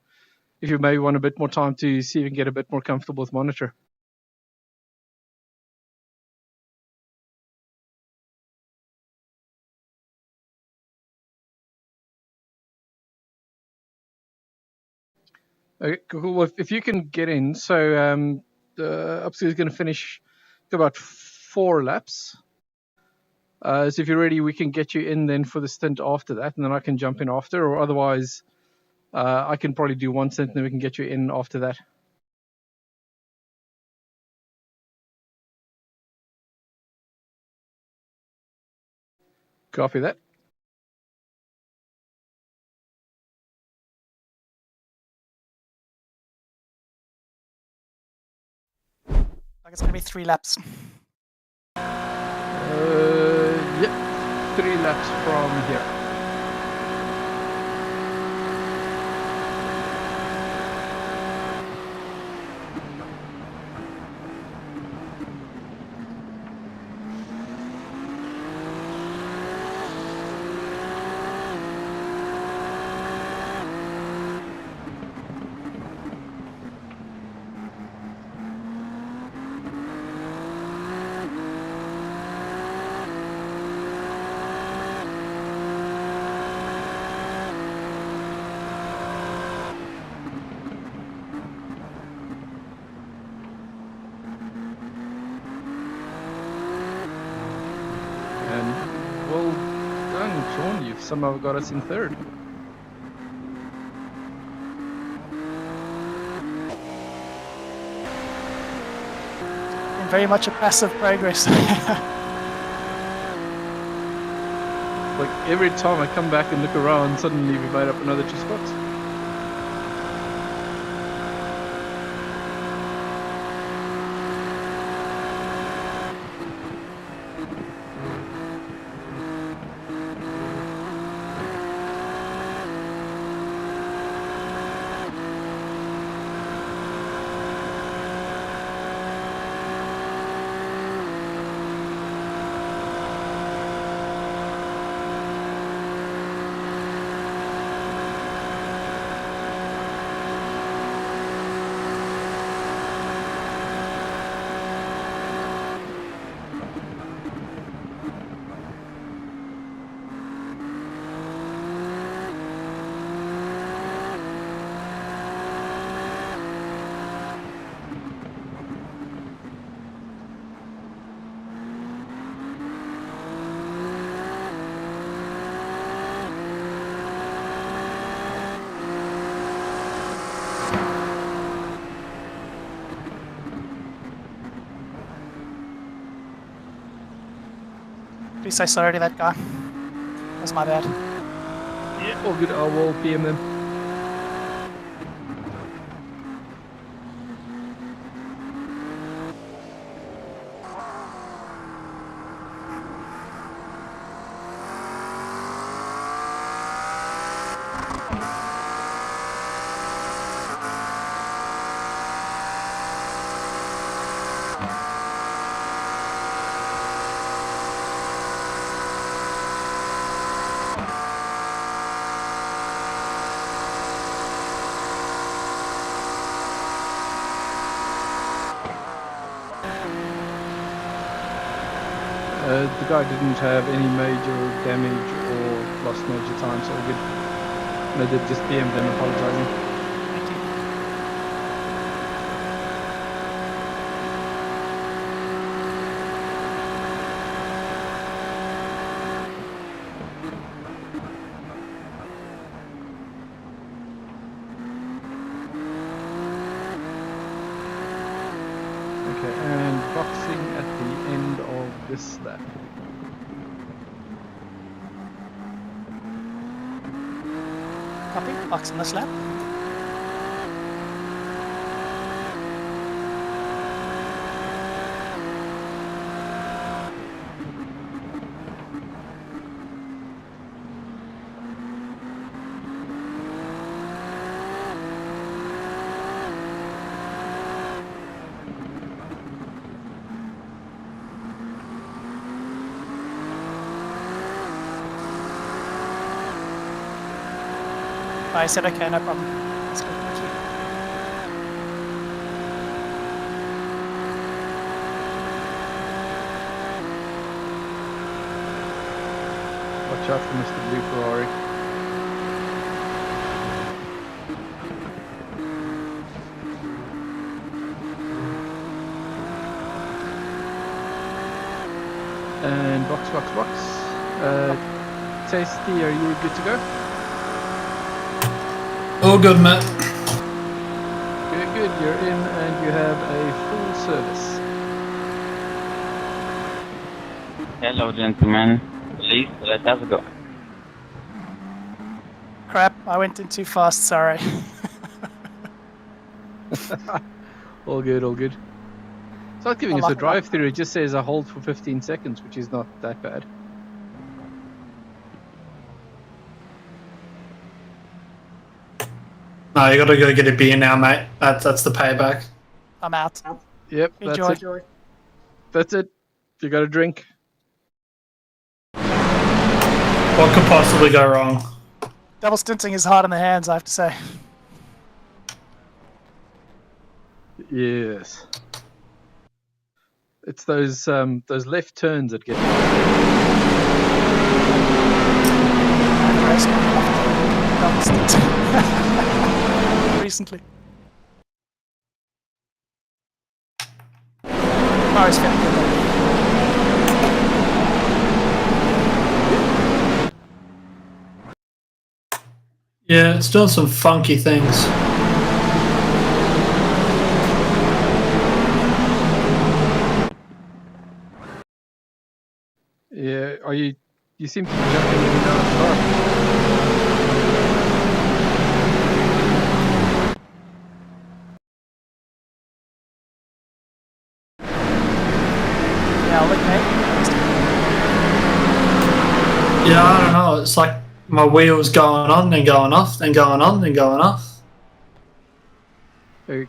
if you maybe want a bit more time to see if you can get a bit more comfortable with monitor. Okay, cool. Well, if you can get in, so Upsy is going to finish about 4 laps. So if you're ready, we can get you in then for the stint after that, and then I can jump in after, or otherwise I can probably do 1 stint and then we can get you in after that. Copy that. Like it's going to be 3 laps. Yep, 3 laps from here. Well done, Sean. You've somehow got us in third. And very much a passive progress. Like every time I come back and look around, suddenly we've made up another 2 spots. Please say sorry to that guy. That's my bad. Yeah, all good. I will PM them. The guy didn't have any major damage or lost major time, so all good. And I did just PM them apologizing. Thank you. Okay, and boxing at the end of this lap. Copy. Box in this lap. I said okay, no problem. That's good, thank you. Watch out for Mr. Blue Ferrari. And box. Tasty, are you good to go? All good, mate. Good, you're in and you have a full service. Hello, gentlemen. Please, let us go. Crap, I went in too fast, sorry. All good. It's not giving us a drive-through, it just says a hold for 15 seconds, which is not that bad. No, you gotta go get a beer now, mate. That's the payback. I'm out. Yep, Enjoy. that's it. That's it. You got a drink. What could possibly go wrong? Double stinting is hard on the hands, I have to say. Yes. It's those left turns that get. Double stinting. Recently. Car's feeling good though. Yeah, it's doing some funky things. Yeah, you seem to be jumping in and out of the car. Yeah, I don't know. It's like my wheels going on, then going off, then going on, then going off. Hey.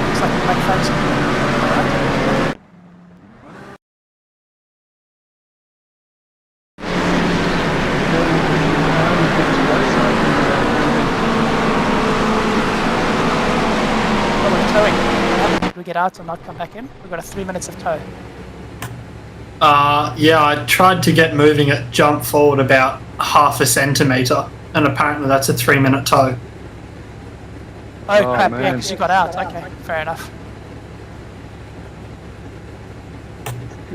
Looks like the back factory. Did we get out and not come back in? We've got 3 minutes of tow. Yeah, I tried to get moving it, jump forward about half a centimetre, and apparently that's a 3-minute tow. Oh crap, man. yeah, because you got out. Okay, fair enough.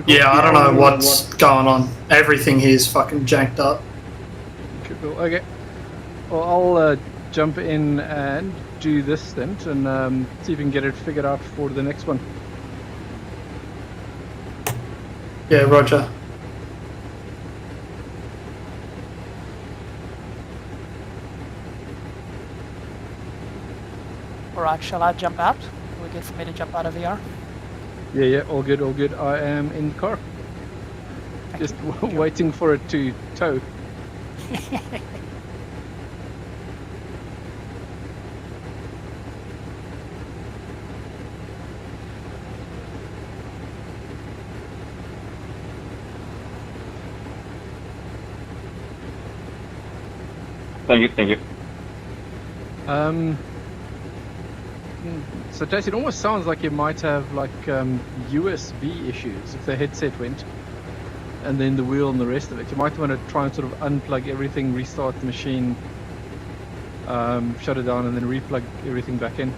Yeah, I don't know what's going on. Everything here is fucking janked up. Cool. Okay. Well, I'll jump in and do this stint and see if we can get it figured out for the next one. Yeah, roger. Alright, shall I jump out? Are we good for me to jump out of VR? Yeah, all good, all good. I am in the car. Thank Just you. waiting for it to tow. Thank you. So Jason, it almost sounds like you might have like USB issues if the headset went, and then the wheel and the rest of it. You might want to try and sort of unplug everything, restart the machine, shut it down, and then replug everything back in.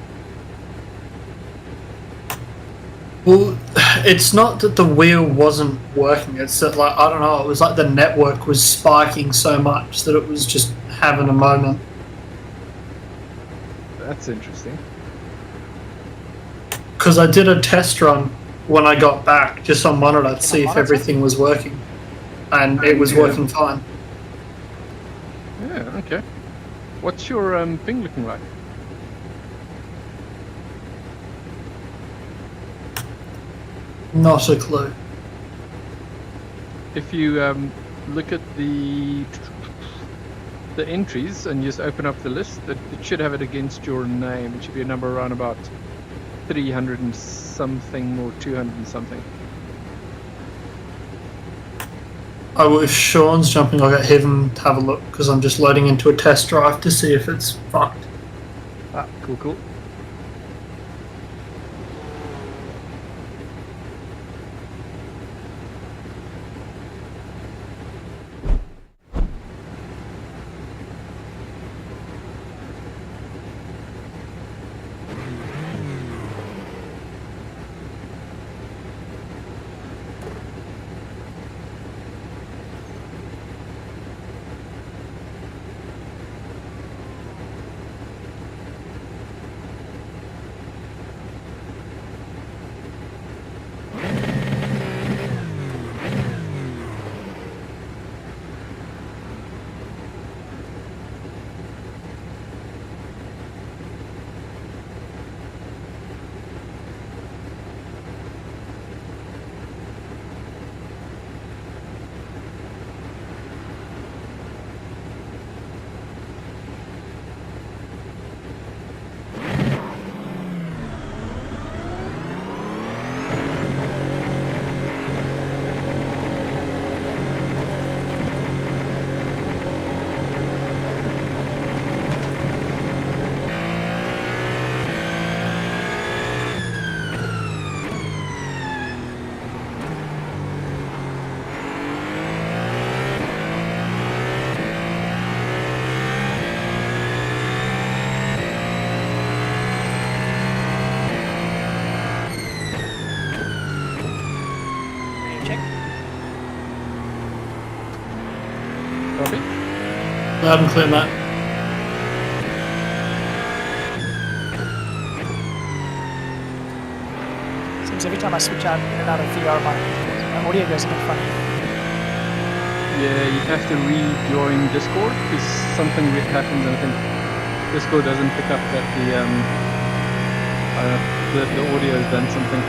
Well, it's not that the wheel wasn't working. It's that, like, I don't know, it was like the network was spiking so much that it was just having a moment. That's interesting. Because I did a test run when I got back, just on monitor, to see if everything was working. And it was working fine. Yeah, okay. What's your ping looking like? Not a clue. If you look at the entries and just open up the list, it should have it against your name. It should be a number around about 300 and something or 200 and something. Oh, if Sean's jumping, I'll get him to have a look, because I'm just loading into a test drive to see if it's fucked. Ah, cool. Copy? Loud and clear, Matt. Seems every time I switch out in and out of VR, my audio goes a bit funny. Yeah, you have to rejoin Discord because something weird happens, and I think Discord doesn't pick up that the audio has done something.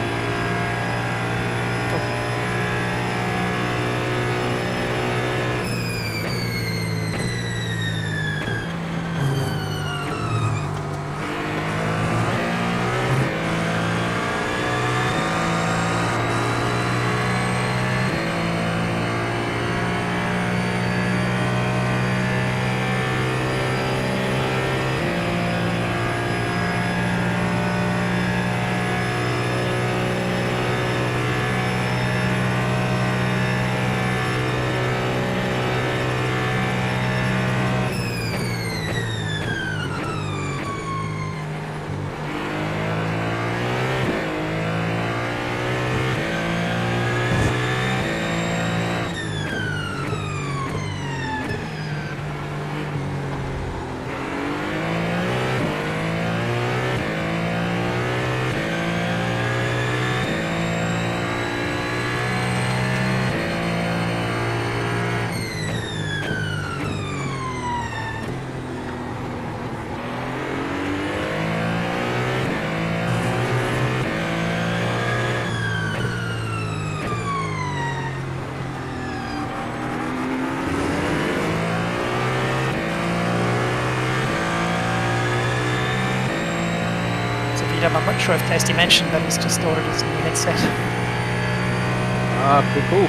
not sure if Tasty mentioned that he's just ordered his new headset. Ah, cool.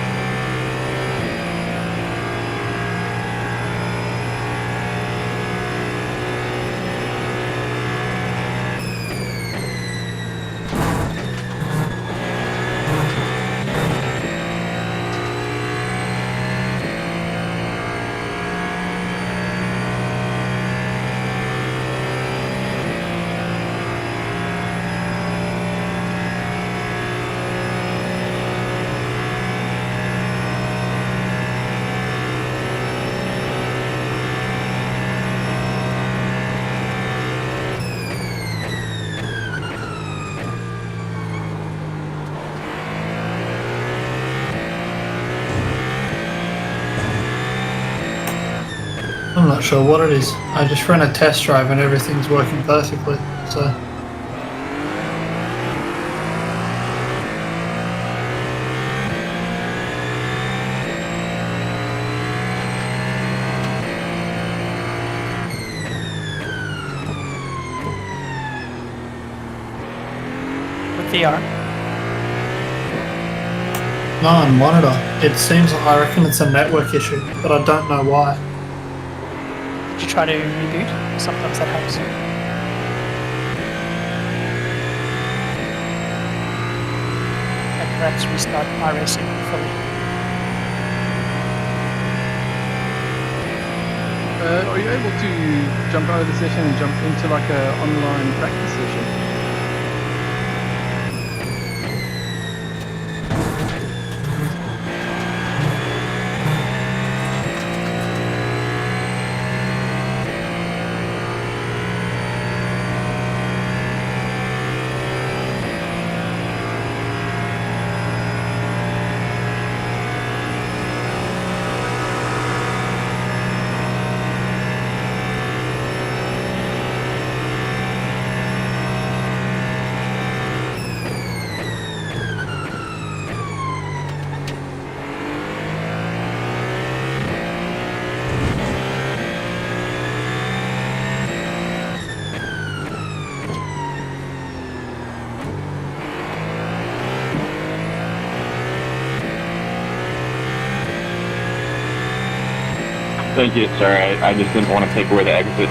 I'm not sure what it is. I just ran a test drive and everything's working perfectly, so... With VR. No, on monitor. It seems, I reckon it's a network issue, but I don't know why. Did you try to reboot? Sometimes that helps. And perhaps restart iRacing fully. Are you able to jump out of the session and jump into like a online practice session? Thank you, sir. I just didn't want to take away the exit.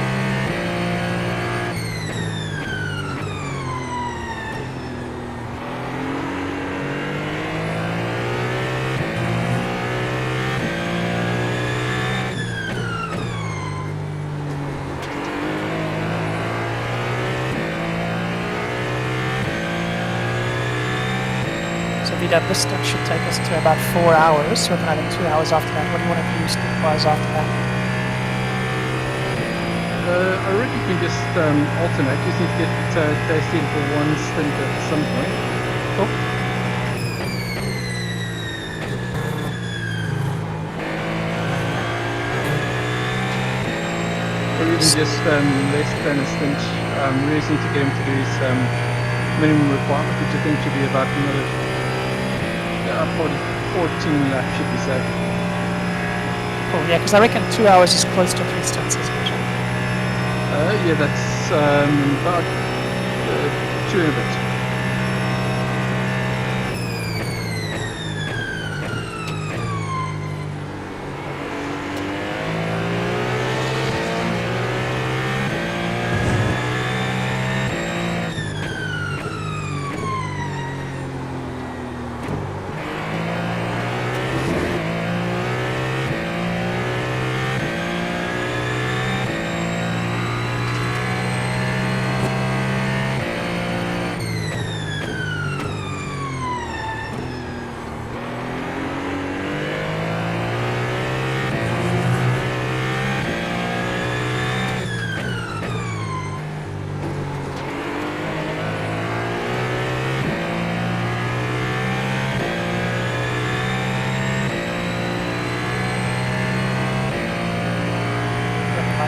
So VW, this stuff should take us to about 4 hours, so another 2 hours after that. What do you want to do step-wise after that? I reckon you can just alternate. You just need to get Tasty in for one stint at some point. Cool. Or even just less than a stint. We just need to get him to do his minimum requirement, which I think should be about another 14 laps should be safe. Cool, yeah, because I reckon 2 hours is close to 3 stints, isn't it? Yeah, that's about 2 and a bit.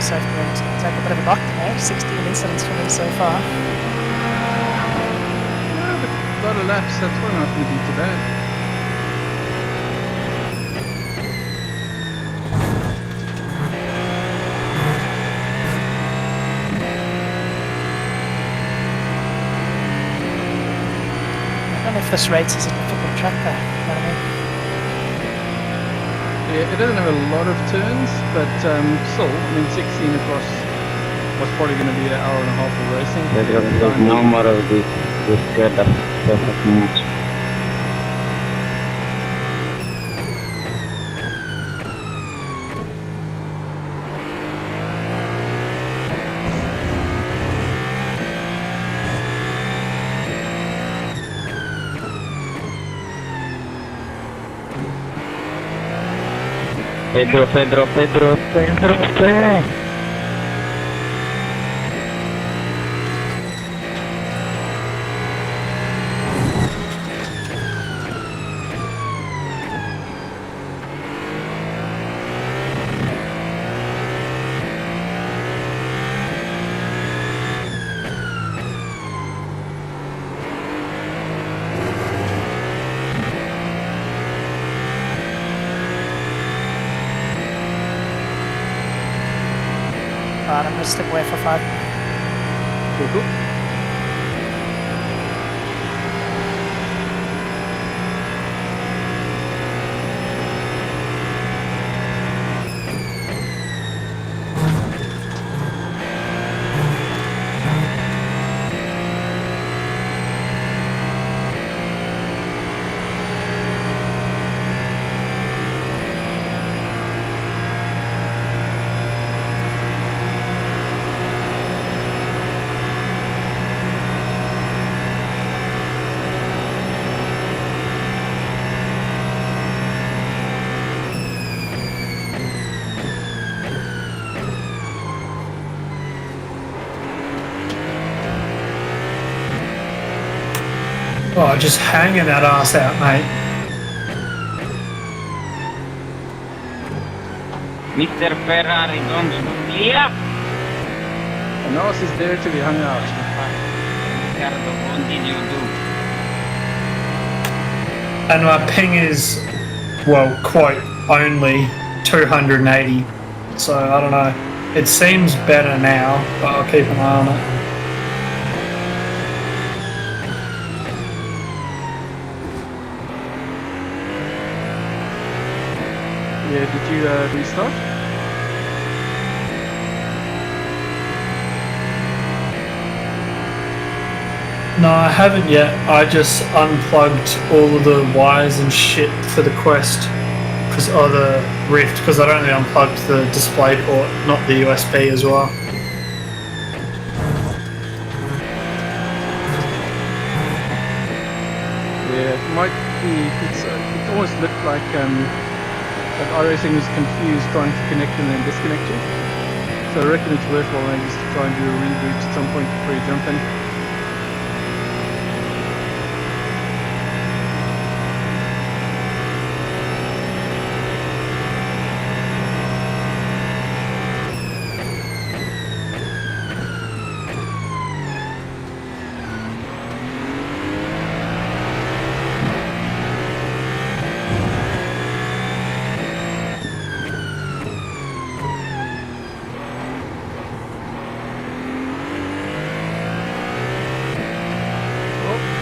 Safety rating's going to take a bit of a knock today. 16 incidents for me so far. Yeah, but a lot of laps, that's probably not going to be too bad. surface rates is a difficult track there. You know what I mean? Yeah, it doesn't have a lot of turns, but still, I mean, 16 across what's probably going to be an hour and a half of racing. There's no more of this kind of perfect match. Pedro. Alright, I'm going to step away for 5. Cool. Oh, just hanging that ass out, mate. Mr. Ferrari, don't do here. And ours is there to be hung out. Ricardo, what did you do? And my ping is, well, quote, only 280. So, I don't know. It seems better now, but I'll keep an eye on it. Yeah, did you restart? No, I haven't yet. I just unplugged all of the wires and shit for the Quest, or the Rift, because I'd only unplugged the display port, not the USB as well. Yeah, it might be. It almost looked like that iRacing was confused trying to connect and then disconnect you. So I reckon it's worthwhile maybe just to try and do a reboot at some point before you jump in.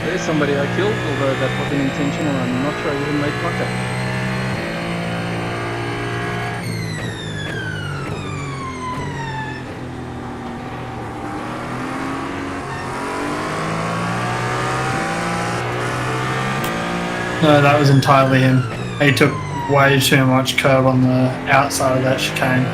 There's somebody I killed, although that wasn't intentional. I'm not sure I even made contact. No, that was entirely him. He took way too much curb on the outside of that chicane.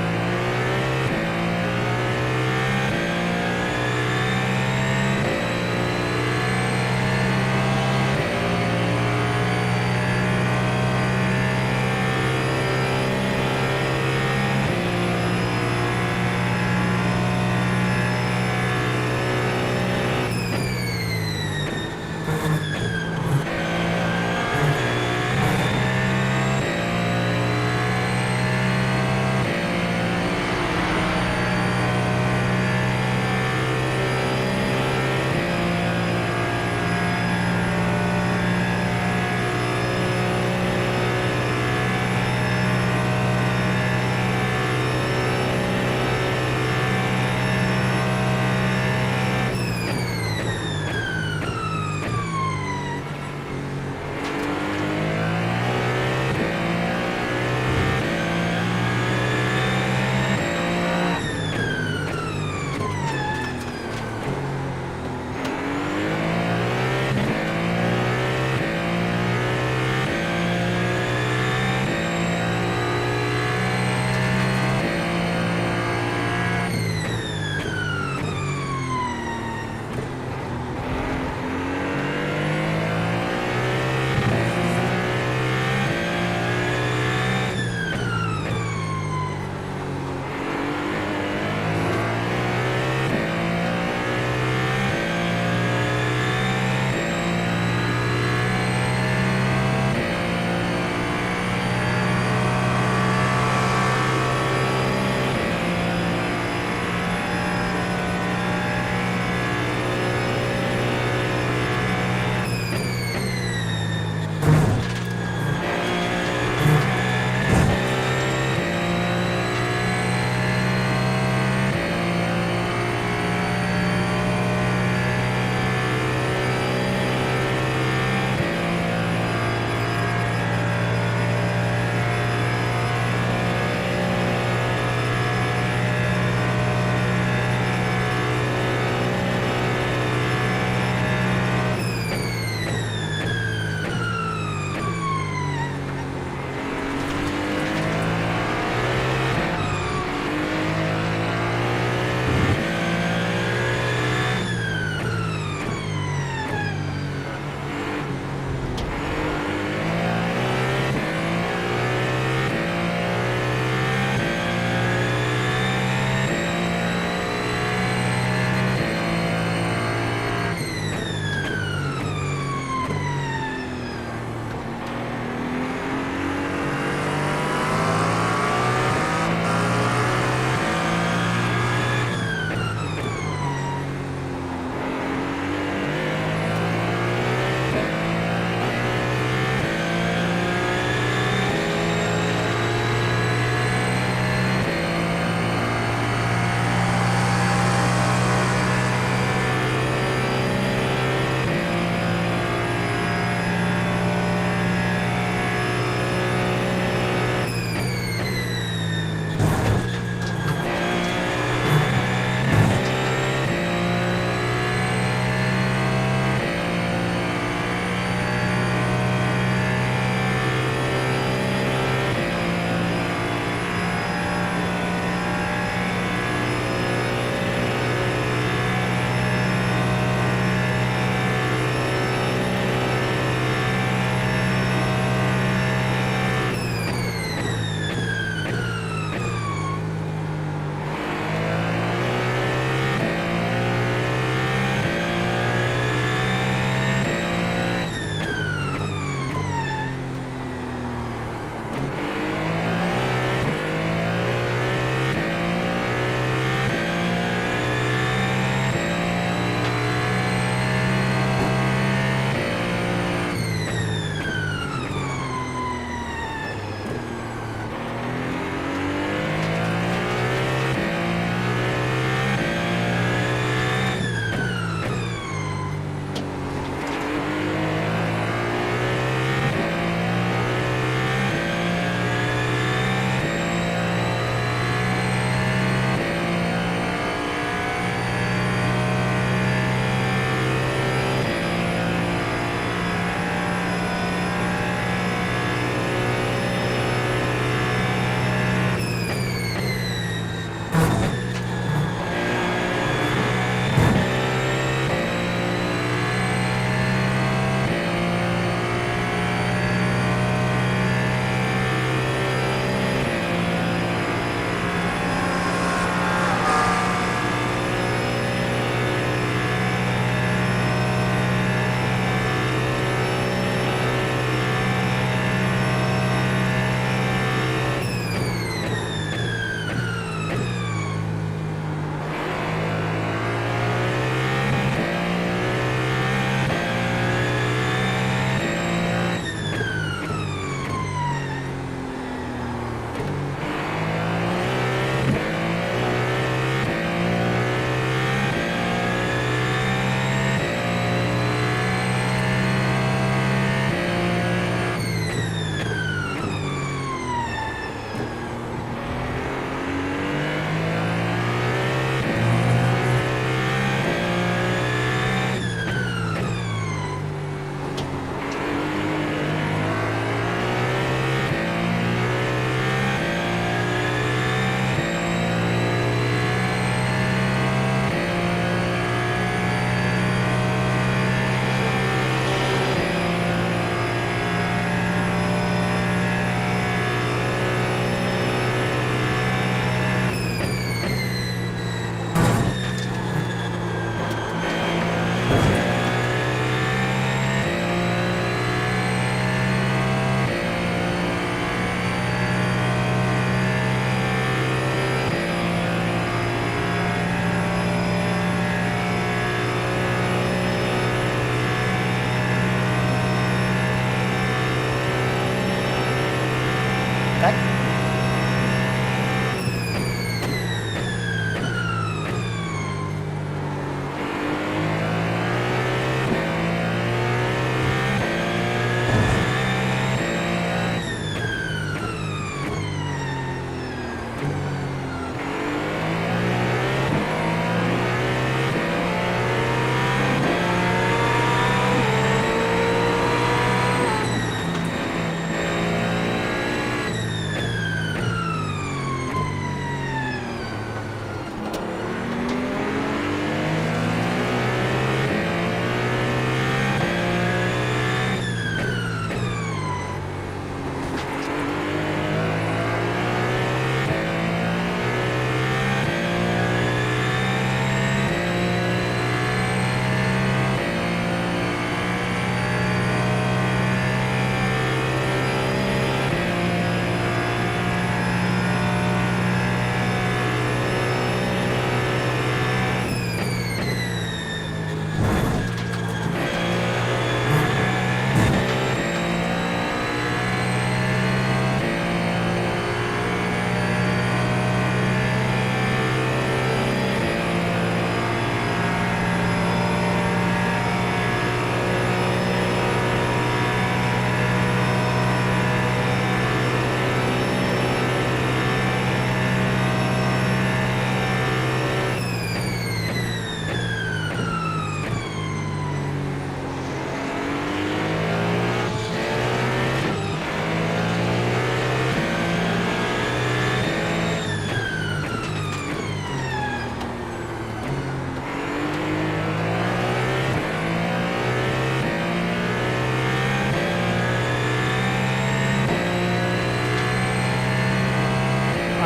back.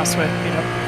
Nice work, Peter.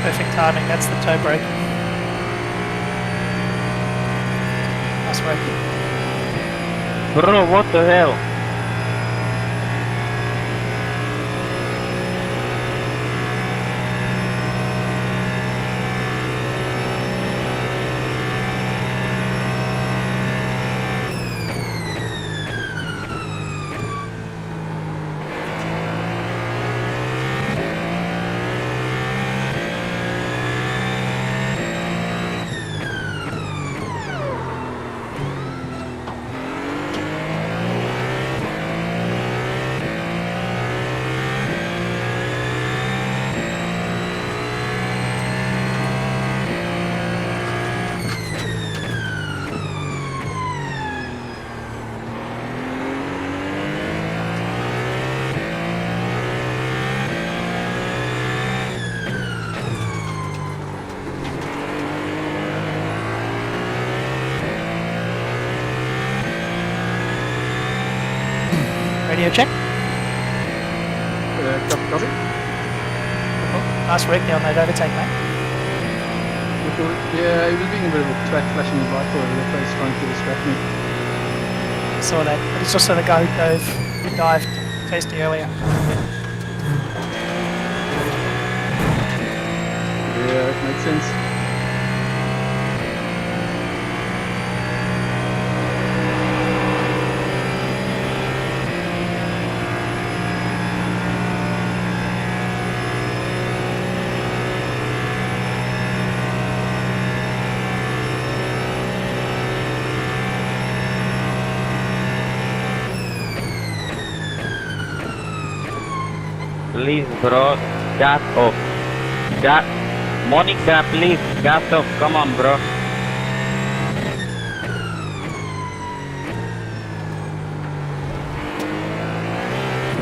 Perfect timing, that's the toe brake. Nice work. Bro, what the hell? Radio check. Copy. Nice work there on that overtake, mate. Yeah, he was being a bit of a twat, flashing his light all over the place, trying to distract me. Saw that. But it's also the guy who dived tasty earlier. Yeah, it makes sense. Please, bro, gas off. Monica, please, gas off. Come on, bro.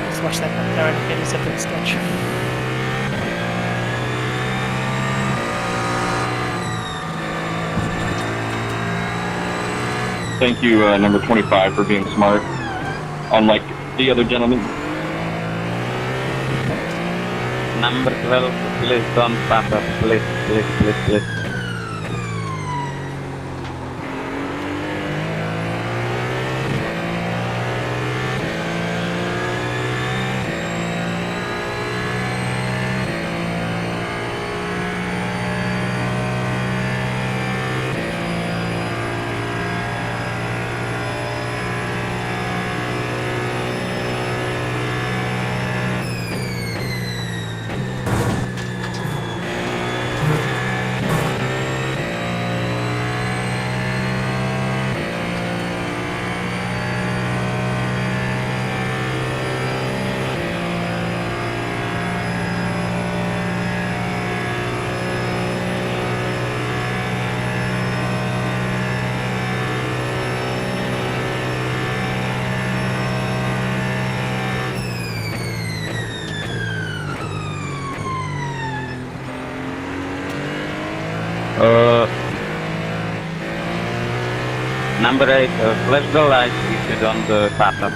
Let's watch that McLaren get his epic sketch. Thank you, number 25, for being smart, unlike the other gentleman. Number 12, please don't pass us. Please, please, please, please. Number 8, flash the light if you don't pass us.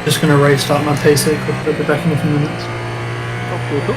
Just going to restart my PC quickly, be back in a few minutes. Cool.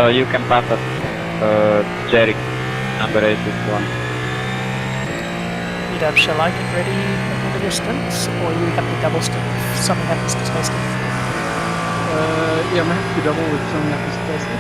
You can pass us, Jerry. Number 8 is one. P-Dub, shall I get ready at the distance, or are you happy to double stick if something happens to Tasty? Yeah, I'm happy to double with something happens to Tasty.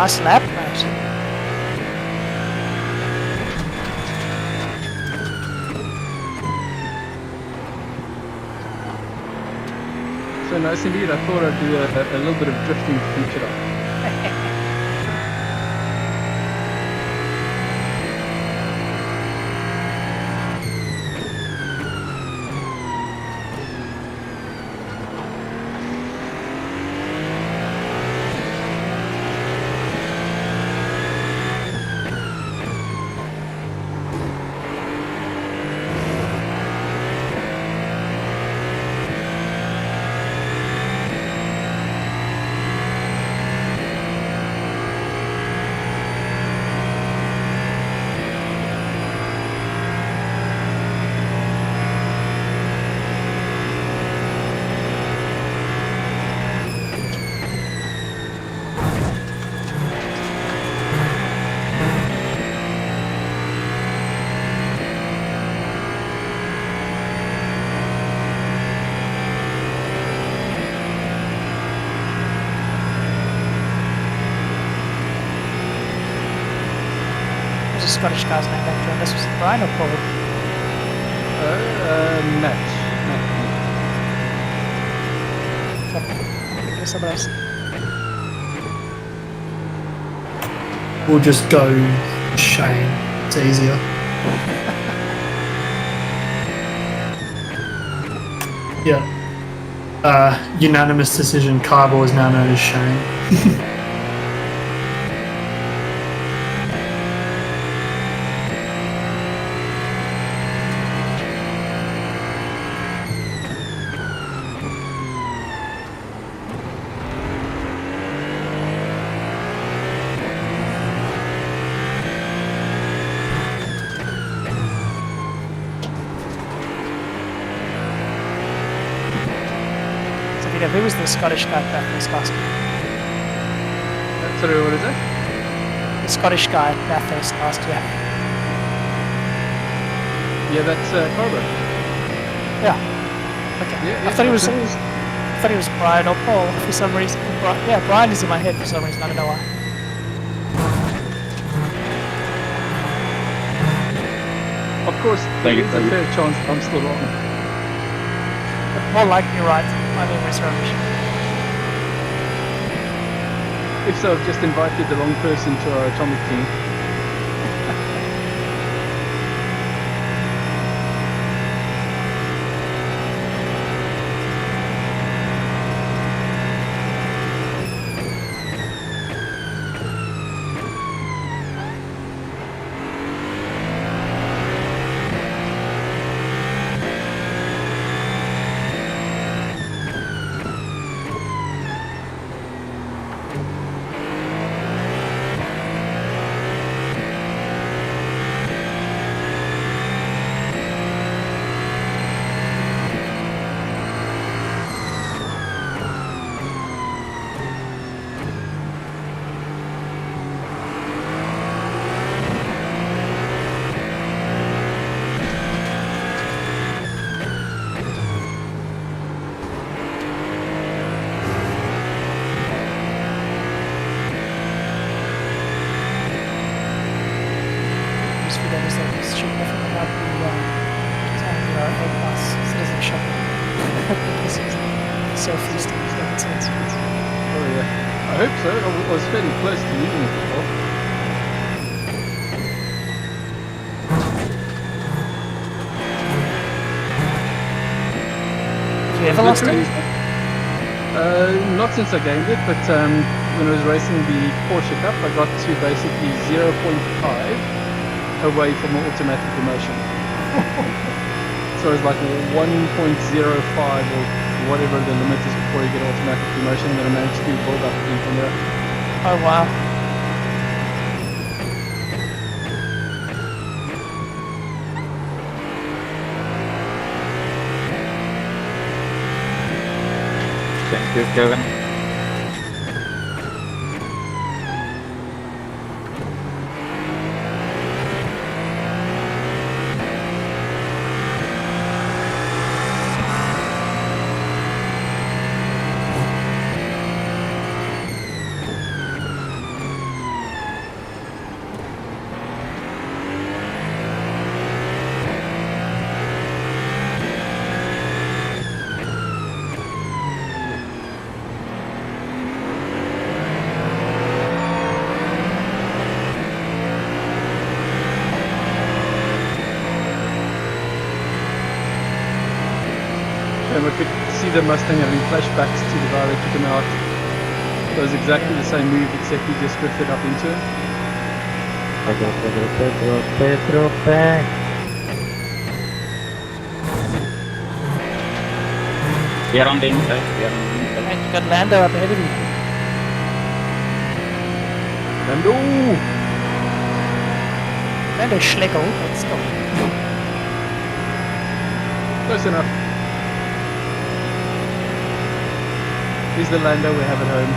Nice lap, mate. So nice indeed. I thought I'd do a little bit of drifting to finish it off. There's a Scottish guy's name after him. This was Brian or Paul? Match. Give somebody else. We'll just go Shane. It's easier. Yeah. Unanimous decision. Carbo is now known as Shane. Who was the Scottish guy that this last year? Sorry, what is it? The Scottish guy that first last year. Yeah, that's Carver. Yeah. Okay. Yeah, I thought he was Brian or Paul for some reason. Yeah, Brian is in my head for some reason. I don't know why. Of course, there is a fair chance I'm still wrong. More likely right. My memory's rubbish. If so, I've just invited the wrong person to our atomic team. I hope so. I was fairly close to using it before. Have you ever lost it? Not since I gained it, but when I was racing the Porsche Cup, I got to basically 0.5 away from an automatic demotion. So it was like 1.05 or whatever the limit is before you get automatic demotion, and then I managed to build up again from there. Oh wow. Thank you, Kevin. I could see the Mustang having flashbacks to the guy that took him out. It was exactly the same move, except he just drifted up into him. Pedro, back. We are on the inside. We are on the inside. And you got Lando up ahead of you. Lando! Lando Schlegel, but still. Close enough. Here's the Lando we have at home.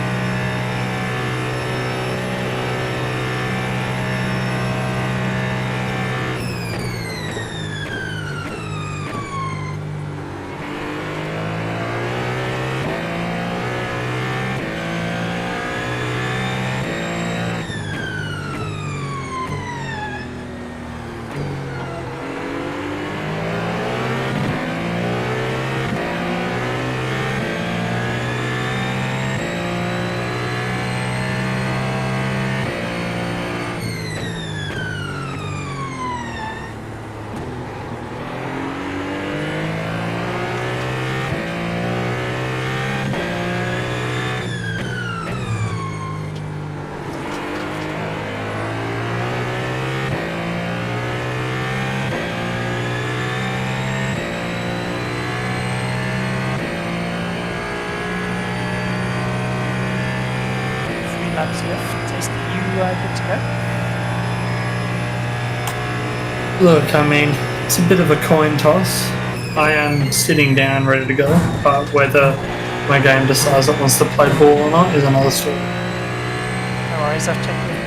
Laps left. Tasty, you good to go? Look, I mean, it's a bit of a coin toss. I am sitting down ready to go, but whether my game decides it wants to play ball or not is another story. No worries, I've checked with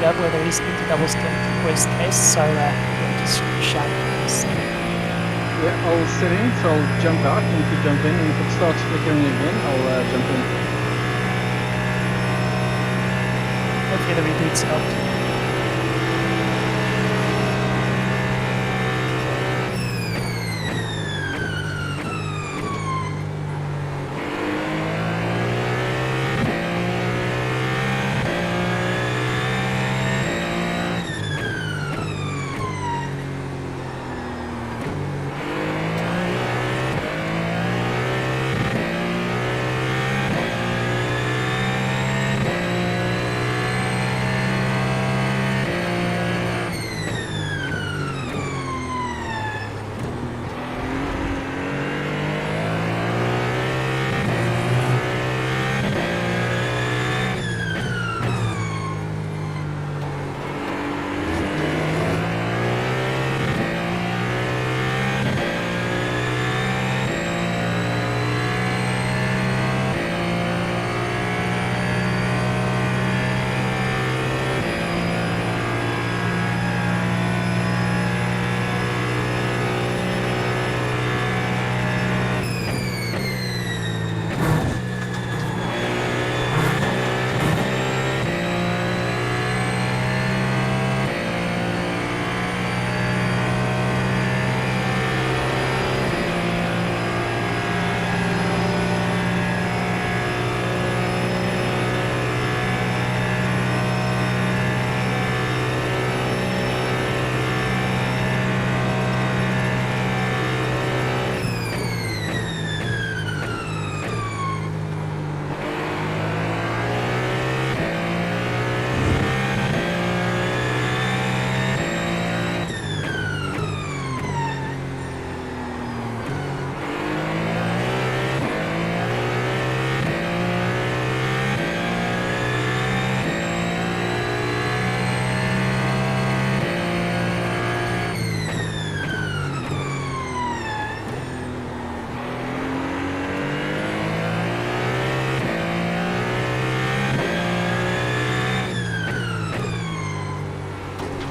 EW whether he's into double stint worst case, so we'll just shout this. Yeah, I'll sit in, so I'll jump out and you can jump in, and if it starts flickering again, I'll jump in. Hopefully the reboots helped.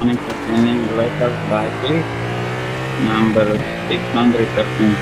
Entertaining letter by click number 613.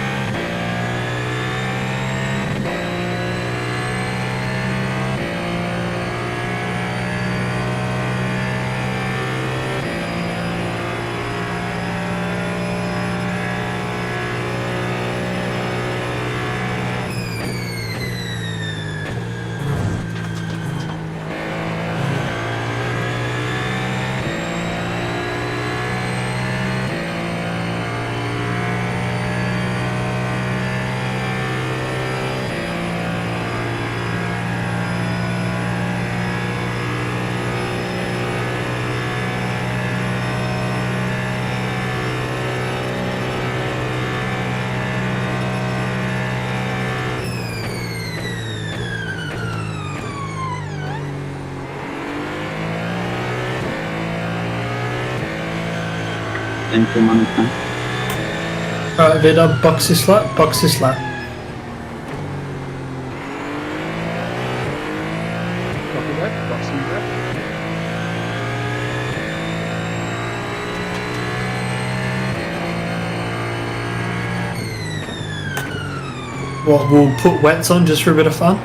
Thank you, Monica. Alright, V-Dub, box this lap, box this lap. Copy that. Boxing that. What, we'll put wets on just for a bit of fun?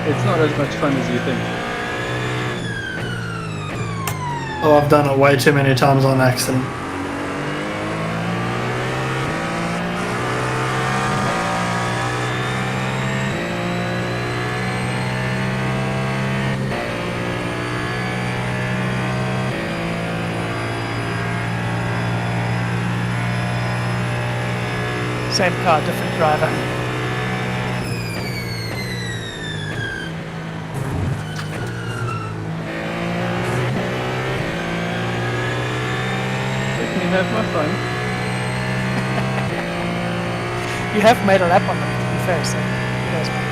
It's not as much fun as you think. Oh, I've done it way too many times on accident. Same car, different driver. Let me have my fun. You have made a lap on them, to be fair, so who knows, man.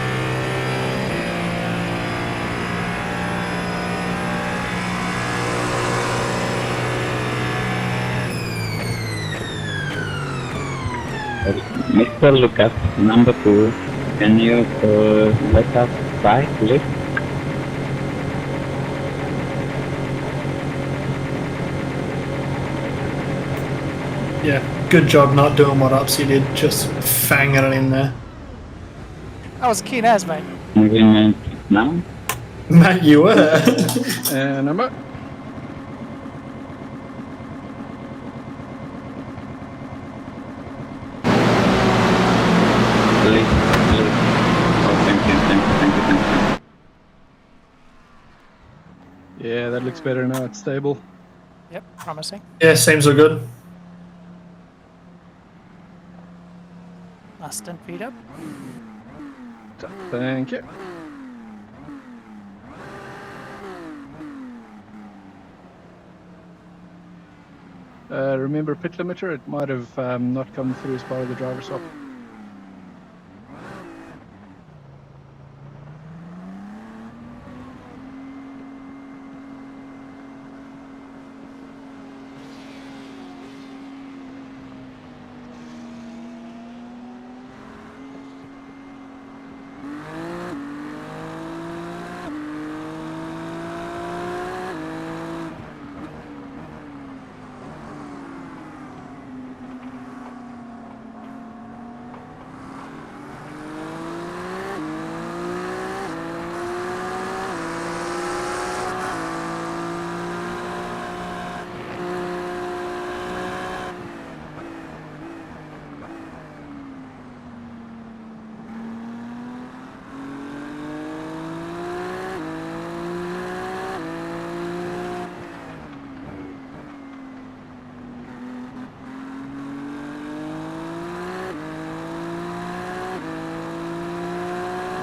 Mr. Lucas, number 2, can you let us try, please? Yeah, good job not doing what Upsy did, just fanging it in there. I was keen as, mate. Moving now. Mate, you were. And I'm up. Please. Oh, thank you. Yeah, that looks better now. It's stable. Yep, promising. Yeah, seems all good. Nice stint, Peter. Thank you. Remember pit limiter? It might have not come through as part of the driver swap.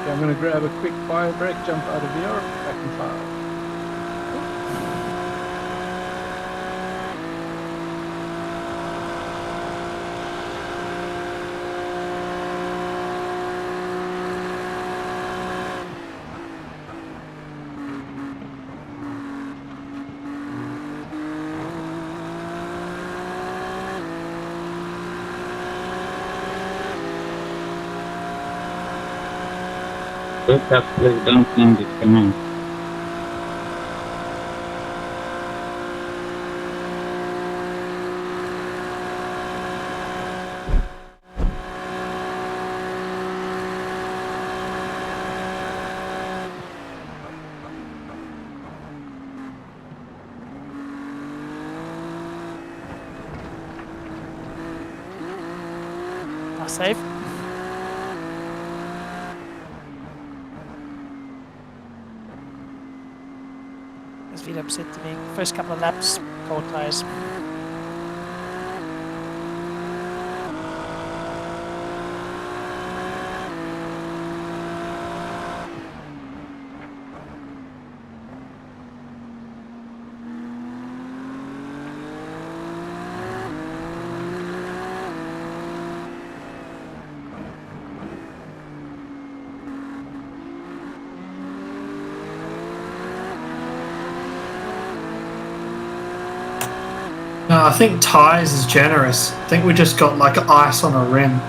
Okay, I'm going to grab a quick fire break, jump out of the arc, back in 5. Lucas, please don't send this command. Nice save. As Vito said to me, first couple of laps, cold tyres. No, I think tyres is generous. I think we just got like ice on a rim.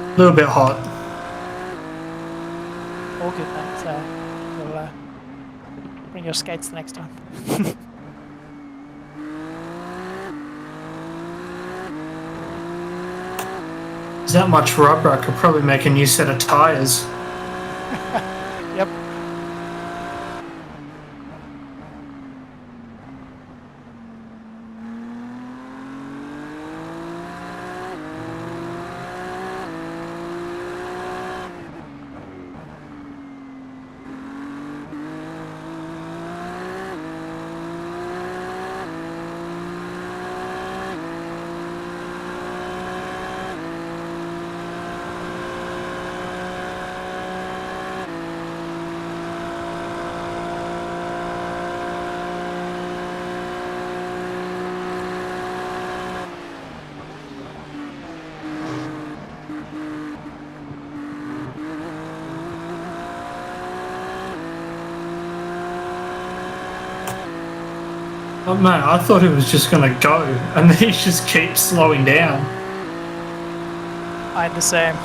A little bit hot. All good, mate. So we'll bring your skates the next time. There's that much rubber, I could probably make a new set of tyres. Yep. Oh man, I thought it was just gonna go, and then he just keeps slowing down. I had the same.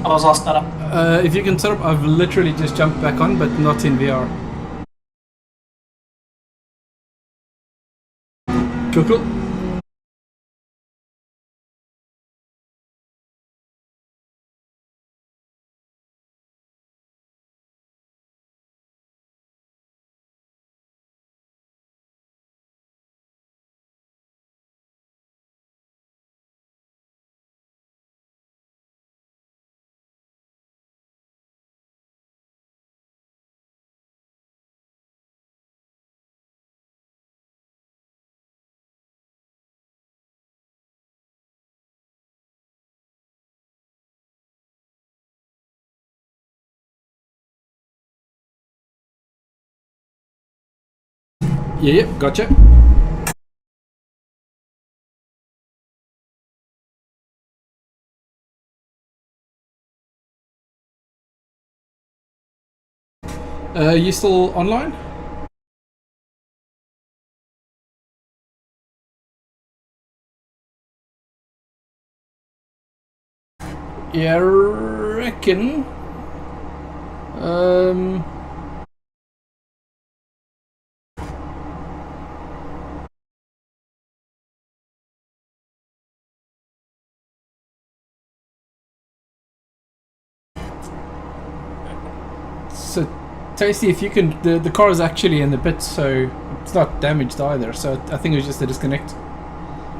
I was all set up. If you can set up, I've literally just jumped back on, but not in VR. Cool. Yeah, gotcha. You still online? Yeah, I reckon. So, Tasty, if you can, the car is actually in the pit, so it's not damaged either. So I think it was just a disconnect.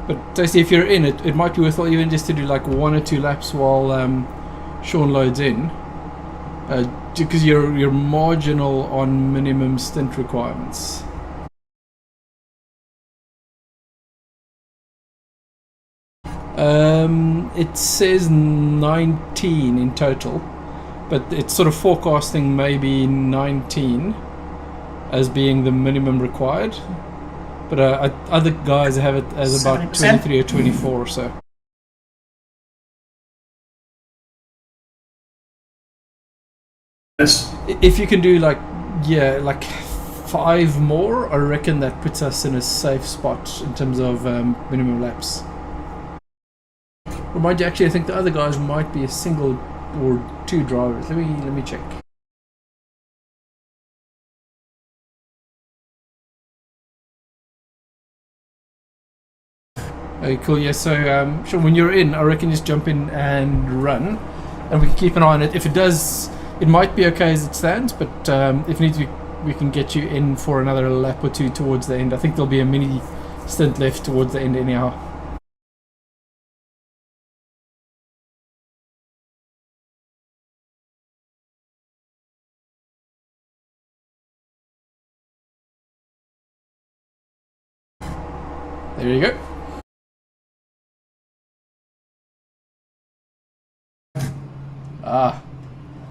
But Tasty, if you're in it, it might be worthwhile even just to do like 1 or 2 laps while Sean loads in, because you're marginal on minimum stint requirements. It says 19 in total, but it's sort of forecasting maybe 19 as being the minimum required. But other guys have it as about 70%? 23 or 24 or so. Yes. If you can do like 5 more, I reckon that puts us in a safe spot in terms of minimum laps. Remind you, actually, I think the other guys might be a single or 2 drivers. Let me check. Okay, cool. Yeah. So, Sean, when you're in, I reckon just jump in and run, and we can keep an eye on it. If it does, it might be okay as it stands, but if needs be, we can get you in for another lap or 2 towards the end. I think there'll be a mini stint left towards the end anyhow. There you go.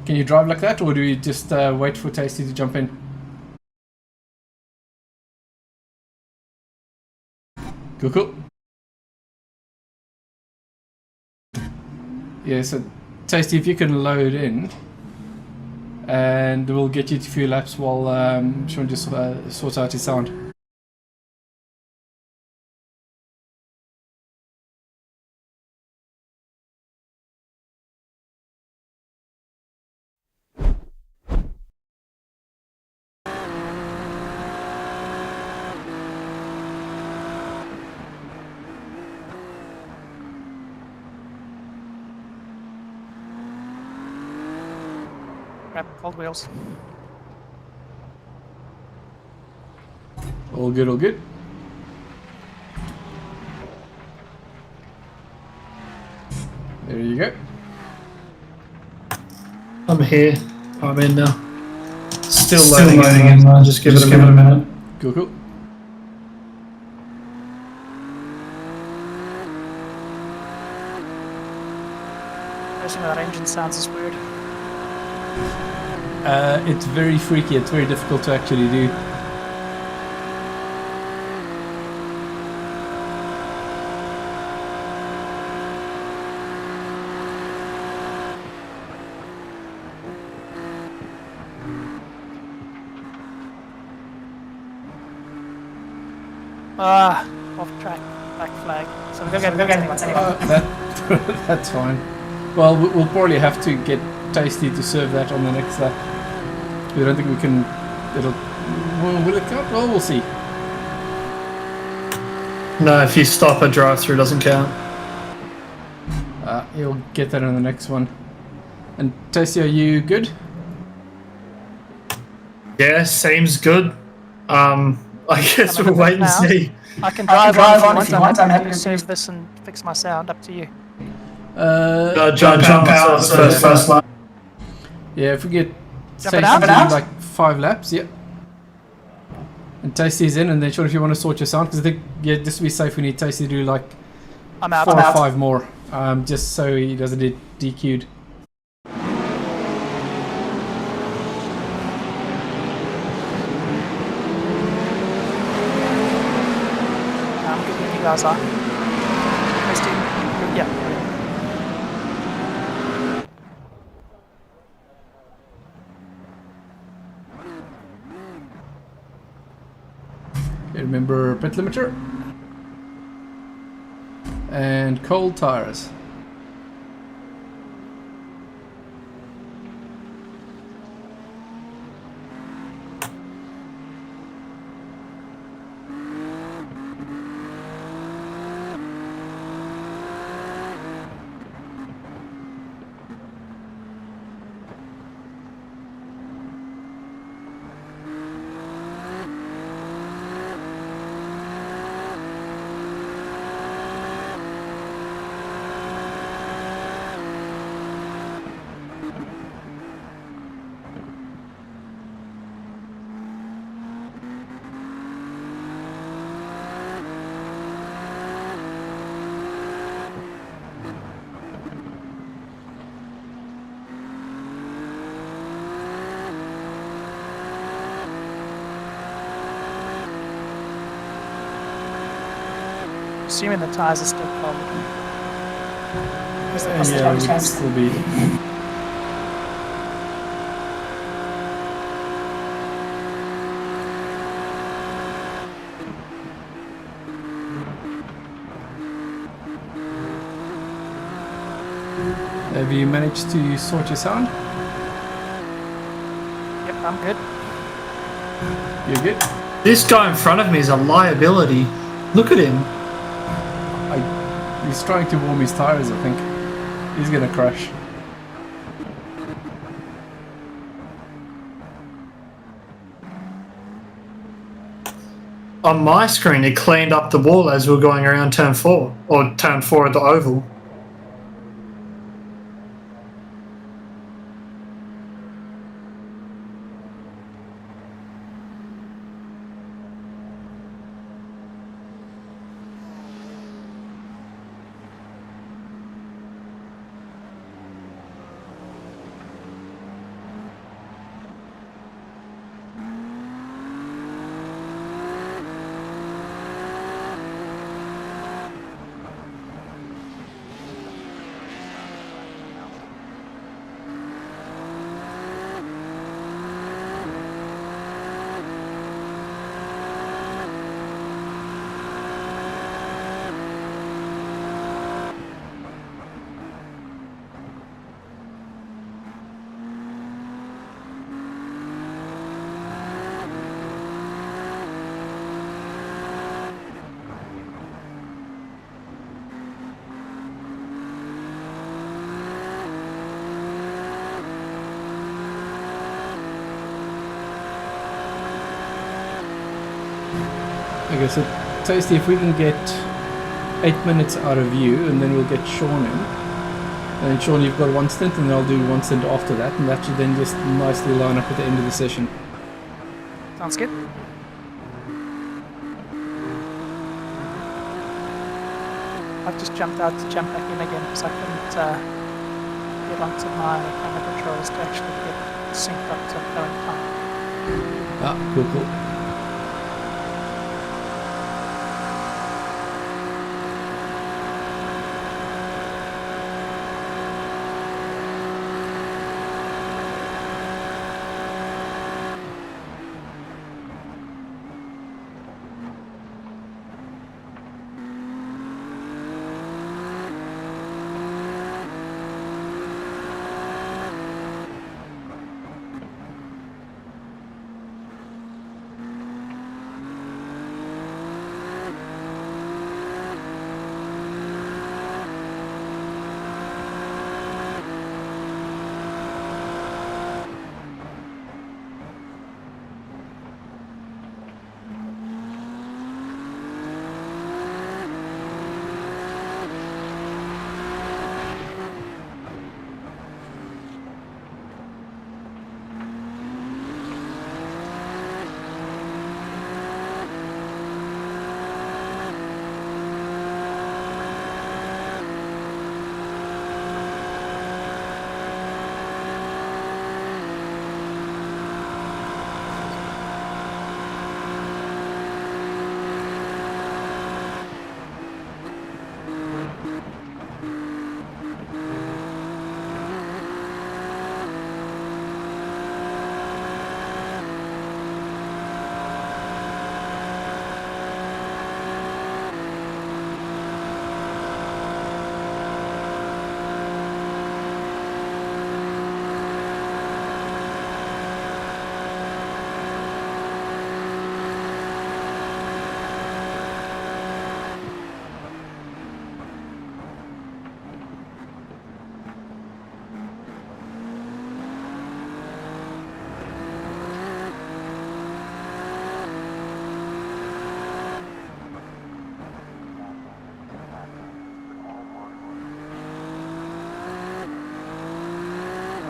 Can you drive like that, or do you just wait for Tasty to jump in? Cool. Yeah, so Tasty, if you can load in, and we'll get you to a few laps while Sean just sorts out his sound. Grab cold wheels. All good, all good. There you go. I'm here. I'm in now. Still loading in. Just give it a minute. Cool. Especially when that engine sounds is weird. It's very freaky. It's very difficult to actually do. Off track, black flag. So we'll go get it once anyway. That's fine. Well, we'll probably have to get Tasty to serve that on the next lap. We don't think we can. Will it count? Well, we'll see. No, if you stop a drive-through, it doesn't count. You'll get that on the next one. And Tasty, are you good? Yeah, seems good. I guess we'll wait and now. see. I can drive on if you want. I'm happy to save this and fix my sound. Up to you. Jump out first lap. Yeah, if we get Jump it Tasty out? to do like 5 laps, yeah. And Tasty's in, and then Sean, if you want to sort your sound, because I think, yeah, just to be safe, we need Tasty to do like I'm out. 4 or 5 more, just so he doesn't get DQ'd. I'm good with you guys are. Tasty. Yeah. Remember pit limiter and cold tires. Assuming the tires are still cold. Yeah, we can still be. Have you managed to sort your sound? Yep, I'm good. You're good? This guy in front of me is a liability. Look at him. He's trying to warm his tires, I think. He's gonna crash. On my screen, it cleaned up the wall as we were going around turn 4, or turn 4 at the oval. Okay, so Tasty, if we can get 8 minutes out of you, and then we'll get Sean in. And then Sean, you've got 1 stint, and I'll do 1 stint after that, and that should then just nicely line up at the end of the session. Sounds good. I've just jumped out to jump back in again because I couldn't get onto my camera controls to actually get synced up to current time. Ah, cool, cool.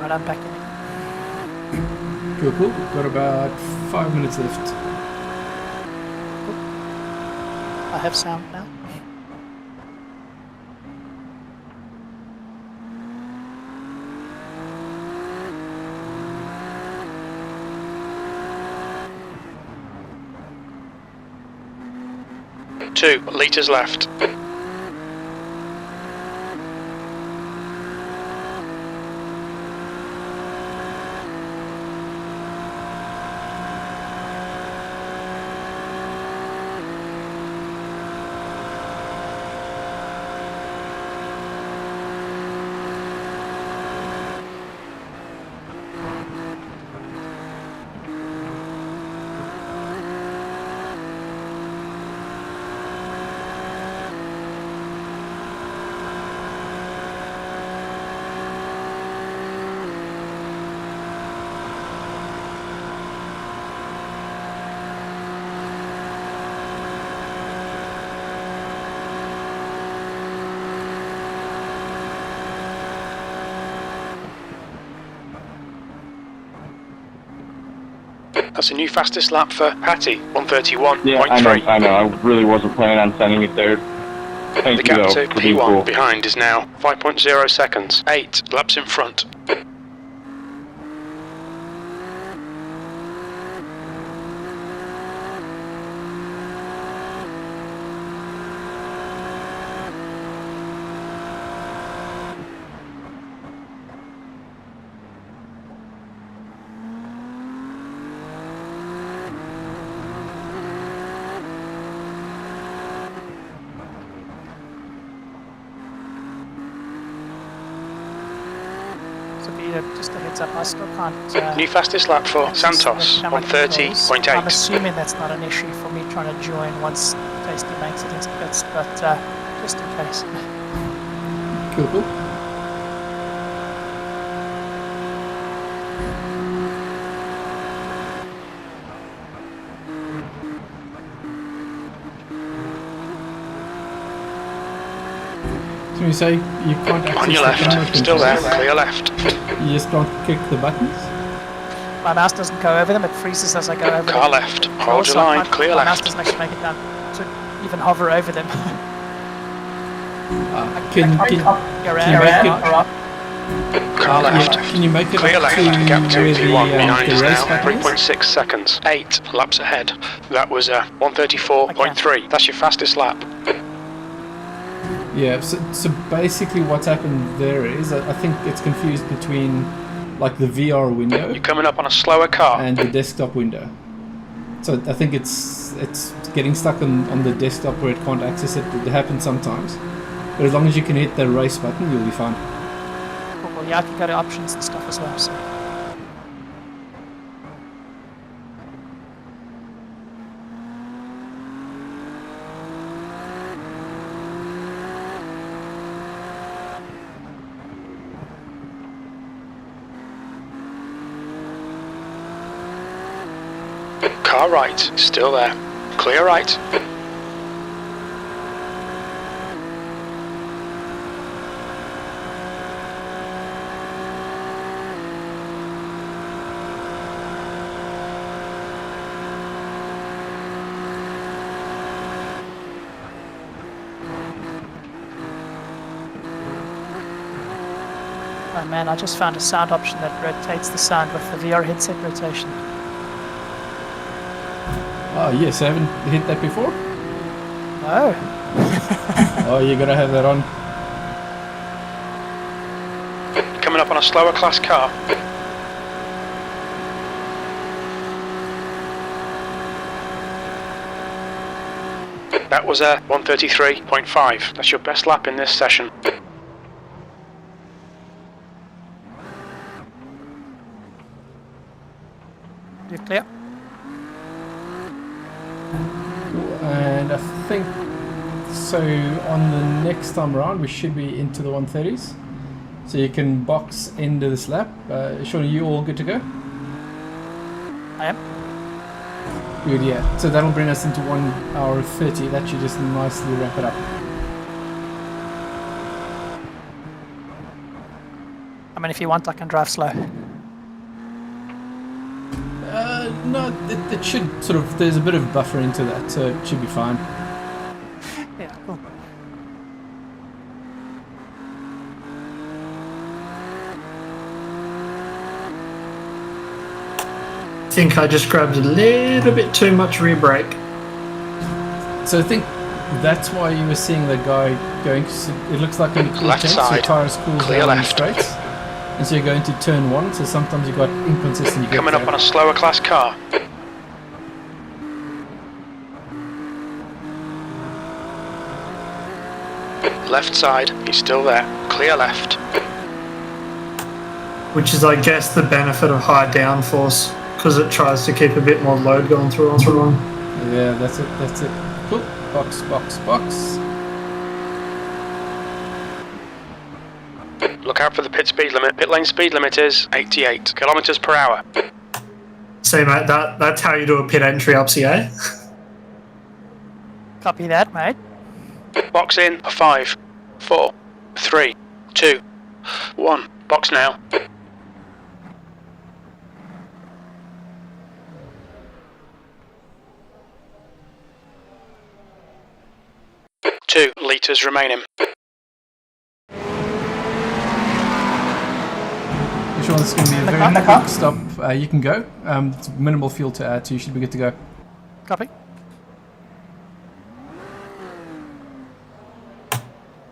Right, I'm back in. Cool, cool. We've got about 5 minutes left. I have sound now. Two litres left. That's a new fastest lap for Patty, 131.3. Yeah, I know. I really wasn't planning on sending it there. Thank The you, gap though, to for being P1 cool. behind is now 5.0 seconds. 8 laps in front. Just a heads up, I still can't... New fastest lap for access Santos, the camera controls. I'm 130.8. assuming that's not an issue for me trying to join once Tasty makes it into bits, but just in case. Cool, cool. Can you say you can't access On your the camera left, still there, controls? clear left. You just can't click the buttons? My mouse doesn't go over them, it freezes as I go over Car them. left, hold your Also, line, clear my mouse left. doesn't actually make it down to even hover over them. Can you make it? Car left. Can you make it Clear up left, to gap to where P1 behind the is race now button is? 3.6 seconds. 8 laps ahead. That was 134.3. That's your fastest lap. Yeah, so basically what's happened there is, I think it's confused between like the VR window You're coming up on a slower car. and the desktop window. So I think it's getting stuck on the desktop where it can't access it. It happens sometimes. But as long as you can hit the race button, you'll be fine. Well, yeah, I can go to options and stuff as well, so... Car right, still there. Clear right. Oh man, I just found a sound option that rotates the sound with the VR headset rotation. Oh yes, I haven't hit that before. No. Oh, you gotta have that on. Coming up on a slower class car. That was 133.5. That's your best lap in this session. You're clear? And I think so on the next time around we should be into the 130s. So you can box into this lap. Sean, are you all good to go? I am. Good, yeah. So that'll bring us into 1 hour 30. That should just nicely wrap it up. mean, if you want, I can drive slow. No, it should sort of, there's a bit of buffer into that, so it should be fine. Yeah, cool. I think I just grabbed a little bit too much rear brake. So I think that's why you were seeing the guy going, it looks like when you cool Left temps, your side. tires cool Clear down in left. straights. And so you're going to turn 1, so sometimes you've got inconsistent. Coming up on a slower class car. Left side, he's still there. Clear left. Which is, I guess, the benefit of high downforce, because it tries to keep a bit more load going through on. Yeah, that's it. Cool. Box. Look out for the pit speed limit. Pit lane speed limit is 88 kilometers per hour. See, mate, that's how you do a pit entry up CA. Copy that, mate. Box in. 5, 4, 3, 2, 1. Box now. Two litres remaining. Sean, this is going to be a very quick stop. You can go. It's minimal fuel to add, so you should be good to go. Copy.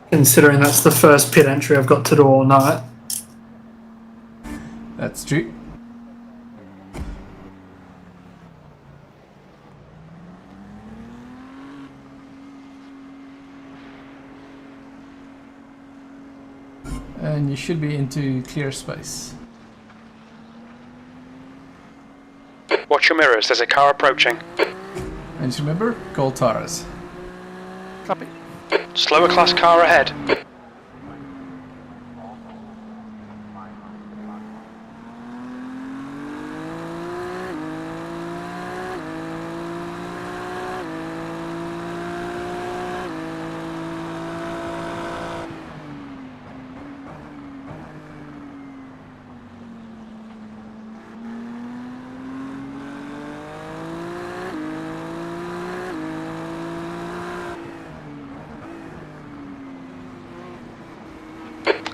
Considering that's the first pit entry I've got to do all night. That's true. And you should be into clear space. Watch your mirrors, there's a car approaching. And just remember, gold tires. Copy. Slower class car ahead.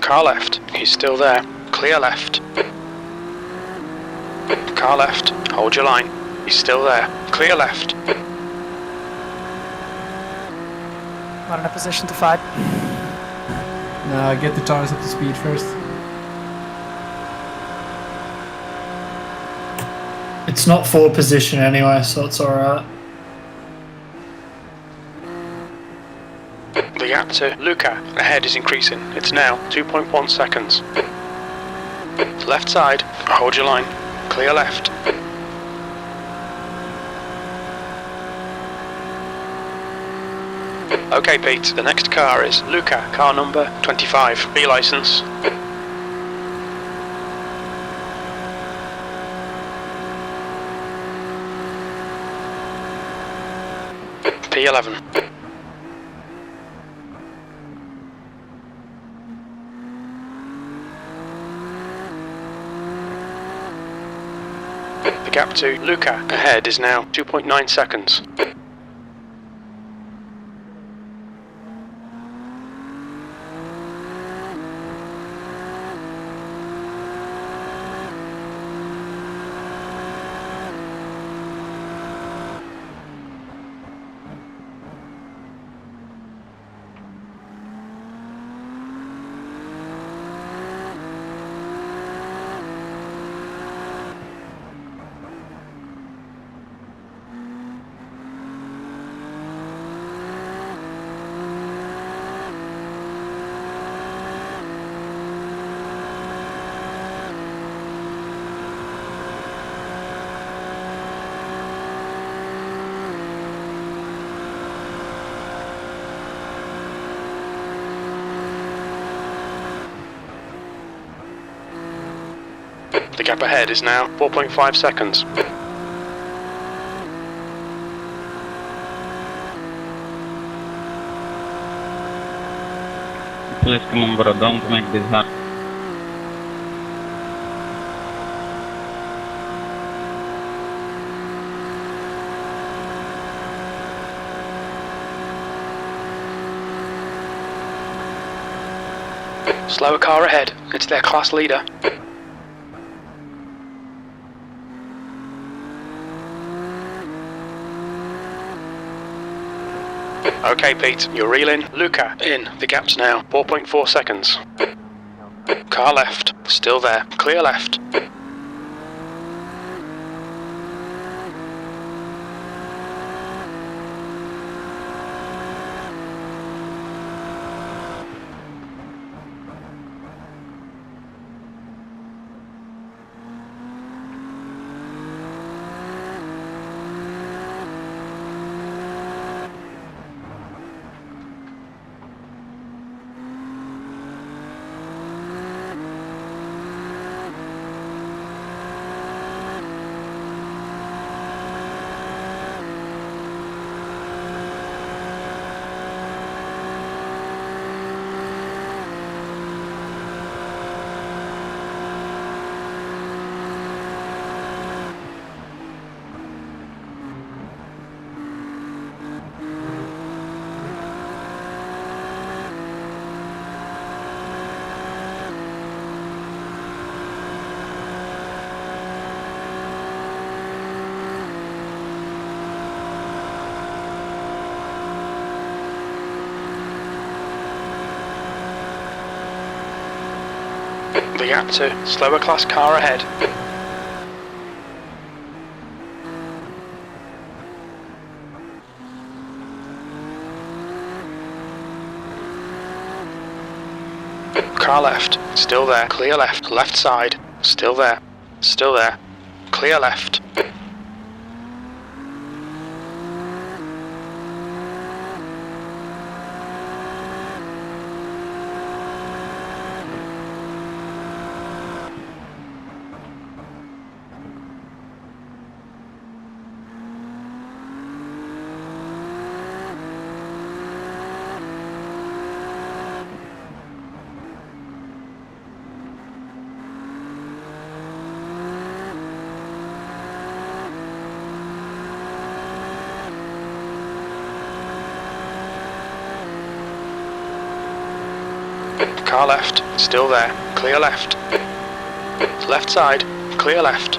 Car left, he's still there. Clear left. Car left, hold your line. He's still there. Clear left. Not in a position to fight. Get the tires up to speed first. It's not for position anyway, so it's alright. The gap to Luca ahead is increasing. It's now 2.1 seconds. Left side, hold your line. Clear left. Okay, Pete, the next car is Luca, car number 25. B license. P11. The gap to Luca ahead is now 2.9 seconds. The gap ahead is now 4.5 seconds. Please come on, bro, don't make this hard. Slower car ahead. It's their class leader. Okay, Pete, you're reeling. Luca, in. The gap's now 4.4 seconds. Car left. Still there. Clear left. The gap to slower class car ahead. Car left. Still there. Clear left. Left side. Still there. Still there. Clear left. Car left, still there, clear left. Left side, clear left.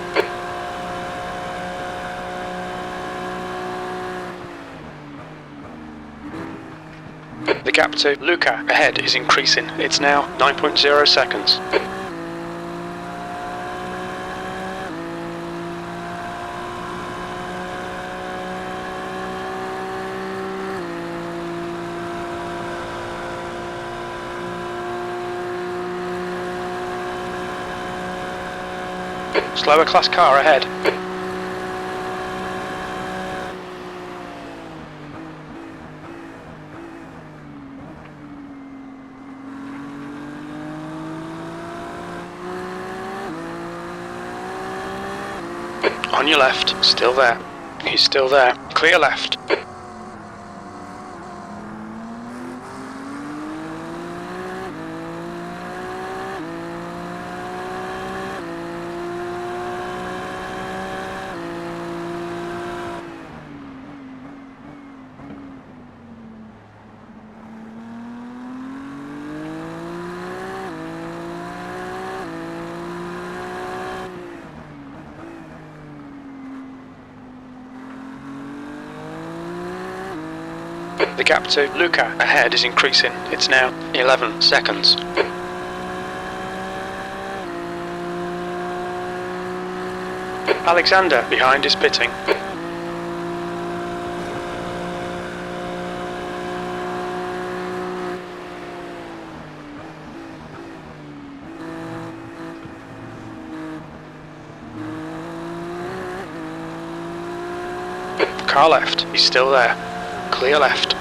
The gap to Luca ahead is increasing. It's now 9.0 seconds. Slower class car ahead. On your left, still there. He's still there. Clear left. The gap to Luca ahead is increasing. It's now 11 seconds. Alexander behind is pitting. Car left, he's still there. Clear left.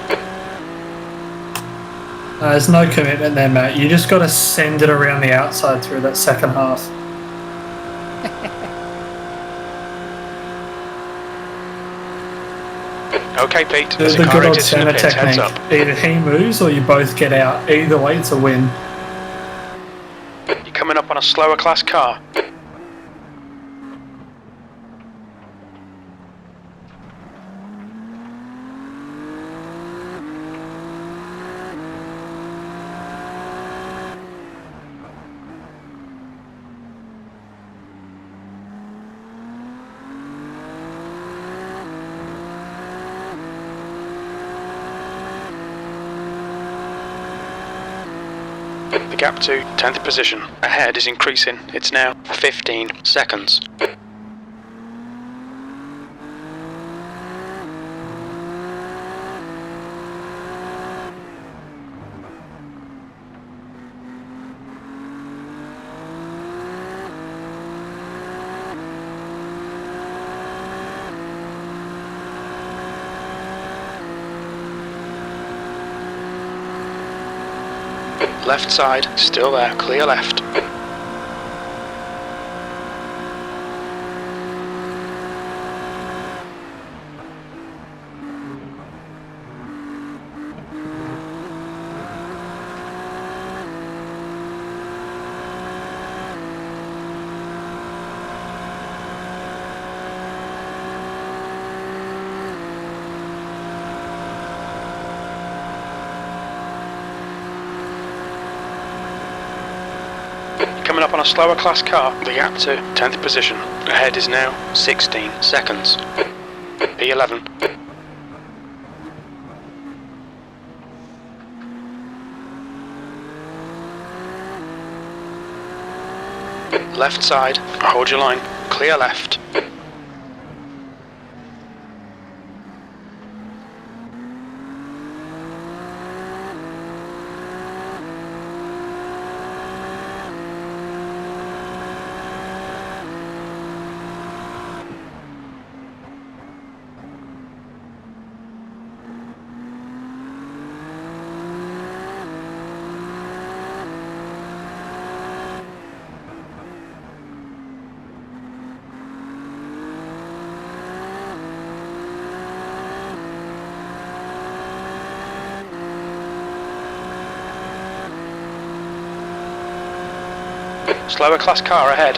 There's no commitment there, Matt. You just got to send it around the outside through that second half. Okay, Pete. The There's a car good old exiting the Senna pits. Heads technique. up. Either he moves or you both get out. Either way, it's a win. You're coming up on a slower class car. The gap to 10th position ahead is increasing. It's now 15 seconds. Left side, still there, clear left. Coming up on a slower class car, the gap to 10th position. Ahead is now 16 seconds. P11. Left side, hold your line, clear left. Slower class car ahead.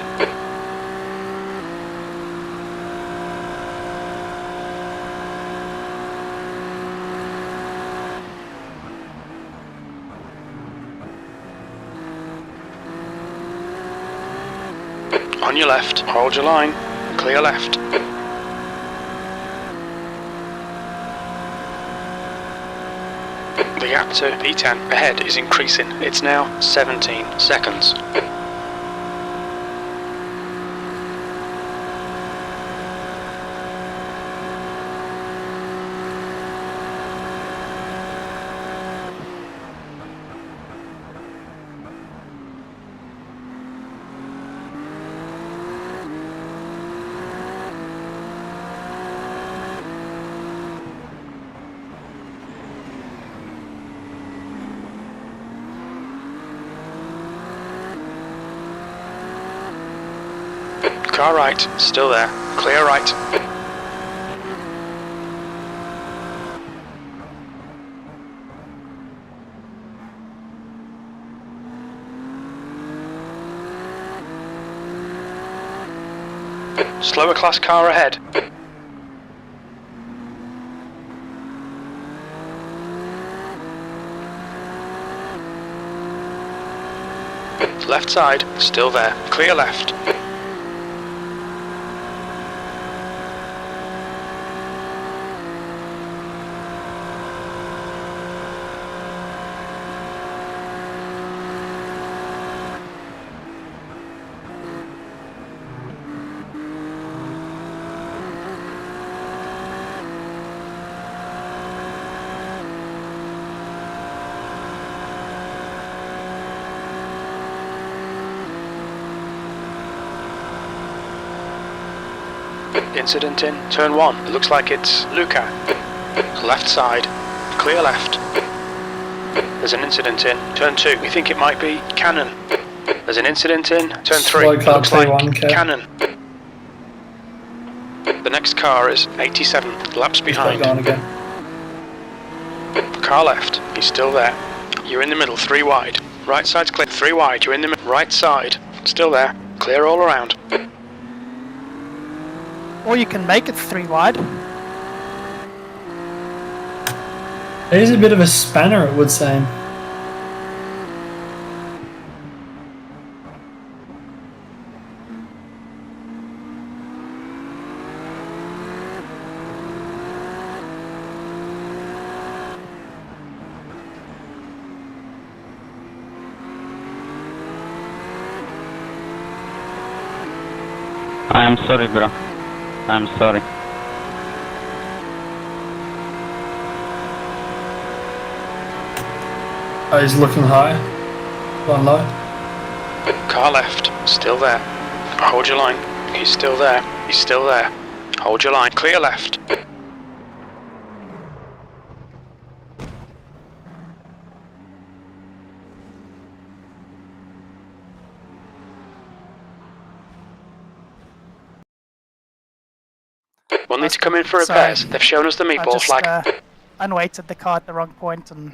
On your left, hold your line, clear left. The gap to P10 ahead is increasing. It's now 17 seconds. Car right, still there, clear right. Slower class car ahead. Left side, still there, clear left. Incident in turn 1. It looks like it's Luca. Left side, clear left. There's an incident in turn 2. We think it might be Cannon. There's an incident in turn 3. Slow car Looks like P1, Cannon. The next car is 87 laps behind. Going again. Car left, he's still there. You're in the middle, 3 wide. Right side's clear, 3 wide, you're in the middle. Right side, still there. Clear all around. Or you can make it 3 wide. It is a bit of a spanner, it would seem. I'm sorry, bro. I'm sorry. Oh, he's looking high. One low. Car left, still there. Hold your line. He's still there. He's still there. Hold your line. Clear left. We'll need to come in for repairs. They've shown us the meatball flag. Unweighted the car at the wrong point and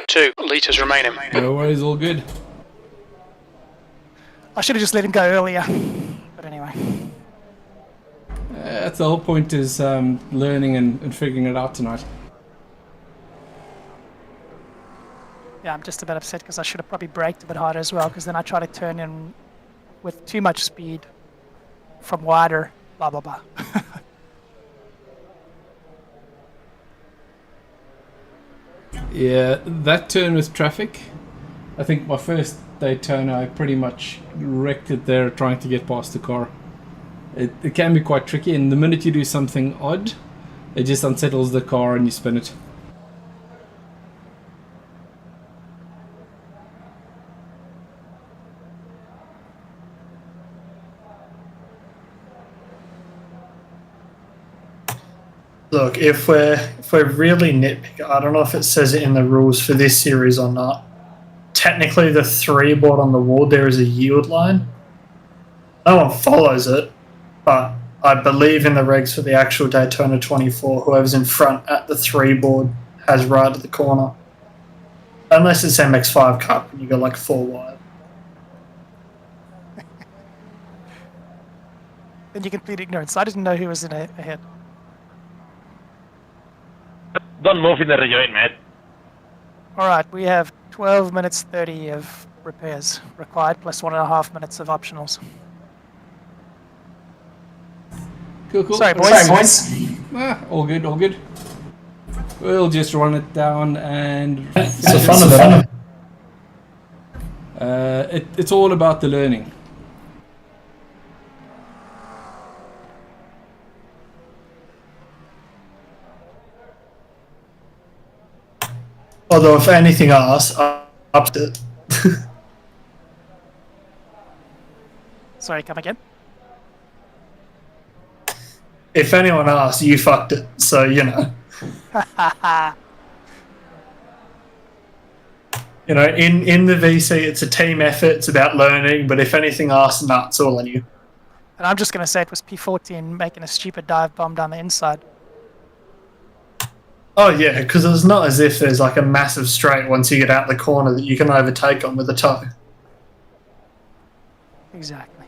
2 litres remaining. No worries, all good. I should have just let him go earlier. But anyway. That's the whole point, is learning and figuring it out tonight. Yeah, I'm just a bit upset because I should have probably braked a bit harder as well, because then I try to turn in with too much speed from wider, blah blah blah. Yeah, that turn with traffic, I think my first Daytona, I pretty much wrecked it there trying to get past the car. It can be quite tricky, and the minute you do something odd, it just unsettles the car and you spin it. Look, if we're really nitpicking, I don't know if it says it in the rules for this series or not. Technically, the 3 board on the wall, there is a yield line. No one follows it, but I believe in the regs for the actual Daytona 24, whoever's in front at the 3 board has right at the corner. Unless it's MX5 Cup and you go like 4 wide. Then you complete ignorance. I didn't know who was in ahead. Don't move in the rejoin, mate. Alright, we have 12 minutes 30 of repairs required, plus 1.5 minutes of optionals. Cool, cool. Sorry, boys. All good, all good. We'll just run it down and... It's the fun of it. It's all about the learning. Although, if anything else, I upped it. Sorry, come again? If anyone asks, you fucked it. So, you know. You know, in the VC, it's a team effort. It's about learning. But if anything asks, nah, it's all on you. And I'm just going to say it was P14 making a stupid dive bomb down the inside. Oh, yeah, because it's not as if there's like a massive straight once you get out the corner that you can overtake on with a toe. Exactly.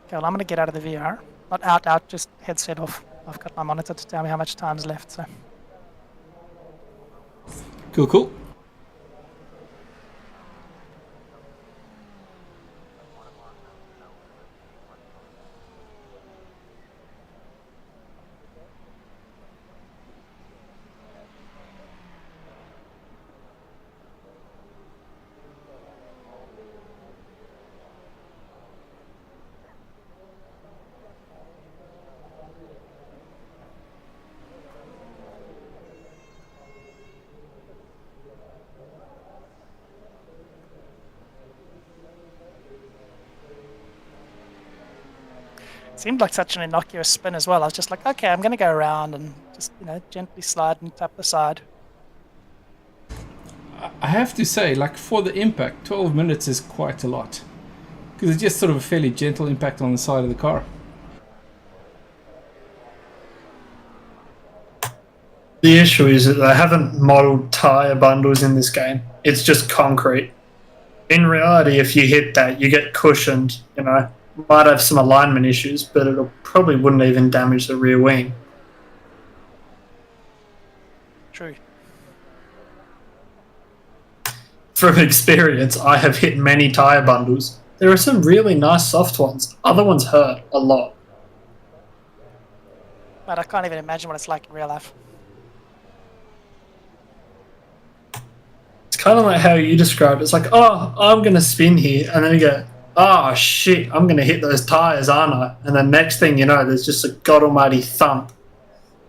Okay, well, I'm going to get out of the VR. Not out, just headset off. I've got my monitor to tell me how much time's left, so... Cool, cool. Seemed like such an innocuous spin as well. I was just like, okay, I'm going to go around and just, gently slide and tap the side. I have to say, like, for the impact, 12 minutes is quite a lot. Because it's just sort of a fairly gentle impact on the side of the car. The issue is that they haven't modeled tyre bundles in this game. It's just concrete. In reality, if you hit that, you get cushioned, Might have some alignment issues, but it probably wouldn't even damage the rear wing. True. From experience, I have hit many tyre bundles. There are some really nice soft ones. Other ones hurt a lot. But I can't even imagine what it's like in real life. It's kind of like how you described it. It's like, oh, I'm going to spin here. And then you go, oh, shit, I'm going to hit those tyres, aren't I? And then next thing you know, there's just a god almighty thump.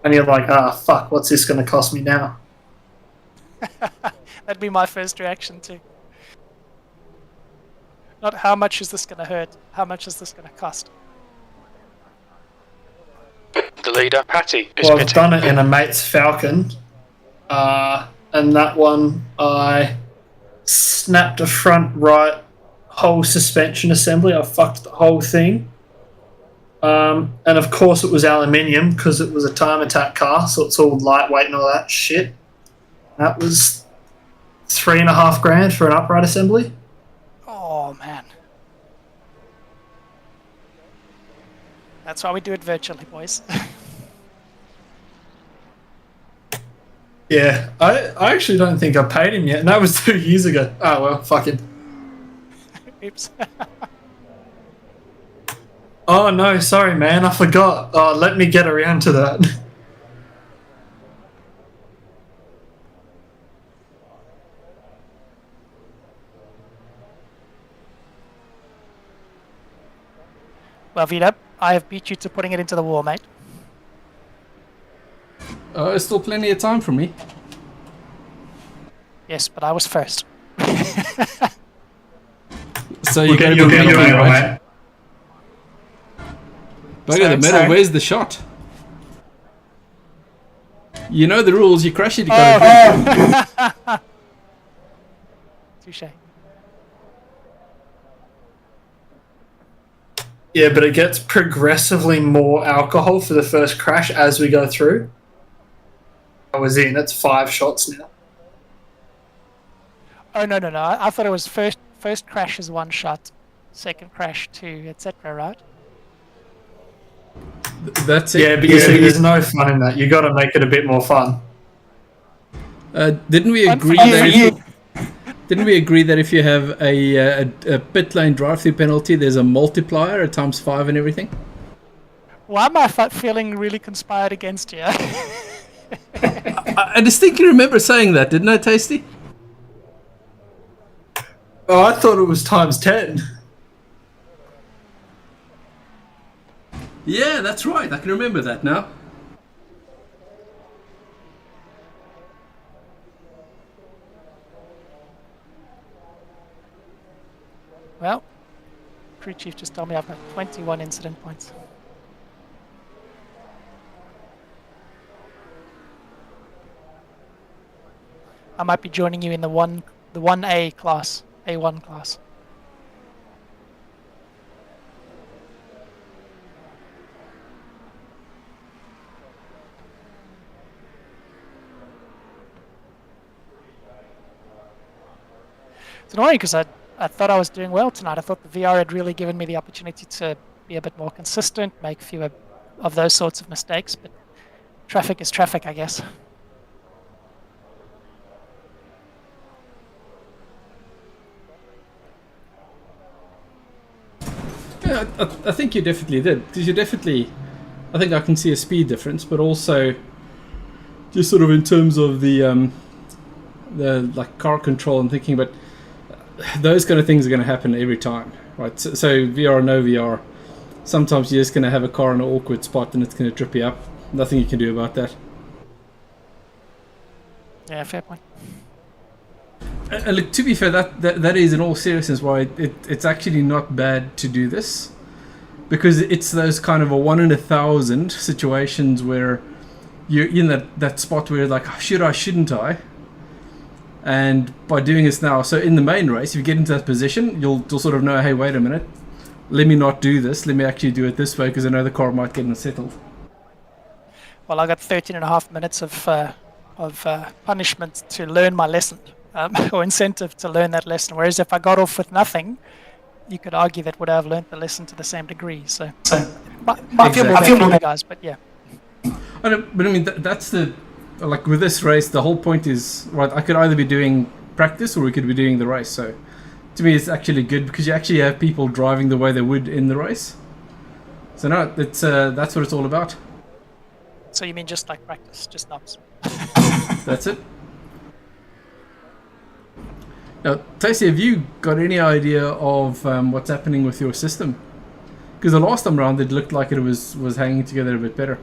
And you're like, ah, fuck, what's this going to cost me now? That'd be my first reaction too. Not how much is this going to hurt, how much is this going to cost? The leader, Patty, is Well, I've done it in a mate's Falcon. And that one, I snapped a front right whole suspension assembly. I fucked the whole thing. And of course it was aluminium because it was a time attack car, so it's all lightweight and all that shit. That was $3,500 for an upright assembly. Oh man. That's why we do it virtually, boys. Yeah, I actually don't think I paid him yet, and that was 2 years ago. Oh well, fuck him. Oops. Oh no, sorry man, I forgot. Oh, let me get around to that. Well, Vito, I have beat you to putting it into the wall, mate. There's still plenty of time for me. Yes, but I was first. So you're going to be the medal, right? Bugger the medal, where's the shot? You know the rules, you crash it, you gotta Touche. Yeah, but it gets progressively more alcohol for the first crash as we go through. I was in, it's 5 shots now. Oh, no. I thought it was first crash is 1 shot, second crash 2, etc., right? That's it. Yeah, but you see, there's no fun in that. You got to make it a bit more fun. Didn't we agree that if you have a pit lane drive-through penalty, there's a multiplier at ×5 and everything? Why am I feeling really conspired against you? I distinctly remember saying that, didn't I, Tasty? Oh, I thought it was ×10. Yeah, that's right. I can remember that now. Well, crew chief just told me I've got 21 incident points. I might be joining you in the 1A class, A1 class. It's annoying because I thought I was doing well tonight. I thought the VR had really given me the opportunity to be a bit more consistent, make fewer of those sorts of mistakes, but traffic is traffic, I guess. Yeah, I think you definitely did, because you definitely, I think I can see a speed difference, but also just sort of in terms of the like car control and thinking about those kind of things are going to happen every time, right? So VR, no VR, sometimes you're just going to have a car in an awkward spot and it's going to trip you up. Nothing you can do about that. Yeah, fair point. And look, to be fair, that is in all seriousness why it's actually not bad to do this, because it's those kind of a 1 in 1,000 situations where you're in that spot where you're like, oh, should I, shouldn't I? And by doing this now, so in the main race, if you get into that position, you'll sort of know, hey, wait a minute, let me not do this, let me actually do it this way, because I know the car might get unsettled. Well, I got 13.5 minutes of punishment to learn my lesson. Or incentive to learn that lesson. Whereas if I got off with nothing, you could argue that would I have learned the lesson to the same degree. So I feel more bad for you guys, but yeah. But I mean, that's the, like with this race, the whole point is, right, I could either be doing practice or we could be doing the race. So to me, it's actually good because you actually have people driving the way they would in the race. So no, it's that's what it's all about. So you mean just like practice, just knobs? That's it. Now, Stacey, have you got any idea of what's happening with your system? Because the last time around, it looked like it was hanging together a bit better.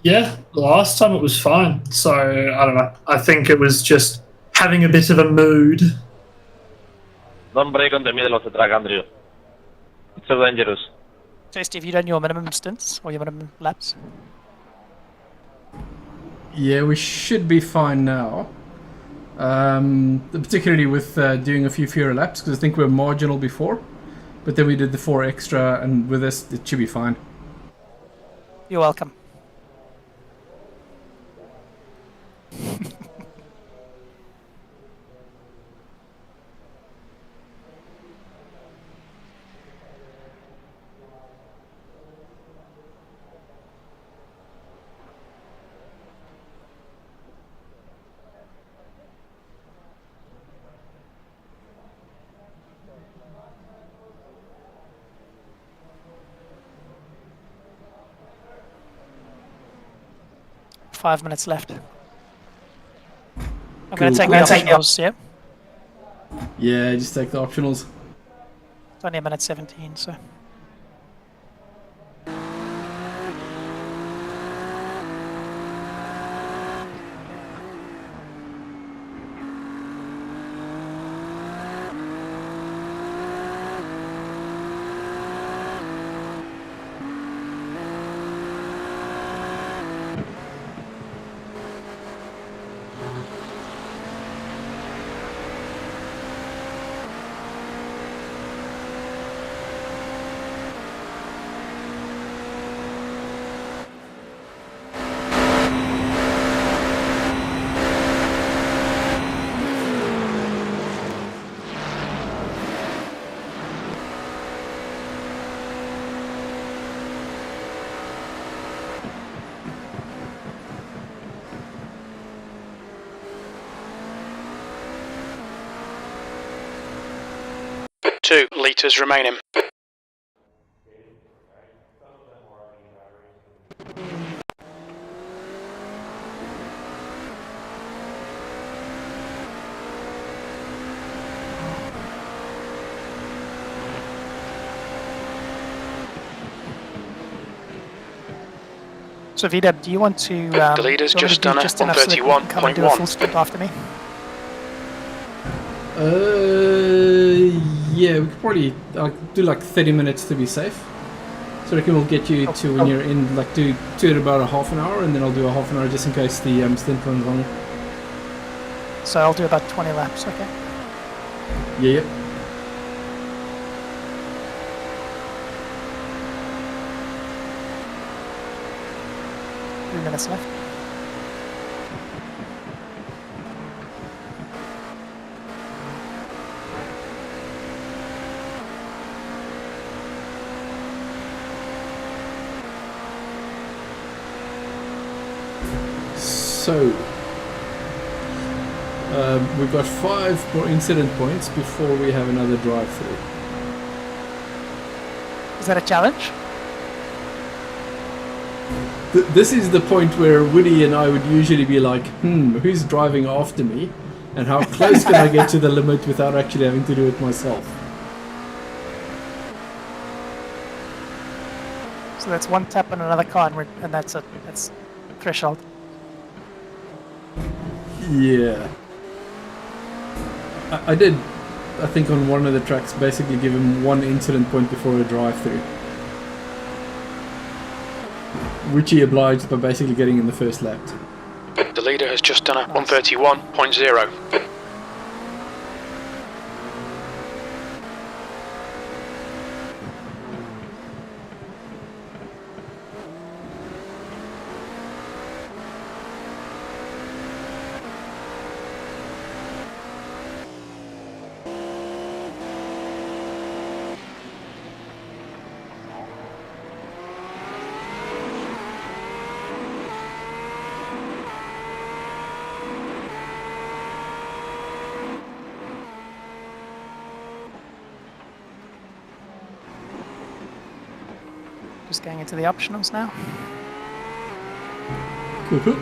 Yeah, last time it was fine. So I don't know. I think it was just having a bit of a mood. Don't break on the middle of the track, Andrew. It's so dangerous. Tasty, have you done your minimum stints or your minimum laps? Yeah, we should be fine now. Particularly with doing a few fewer laps, because I think we were marginal before. But then we did the 4 extra, and with this, it should be fine. You're welcome. Five minutes left. I'm going to take the optionals, yeah? Yeah, just take the optionals. It's only a minute 17, so... Two litres remaining. So VDAB, do you want to... The leader's just done it, 131.1. Full stint after me? Yeah, we could probably do like 30 minutes to be safe. So I reckon we'll get you to when you're in, like do it about a half an hour, and then I'll do a half an hour just in case the stint runs long. So I'll do about 20 laps, okay? Yeah, yep. Three minutes left. So, we've got 5 more incident points before we have another drive-through. Is that a challenge? This is the point where Woody and I would usually be like, who's driving after me? And how close can I get to the limit without actually having to do it myself? So that's one tap on another car, and that's it. That's threshold. Yeah. I did, I think on one of the tracks, basically give him 1 incident point before a drive-through. Which he obliged by basically getting in the first lap. The leader has just done a 131.0. Just going into the optionals now. Cool.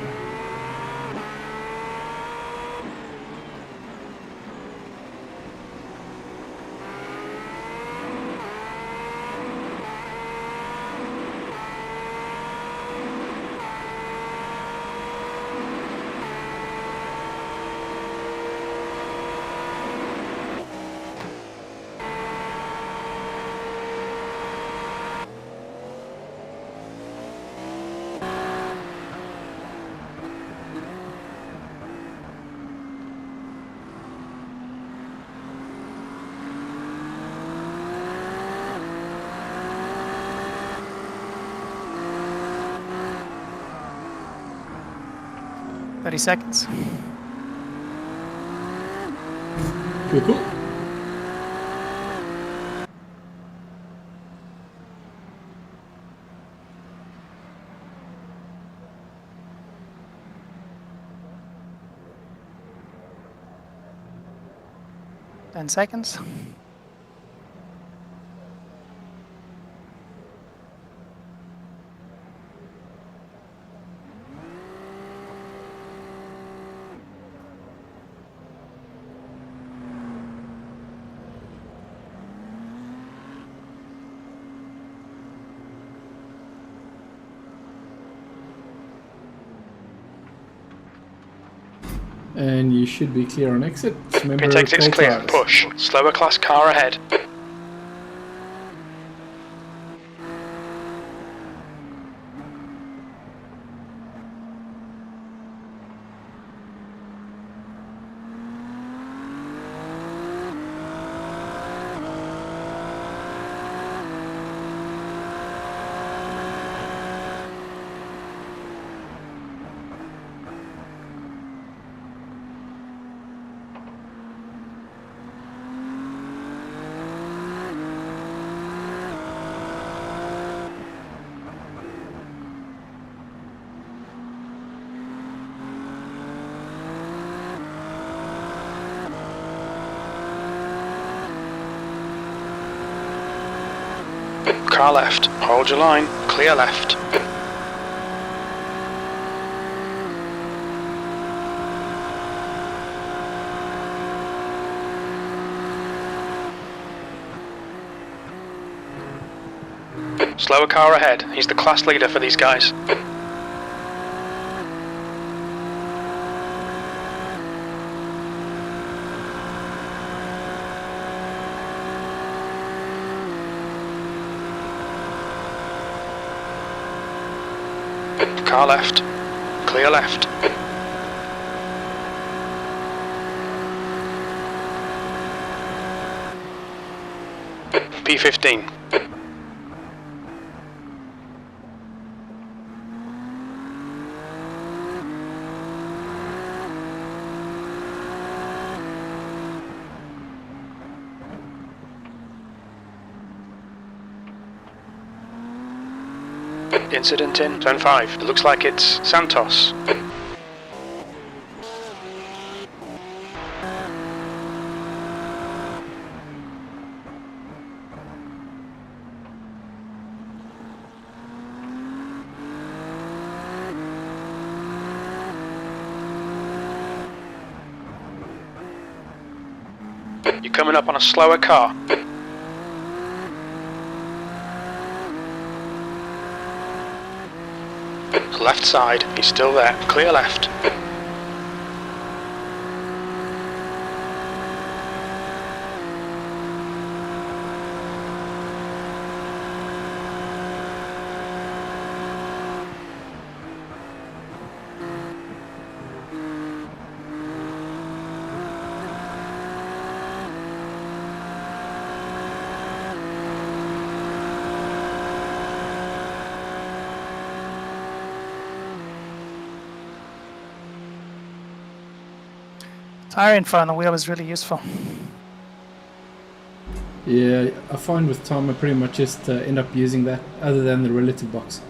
30 seconds. Cool. 10 seconds. And you should be clear on exit. Remember, Intake 6 full clear. tires. Push. Slower class car ahead. Car left. Hold your line. Clear left. Slower car ahead. He's the class leader for these guys. Car left. Clear left. P15. Incident in turn 5. It looks like it's Santos. You're coming up on a slower car. Left side, he's still there. Clear left. Tire info on the wheel is really useful. Yeah, I find with time I pretty much just end up using that, other than the relative box.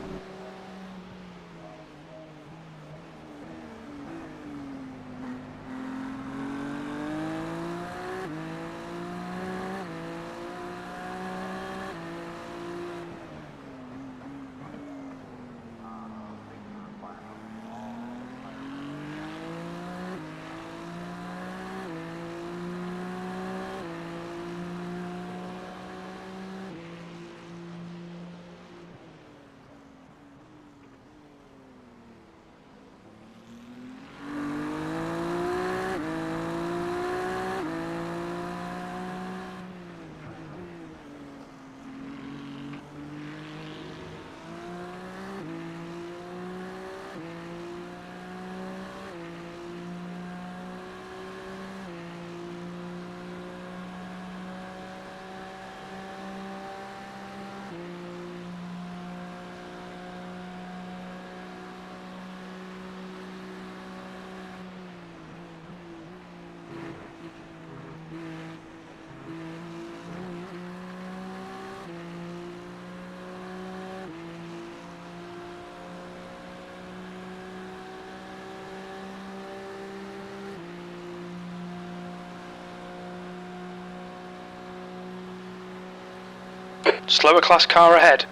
Slower class car ahead.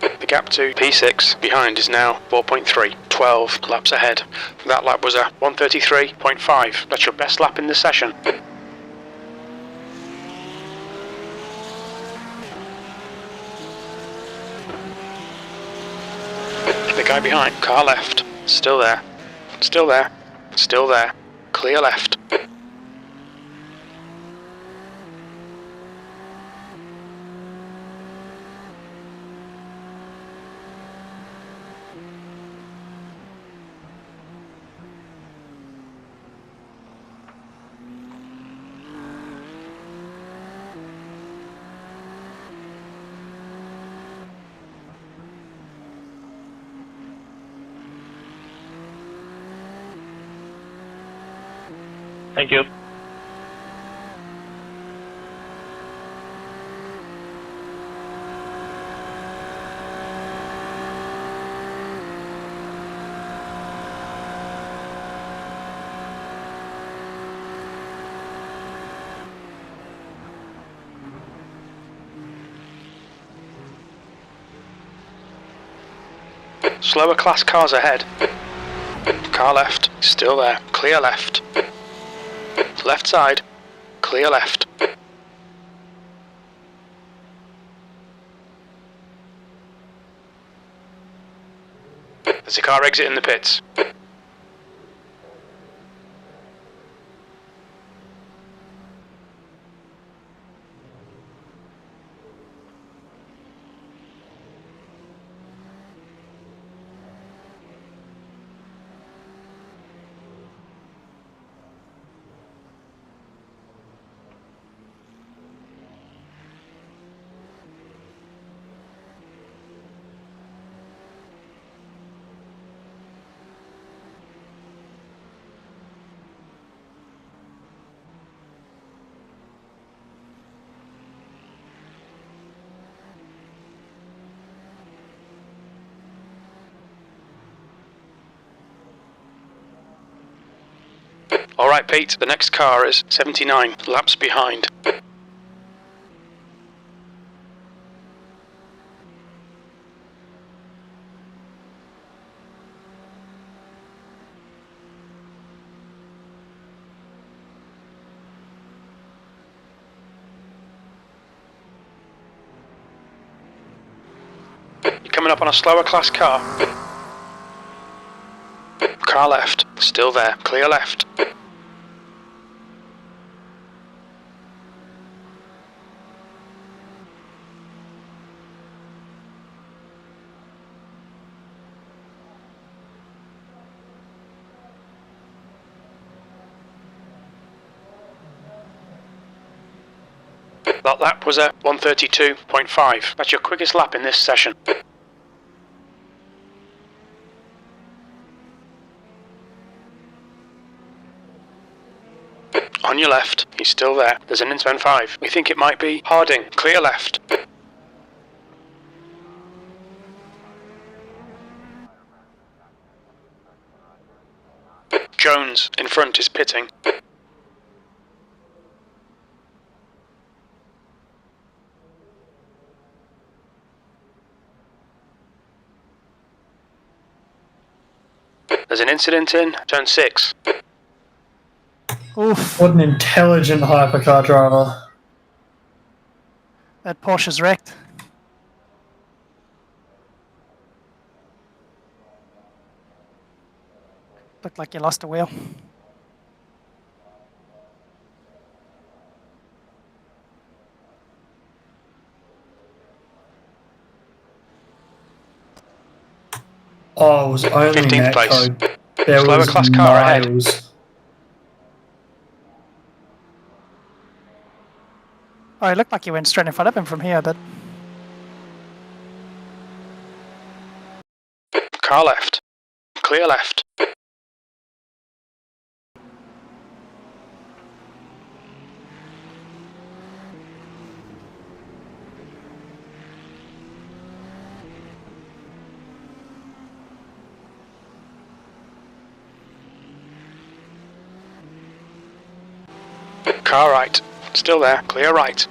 The gap to P6 behind is now 4.3, 12 laps ahead. That lap was a 1:33.5. That's your best lap in the session. The guy behind, car left, still there, still there, still there, clear left. Thank you. Slower class cars ahead. Car left, still there, clear left. Left side, clear left. There's a car exit in the pits. Alright Pete, the next car is 79 laps behind. You're coming up on a slower class car. Car left, still there, clear left. That lap was a 1:32.5. That's your quickest lap in this session. On your left, he's still there. There's an Inspend 5. We think it might be Harding. Clear left. Jones in front is pitting. There's an incident in turn 6. Oof, What an intelligent hypercar driver. that Porsche's wrecked. Looked like you lost a wheel. Oh, it was only 15th net place. code. There Slower was class car ahead. miles. Oh, it looked like you went straight in front of him from here, but Car left. Clear left. Car right. Still there. Clear right.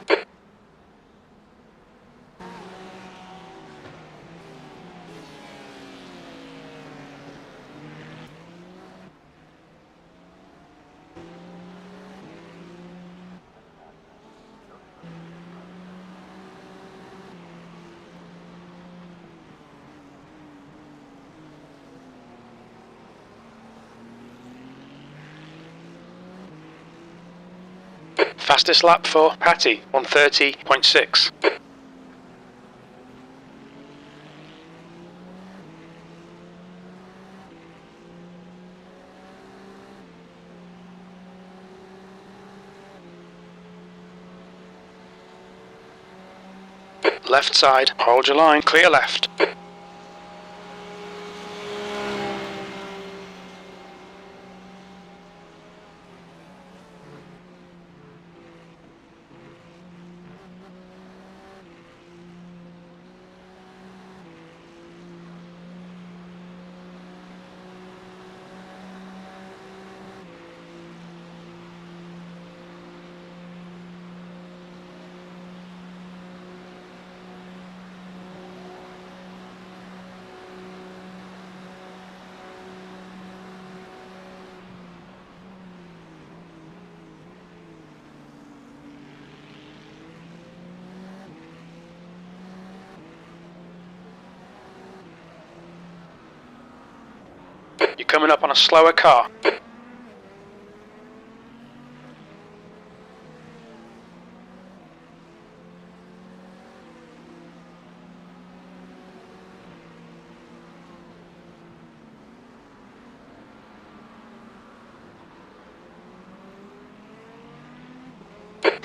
Fastest lap for Patty, 1:30.6. Left side, hold your line, clear left. You're coming up on a slower car.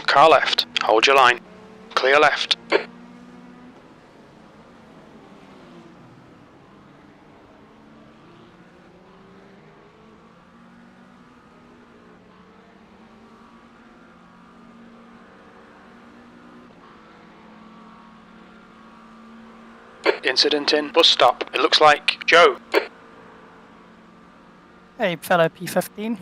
Car left, hold your line, clear left. Incident in bus stop. It looks like Joe. Hey, fellow P15.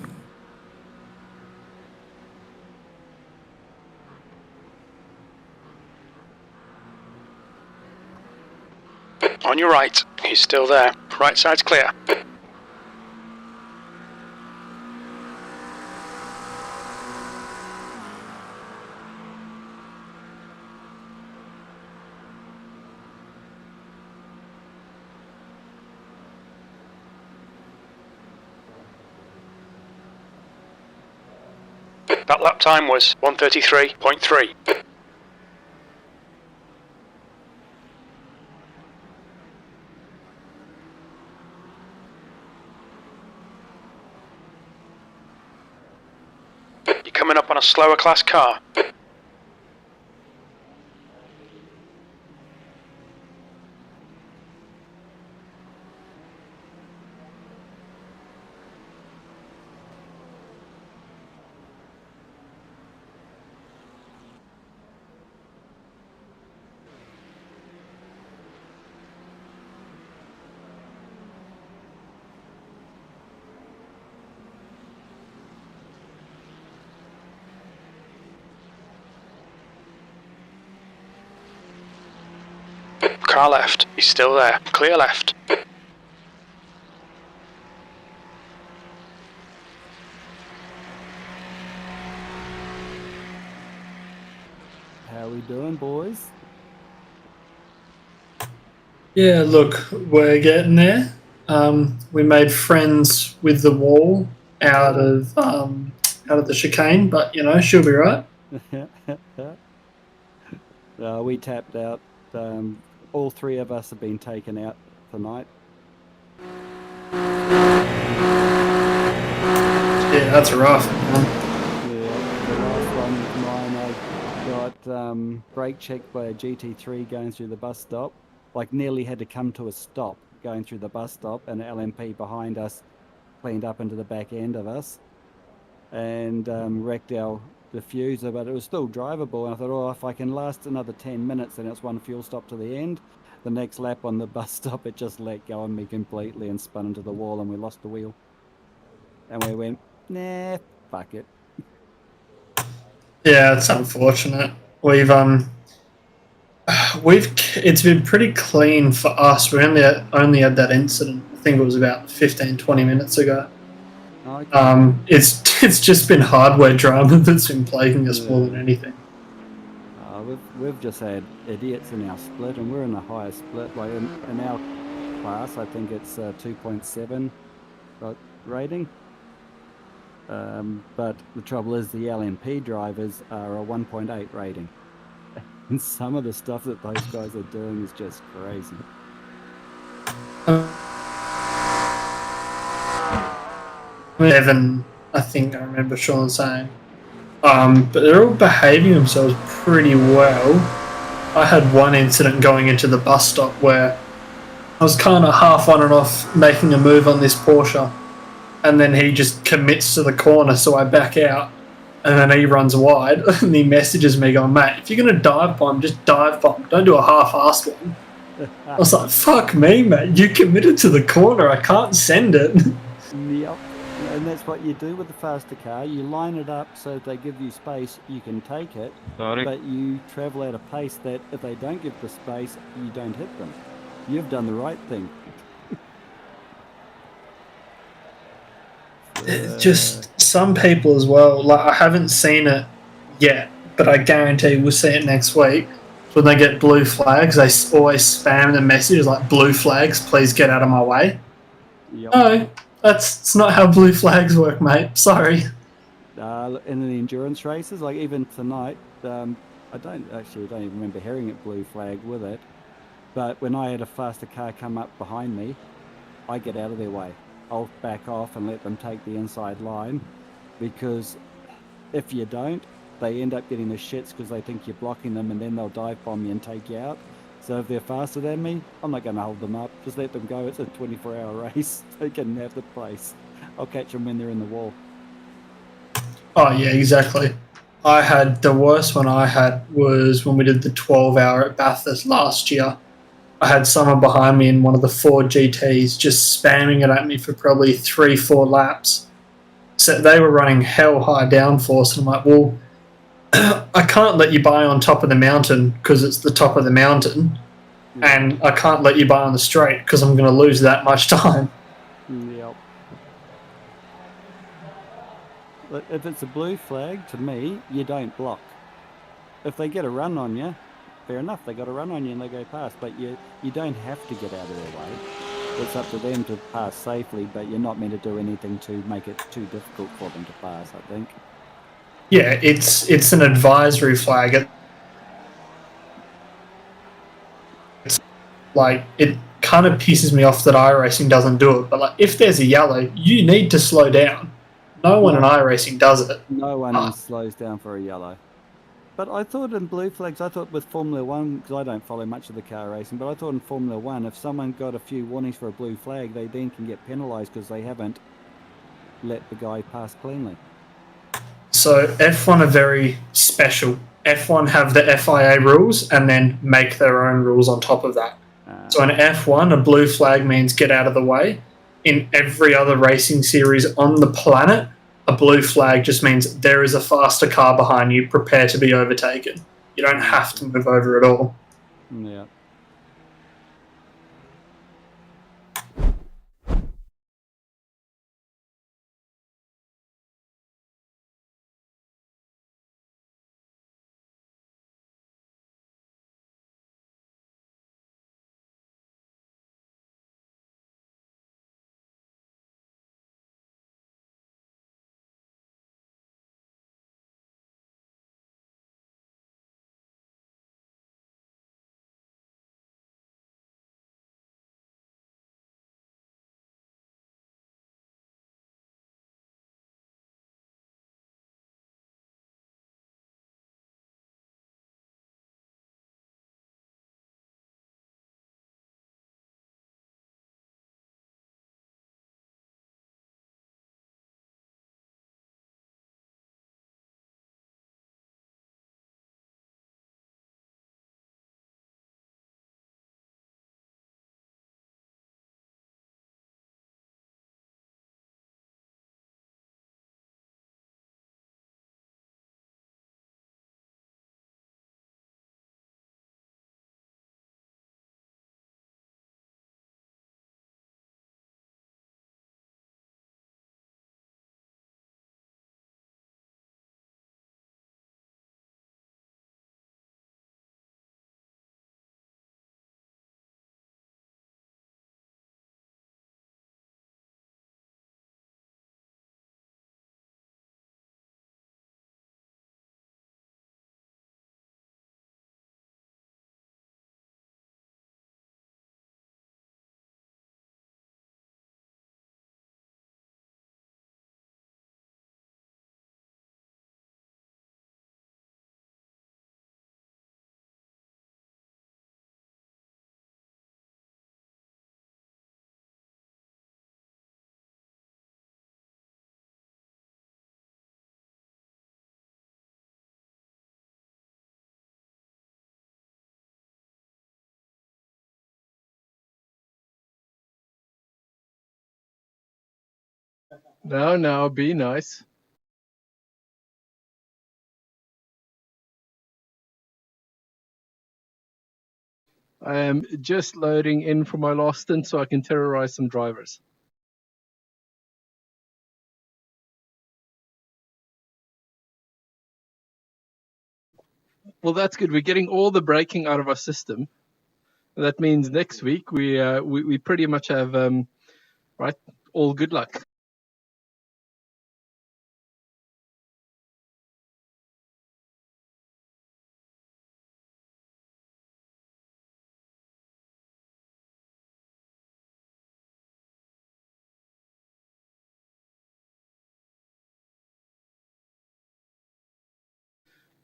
On your right, he's still there. Right side's clear. That lap time was 1:33.3. You're coming up on a slower class car. Car left, he's still there. Clear left. How we doing, boys? Yeah, look, we're getting there. We made friends with the wall out of the chicane, but you know she'll be right. We tapped out. All three of us have been taken out tonight. Yeah, that's rough. Yeah, the last one with mine, I got brake checked by a GT3 going through the bus stop. Like nearly had to come to a stop going through the bus stop, and LMP behind us cleaned up into the back end of us and wrecked our diffuser, but it was still drivable. And I thought, oh, if I can last another 10 minutes, then it's one fuel stop to the end. The next lap on the bus stop, it just let go on me completely and spun into the wall, and we lost the wheel. And we went, nah, fuck it. Yeah, it's unfortunate. It's been pretty clean for us. We only had that incident. I think it was about 15, 20 minutes ago. Okay. It's just been hardware drama that's been plaguing us more than anything. We've just had idiots in our split, and we're in the highest split. Like in our class, I think it's 2.7 rating. But the trouble is the LMP drivers are a 1.8 rating. And some of the stuff that those guys are doing is just crazy. 7, I think I remember Sean saying. But they're all behaving themselves pretty well. I had one incident going into the bus stop where I was kind of half on and off making a move on this Porsche, and then he just commits to the corner, so I back out, and then he runs wide, and he messages me going, "Mate, if you're going to dive bomb, just dive bomb. Don't do a half-assed one." I was like, "Fuck me, mate. You committed to the corner. I can't send it." Yep. And that's what you do with the faster car. You line it up so if they give you space, you can take it. Sorry. But you travel at a pace that if they don't give the space, you don't hit them. You've done the right thing. Just some people as well. Like, I haven't seen it yet, but I guarantee we'll see it next week. When they get blue flags, they always spam the messages like, "Blue flags, please get out of my way." Yep. No, that's not how blue flags work, mate. Sorry. In the endurance races, like even tonight, I don't even remember hearing it blue flag with it. But when I had a faster car come up behind me, I get out of their way. I'll back off and let them take the inside line, because if you don't, they end up getting the shits because they think you're blocking them, and then they'll dive bomb you and take you out. So if they're faster than me, I'm not going to hold them up. Just let them go. It's a 24-hour race. They can have the place. I'll catch them when they're in the wall. Oh, yeah, exactly. The worst one I had was when we did the 12-hour at Bathurst last year. I had someone behind me in one of the Ford GTs just spamming it at me for probably 3-4 laps. So they were running hell high downforce, and I'm like, well, I can't let you buy on top of the mountain because it's the top of the mountain, and I can't let you buy on the straight because I'm going to lose that much time. Yep. But if it's a blue flag, to me, you don't block. If they get a run on you, fair enough, they got a run on you and they go past, but you don't have to get out of their way. It's up to them to pass safely, but you're not meant to do anything to make it too difficult for them to pass, I think. Yeah, it's an advisory flag. It's like, it kind of pisses me off that iRacing doesn't do it, but like, if there's a yellow, you need to slow down. No one in iRacing does it. No one slows down for a yellow. But I thought in blue flags, I thought with Formula 1, because I don't follow much of the car racing, but I thought in Formula 1, if someone got a few warnings for a blue flag, they then can get penalised because they haven't let the guy pass cleanly. So F1 are very special. F1 have the FIA rules and then make their own rules on top of that. So in F1, a blue flag means get out of the way. In every other racing series on the planet, a blue flag just means there is a faster car behind you, prepare to be overtaken. You don't have to move over at all. Yeah. No, be nice. I am just loading in for my last stint so I can terrorize some drivers. Well, that's good. We're getting all the braking out of our system. That means next week we pretty much have right, all good luck.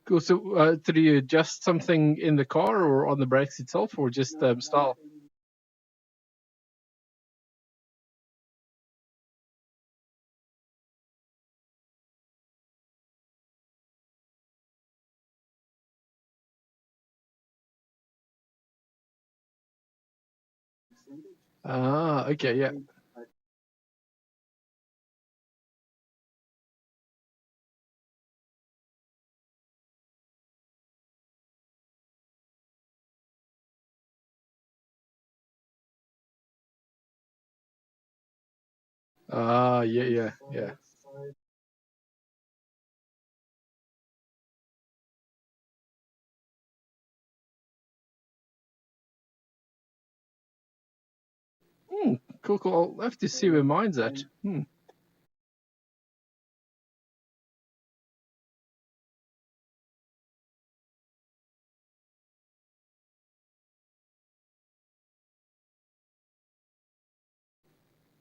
Cool. So, do you adjust something in the car or on the brakes itself, or just style? Ah, okay, yeah. Ah, yeah. Cool. I'll have to see where mine's at.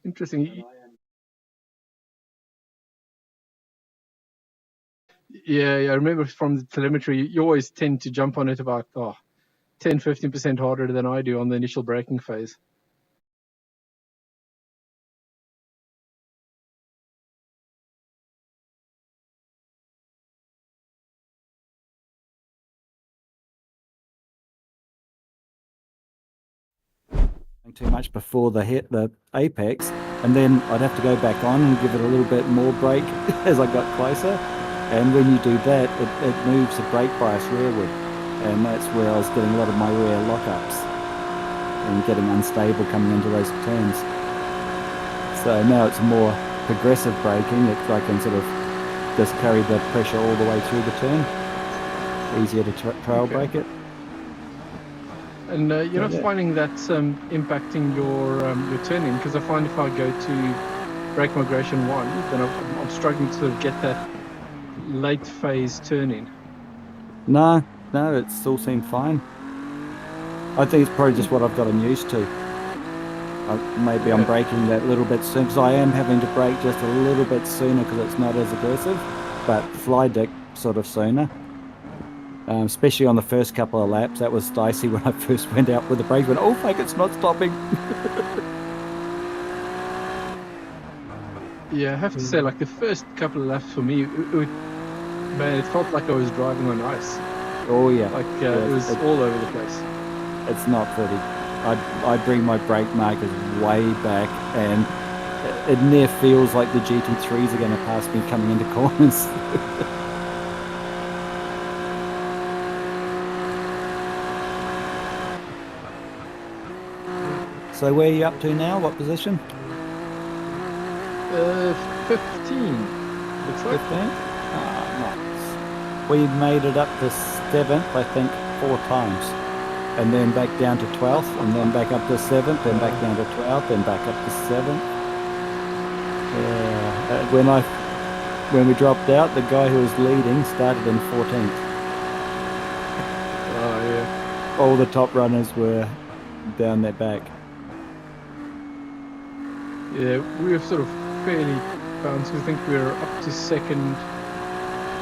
Interesting. Yeah, I remember from the telemetry, you always tend to jump on it about 10-15% harder than I do on the initial braking phase. Too much before the apex, and then I'd have to go back on and give it a little bit more brake as I got closer. And when you do that, it moves the brake bias rearward, and that's where I was getting a lot of my rear lockups and getting unstable coming into those turns. So now it's more progressive braking. I can sort of just carry the pressure all the way through the turn. Easier to trail brake it. And you're not finding that impacting your turning? Because I find if I go to brake migration 1, then I'm struggling to sort of get that late phase turn-in. No, it still seemed fine. I think it's probably just what I've gotten used to. Maybe I'm braking that little bit soon, because I am having to brake just a little bit sooner because it's not as aggressive, but fly deck sort of sooner. Especially on the first couple of laps, that was dicey when I first went out with the brake. Went, oh fuck, it's not stopping. Yeah, I have to say, like the first couple of laps for me, it felt like I was driving on ice. Oh yeah, like it was all over the place. It's not pretty. I bring my brake markers way back, and it near feels like the GT3s are going to pass me coming into corners. So where are you up to now? What position? 15. Looks like 15? Nice. We made it up to 7th, I think, 4 times. And then back down to 12th, and then back up to 7th, then back down to 12th, then back up to 7th. Yeah. When we dropped out, the guy who was leading started in 14th. Oh, yeah. All the top runners were down their back. Yeah, we were sort of fairly bounced. I think we were up to 2nd,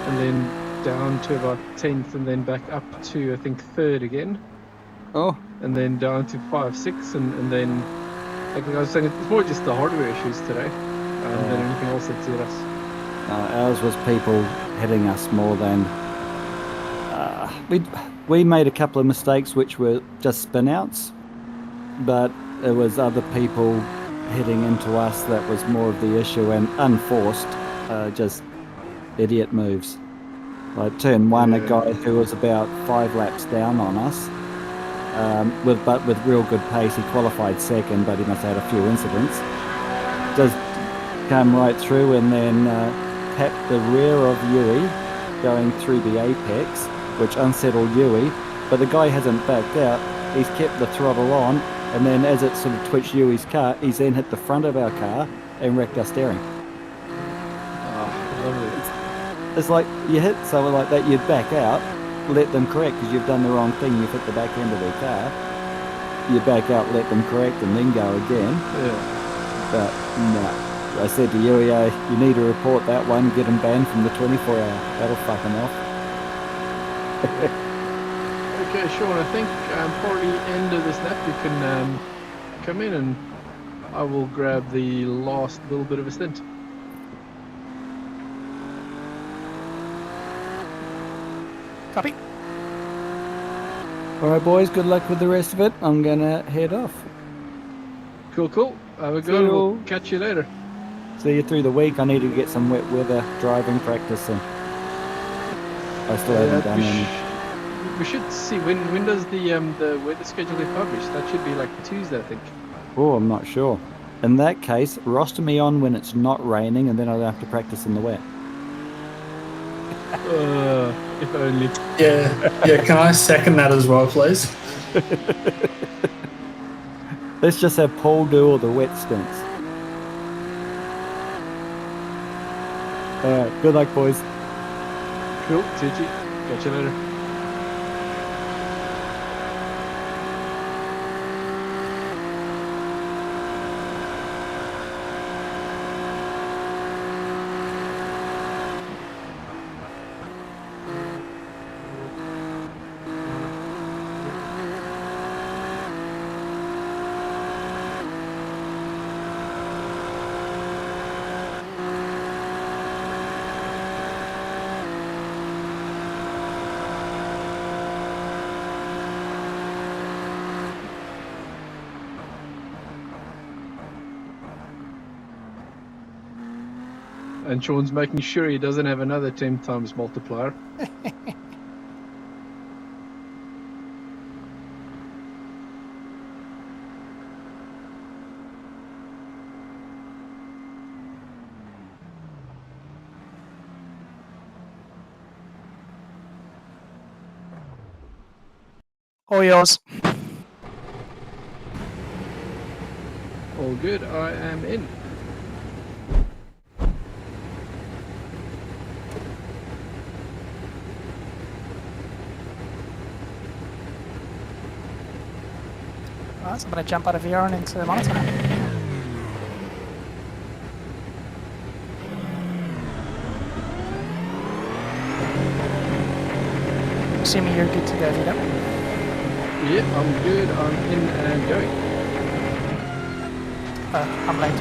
and then down to about 10th, and then back up to, I think, 3rd again. Oh. And then down to 5, 6, and then, like I was saying, it's more just the hardware issues today than anything else that's hit us. Ours was people hitting us more than... we made a couple of mistakes which were just spin outs, but it was other people heading into us that was more of the issue, and unforced, just idiot moves. Like turn one, a guy who was about 5 laps down on us, with real good pace. He qualified second, but he must have had a few incidents. Just come right through and then tapped the rear of Yui going through the apex, which unsettled Yui, but the guy hasn't backed out. He's kept the throttle on, and then as it sort of twitched Yui's car, he's then hit the front of our car and wrecked our steering. Oh, lovely. It's like you hit someone like that, you'd back out, let them correct because you've done the wrong thing, you've hit the back end of their car. You back out, let them correct, and then go again. Yeah. But no. I said to Yui, you need to report that one, get him banned from the 24 hour. That'll fuck him off. Okay, Sean, I think probably end of this lap you can come in and I will grab the last little bit of a stint. Copy. Alright boys, good luck with the rest of it. I'm gonna head off. Cool. Have a good one. We'll catch you later. See you through the week. I need to get some wet weather driving practice in. I still haven't done any. We should see when does the weather schedule get published? That should be like Tuesday, I think. Oh, I'm not sure. In that case, roster me on when it's not raining, and then I'll have to practice in the wet. If only. Yeah. Can I second that as well, please? Let's just have Paul do all the wet stints. Alright, good luck, boys. Cool, TG. Catch you later. And Sean's making sure he doesn't have another 10 times multiplier. All yours. All good, I am in. Alright, so I'm going to jump out of here and into the monitor. Assuming you're good to go, Vito. Yeah, I'm good. I'm in and going. I'm late.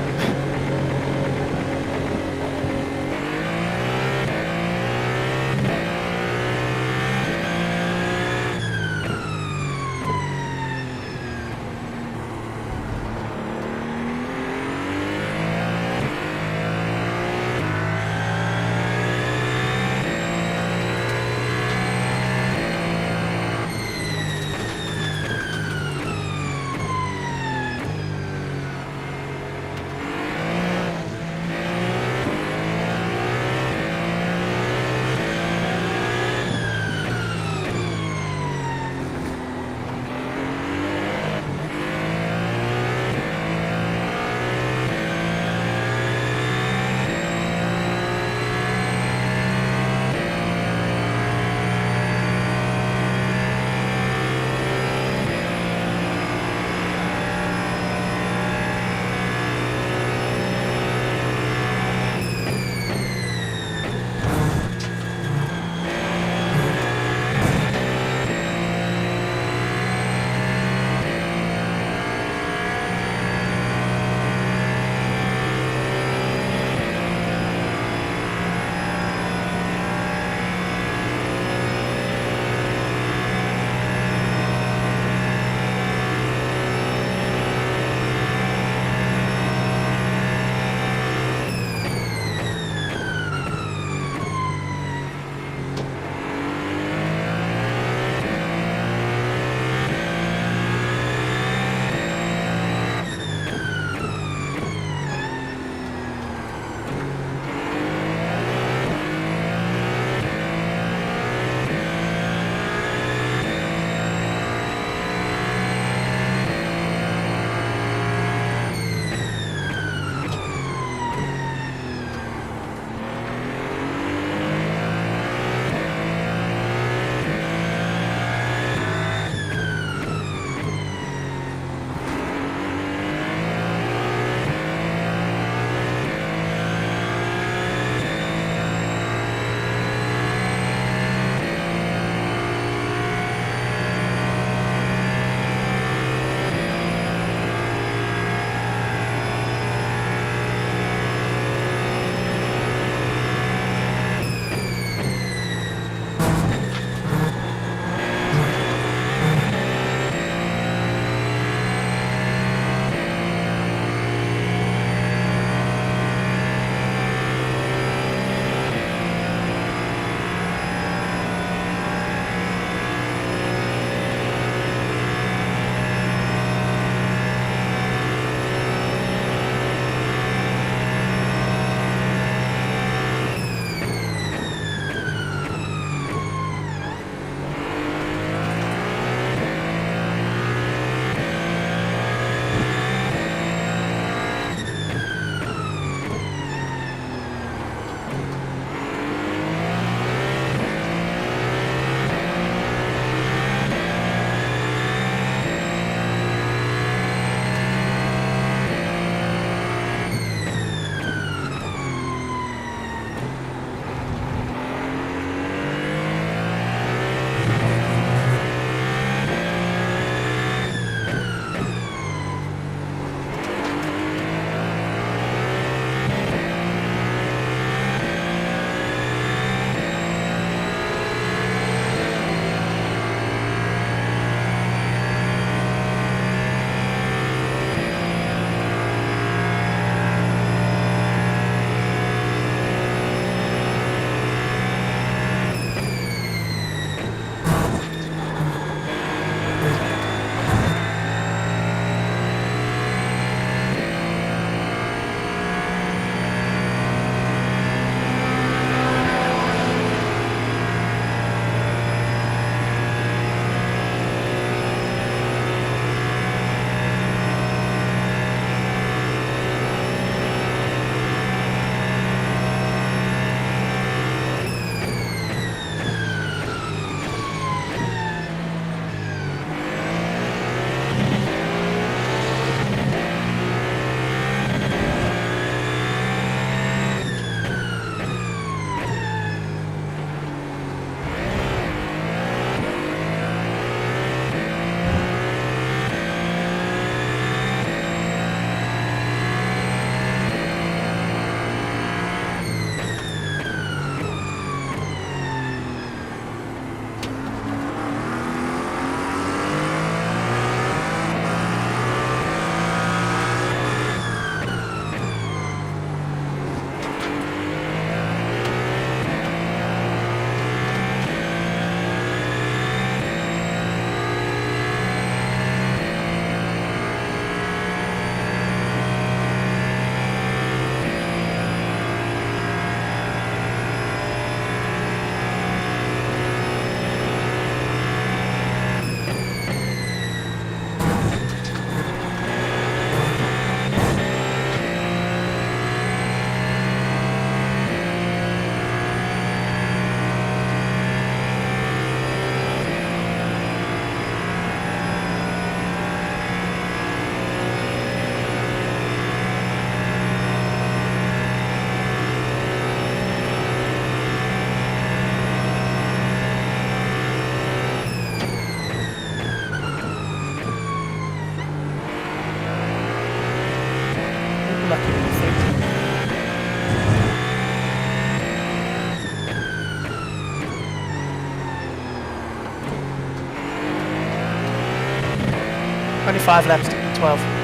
25 laps to 12.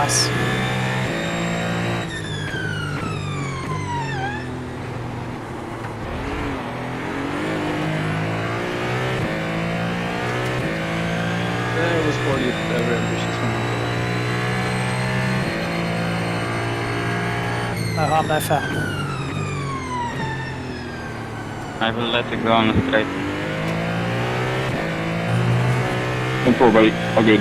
Nice. That was probably a bit overambitious for me. No harm, no foul. I will let it go on the straight. 10-4, buddy. All good.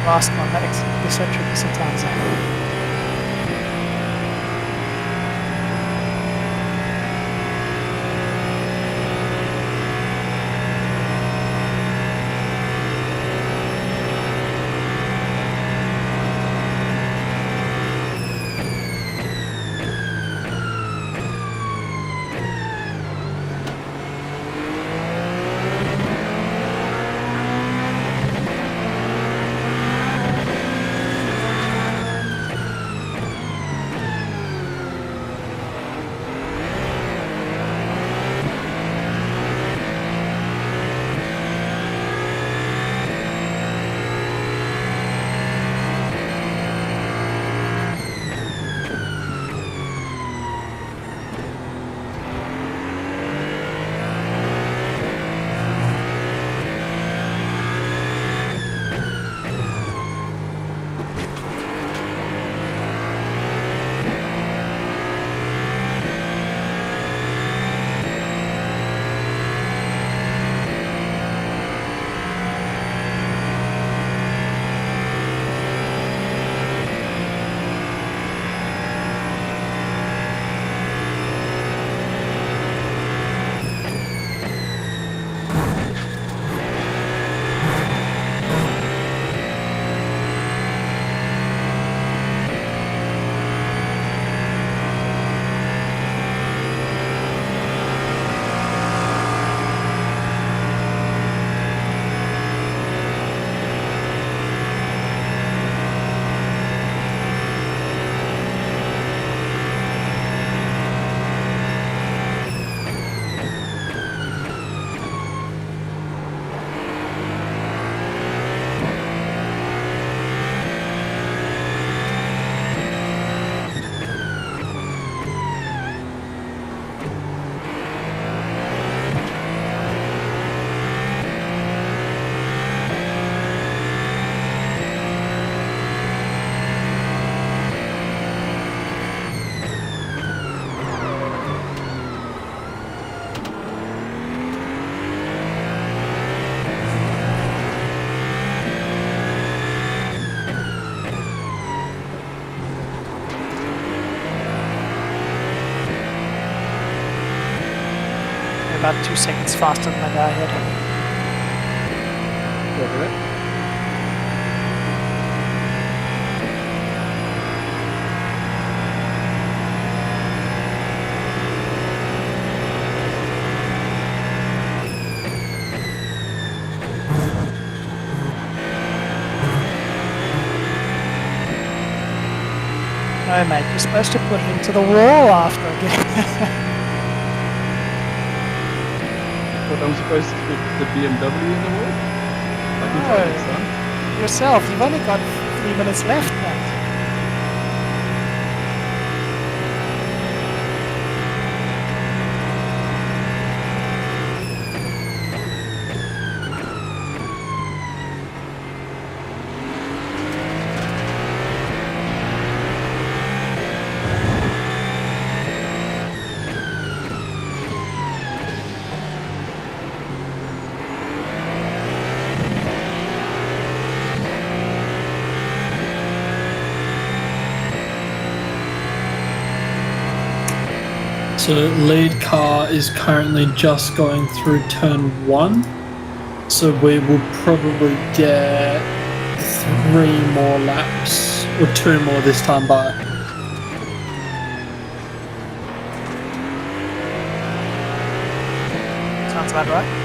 Last one, that can be so tricky sometimes. about 2 seconds faster than the guy ahead. Copy that. No, mate, you're supposed to put it into the wall after again. What, I'm supposed to put the BMW in the wall? I can try next time. Yourself, you've only got 3 minutes left, mate. So lead car is currently just going through turn 1. So we will probably get 3 more laps, or 2 more this time by. Sounds about right.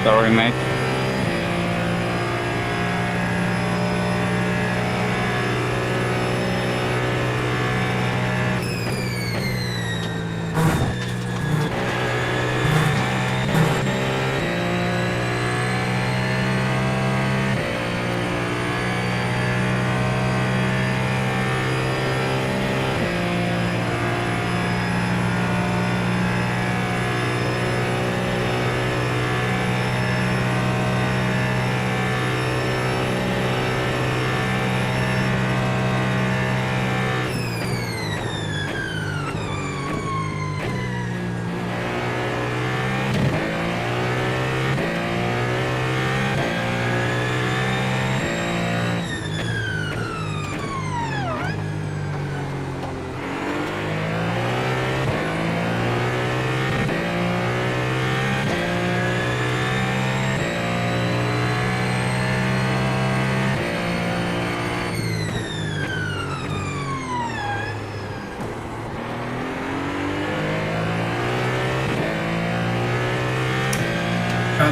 Sorry, mate.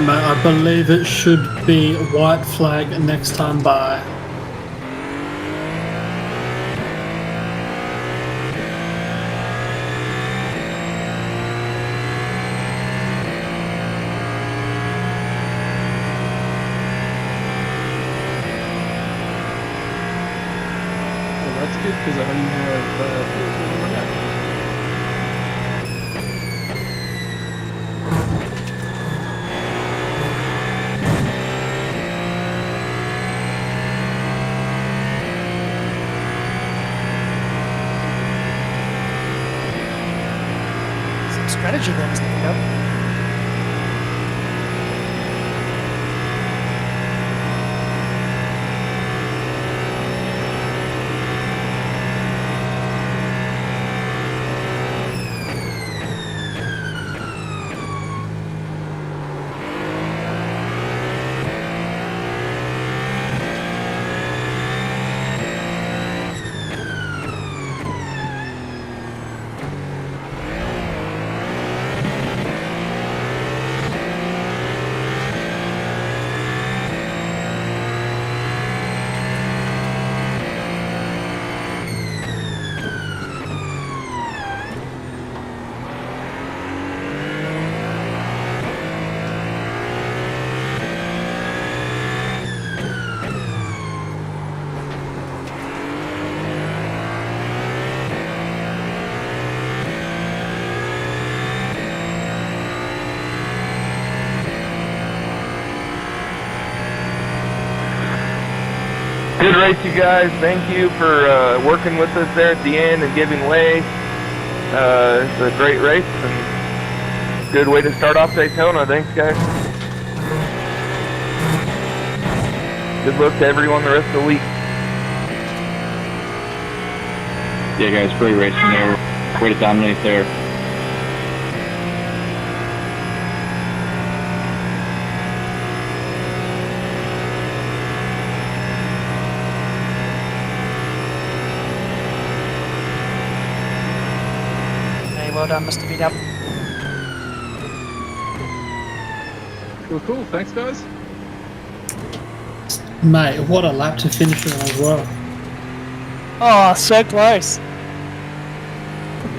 Mate, I believe it should be white flag next time by. Well, that's good because I only have one lap. strategy there, Mr. Vito. Good race, you guys. Thank you for working with us there at the end and giving way. It's a great race and good way to start off Daytona. Thanks, guys. Good luck to everyone the rest of the week. Yeah, guys, great racing there. Way to dominate there. Well done, Mr. VW. Cool. Thanks, guys. Mate, what a lap to finish on as well. Oh, so close.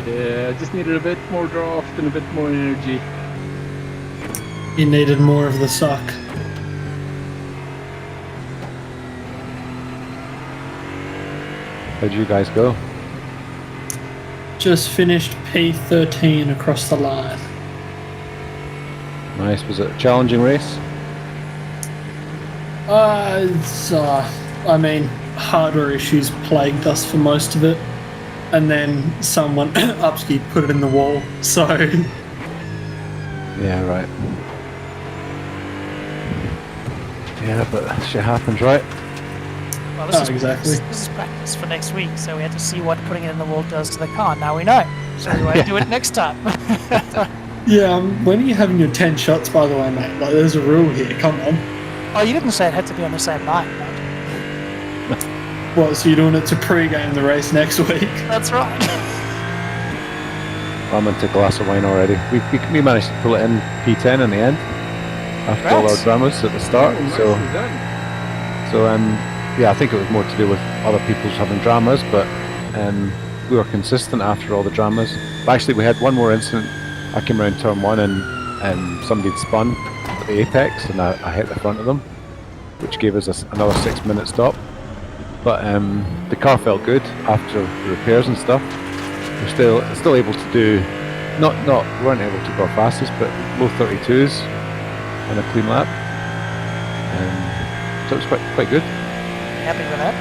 Yeah, just needed a bit more draft and a bit more energy. You needed more of the suck. How'd you guys go? Just finished P13 across the line. Nice. Was it a challenging race? I mean, hardware issues plagued us for most of it. And then someone, Upski, put it in the wall, so... Yeah, right. Yeah, but shit happens, right? Well, this is exactly. This is practice for next week, so we had to see what putting it in the wall does to the car. Now we know, so we won't do it next time. Yeah, when are you having your 10 shots, by the way, mate? Like, there's a rule here, come on. Oh, you didn't say it had to be on the same night, mate. What, so you're doing it to pre-game the race next week? That's right. I'm into a glass of wine already. We managed to pull it in P10 in the end after all our dramas at the start. Yeah, I think it was more to do with other people's having dramas, but we were consistent after all the dramas. But actually, we had one more incident. I came around turn one and somebody had spun at the apex, and I hit the front of them, which gave us another 6-minute stop. But the car felt good after the repairs and stuff. We're still able to do, we weren't able to go fastest, but low 32s on a clean lap. So it was quite good. Happy with that?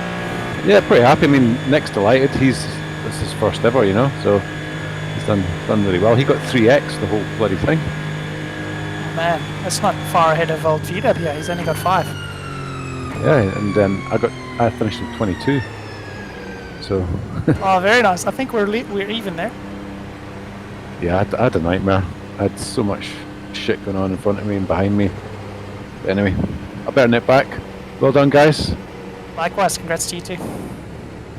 Yeah, pretty happy. I mean, Nick's delighted. This is his first ever, you know, so he's done really well. He got 3x the whole bloody thing. Oh, man, that's not far ahead of old VW. He's only got 5. Yeah, and I finished in 22. So. Oh, very nice. I think we're even there. Yeah, I had a nightmare. I had so much shit going on in front of me and behind me. But anyway, I better nip back. Well done, guys. Likewise, congrats to you too.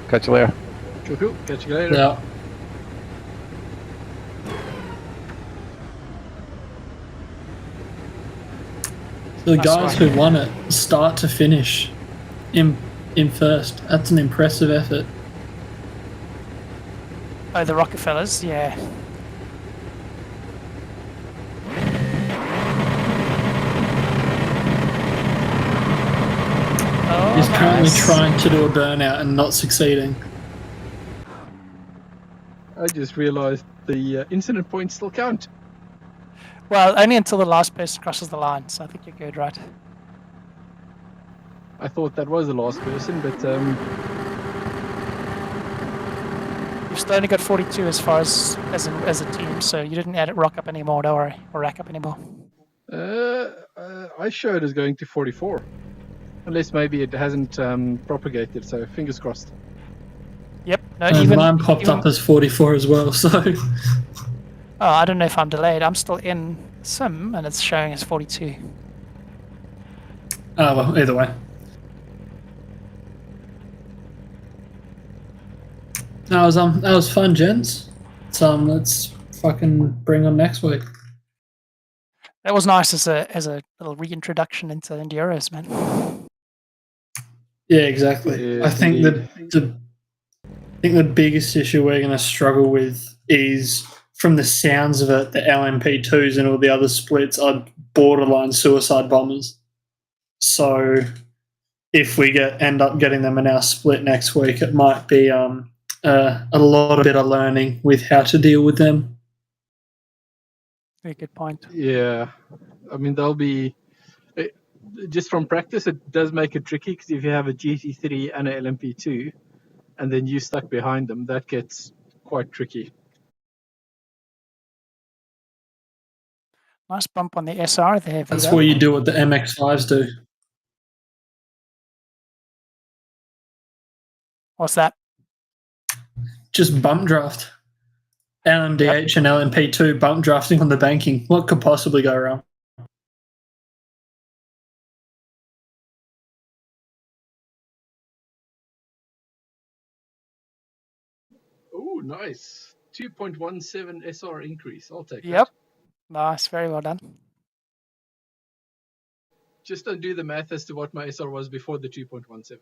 Catch you later. Cool. Catch you later. Yeah. The guys who won it, start to finish, in first. That's an impressive effort. Oh, the Rockefellers, yeah. Oh, He's currently nice. trying to do a burnout and not succeeding. I just realized the incident points still count. Well, only until the last person crosses the line, so I think you're good, right? I thought that was the last person, but You've still only got 42 as far as a team, so you didn't add it rock up anymore, don't worry, or rack up anymore. I showed as going to 44. Unless maybe it hasn't propagated, so fingers crossed. Yep. No, And even mine popped even- up as 44 as well, so Oh, I don't know if I'm delayed. I'm still in sim, and it's showing as 42. oh well, either way. That was fun, gents. So let's fucking bring on next week. That was nice as a little reintroduction into enduros, man. Yeah, exactly. Yeah, I think indeed. the biggest issue we're going to struggle with is, from the sounds of it, the LMP2s and all the other splits are borderline suicide bombers. So if we end up getting them in our split next week, it might be a lot of better learning with how to deal with them. Very good point. Yeah, I mean they'll be just from practice. It does make it tricky because if you have a GT3 and an LMP2, and then you stuck behind them, that gets quite tricky. Nice bump on the SR there, Vito. That's where you do what the MX5s do. What's that? Just bump draft. LMDH and LMP2 bump drafting on the banking. What could possibly go wrong? Oh, nice. 2.17 SR increase. I'll take Yep. that. Nice. Very well done. Just don't do the math as to what my SR was before the 2.17.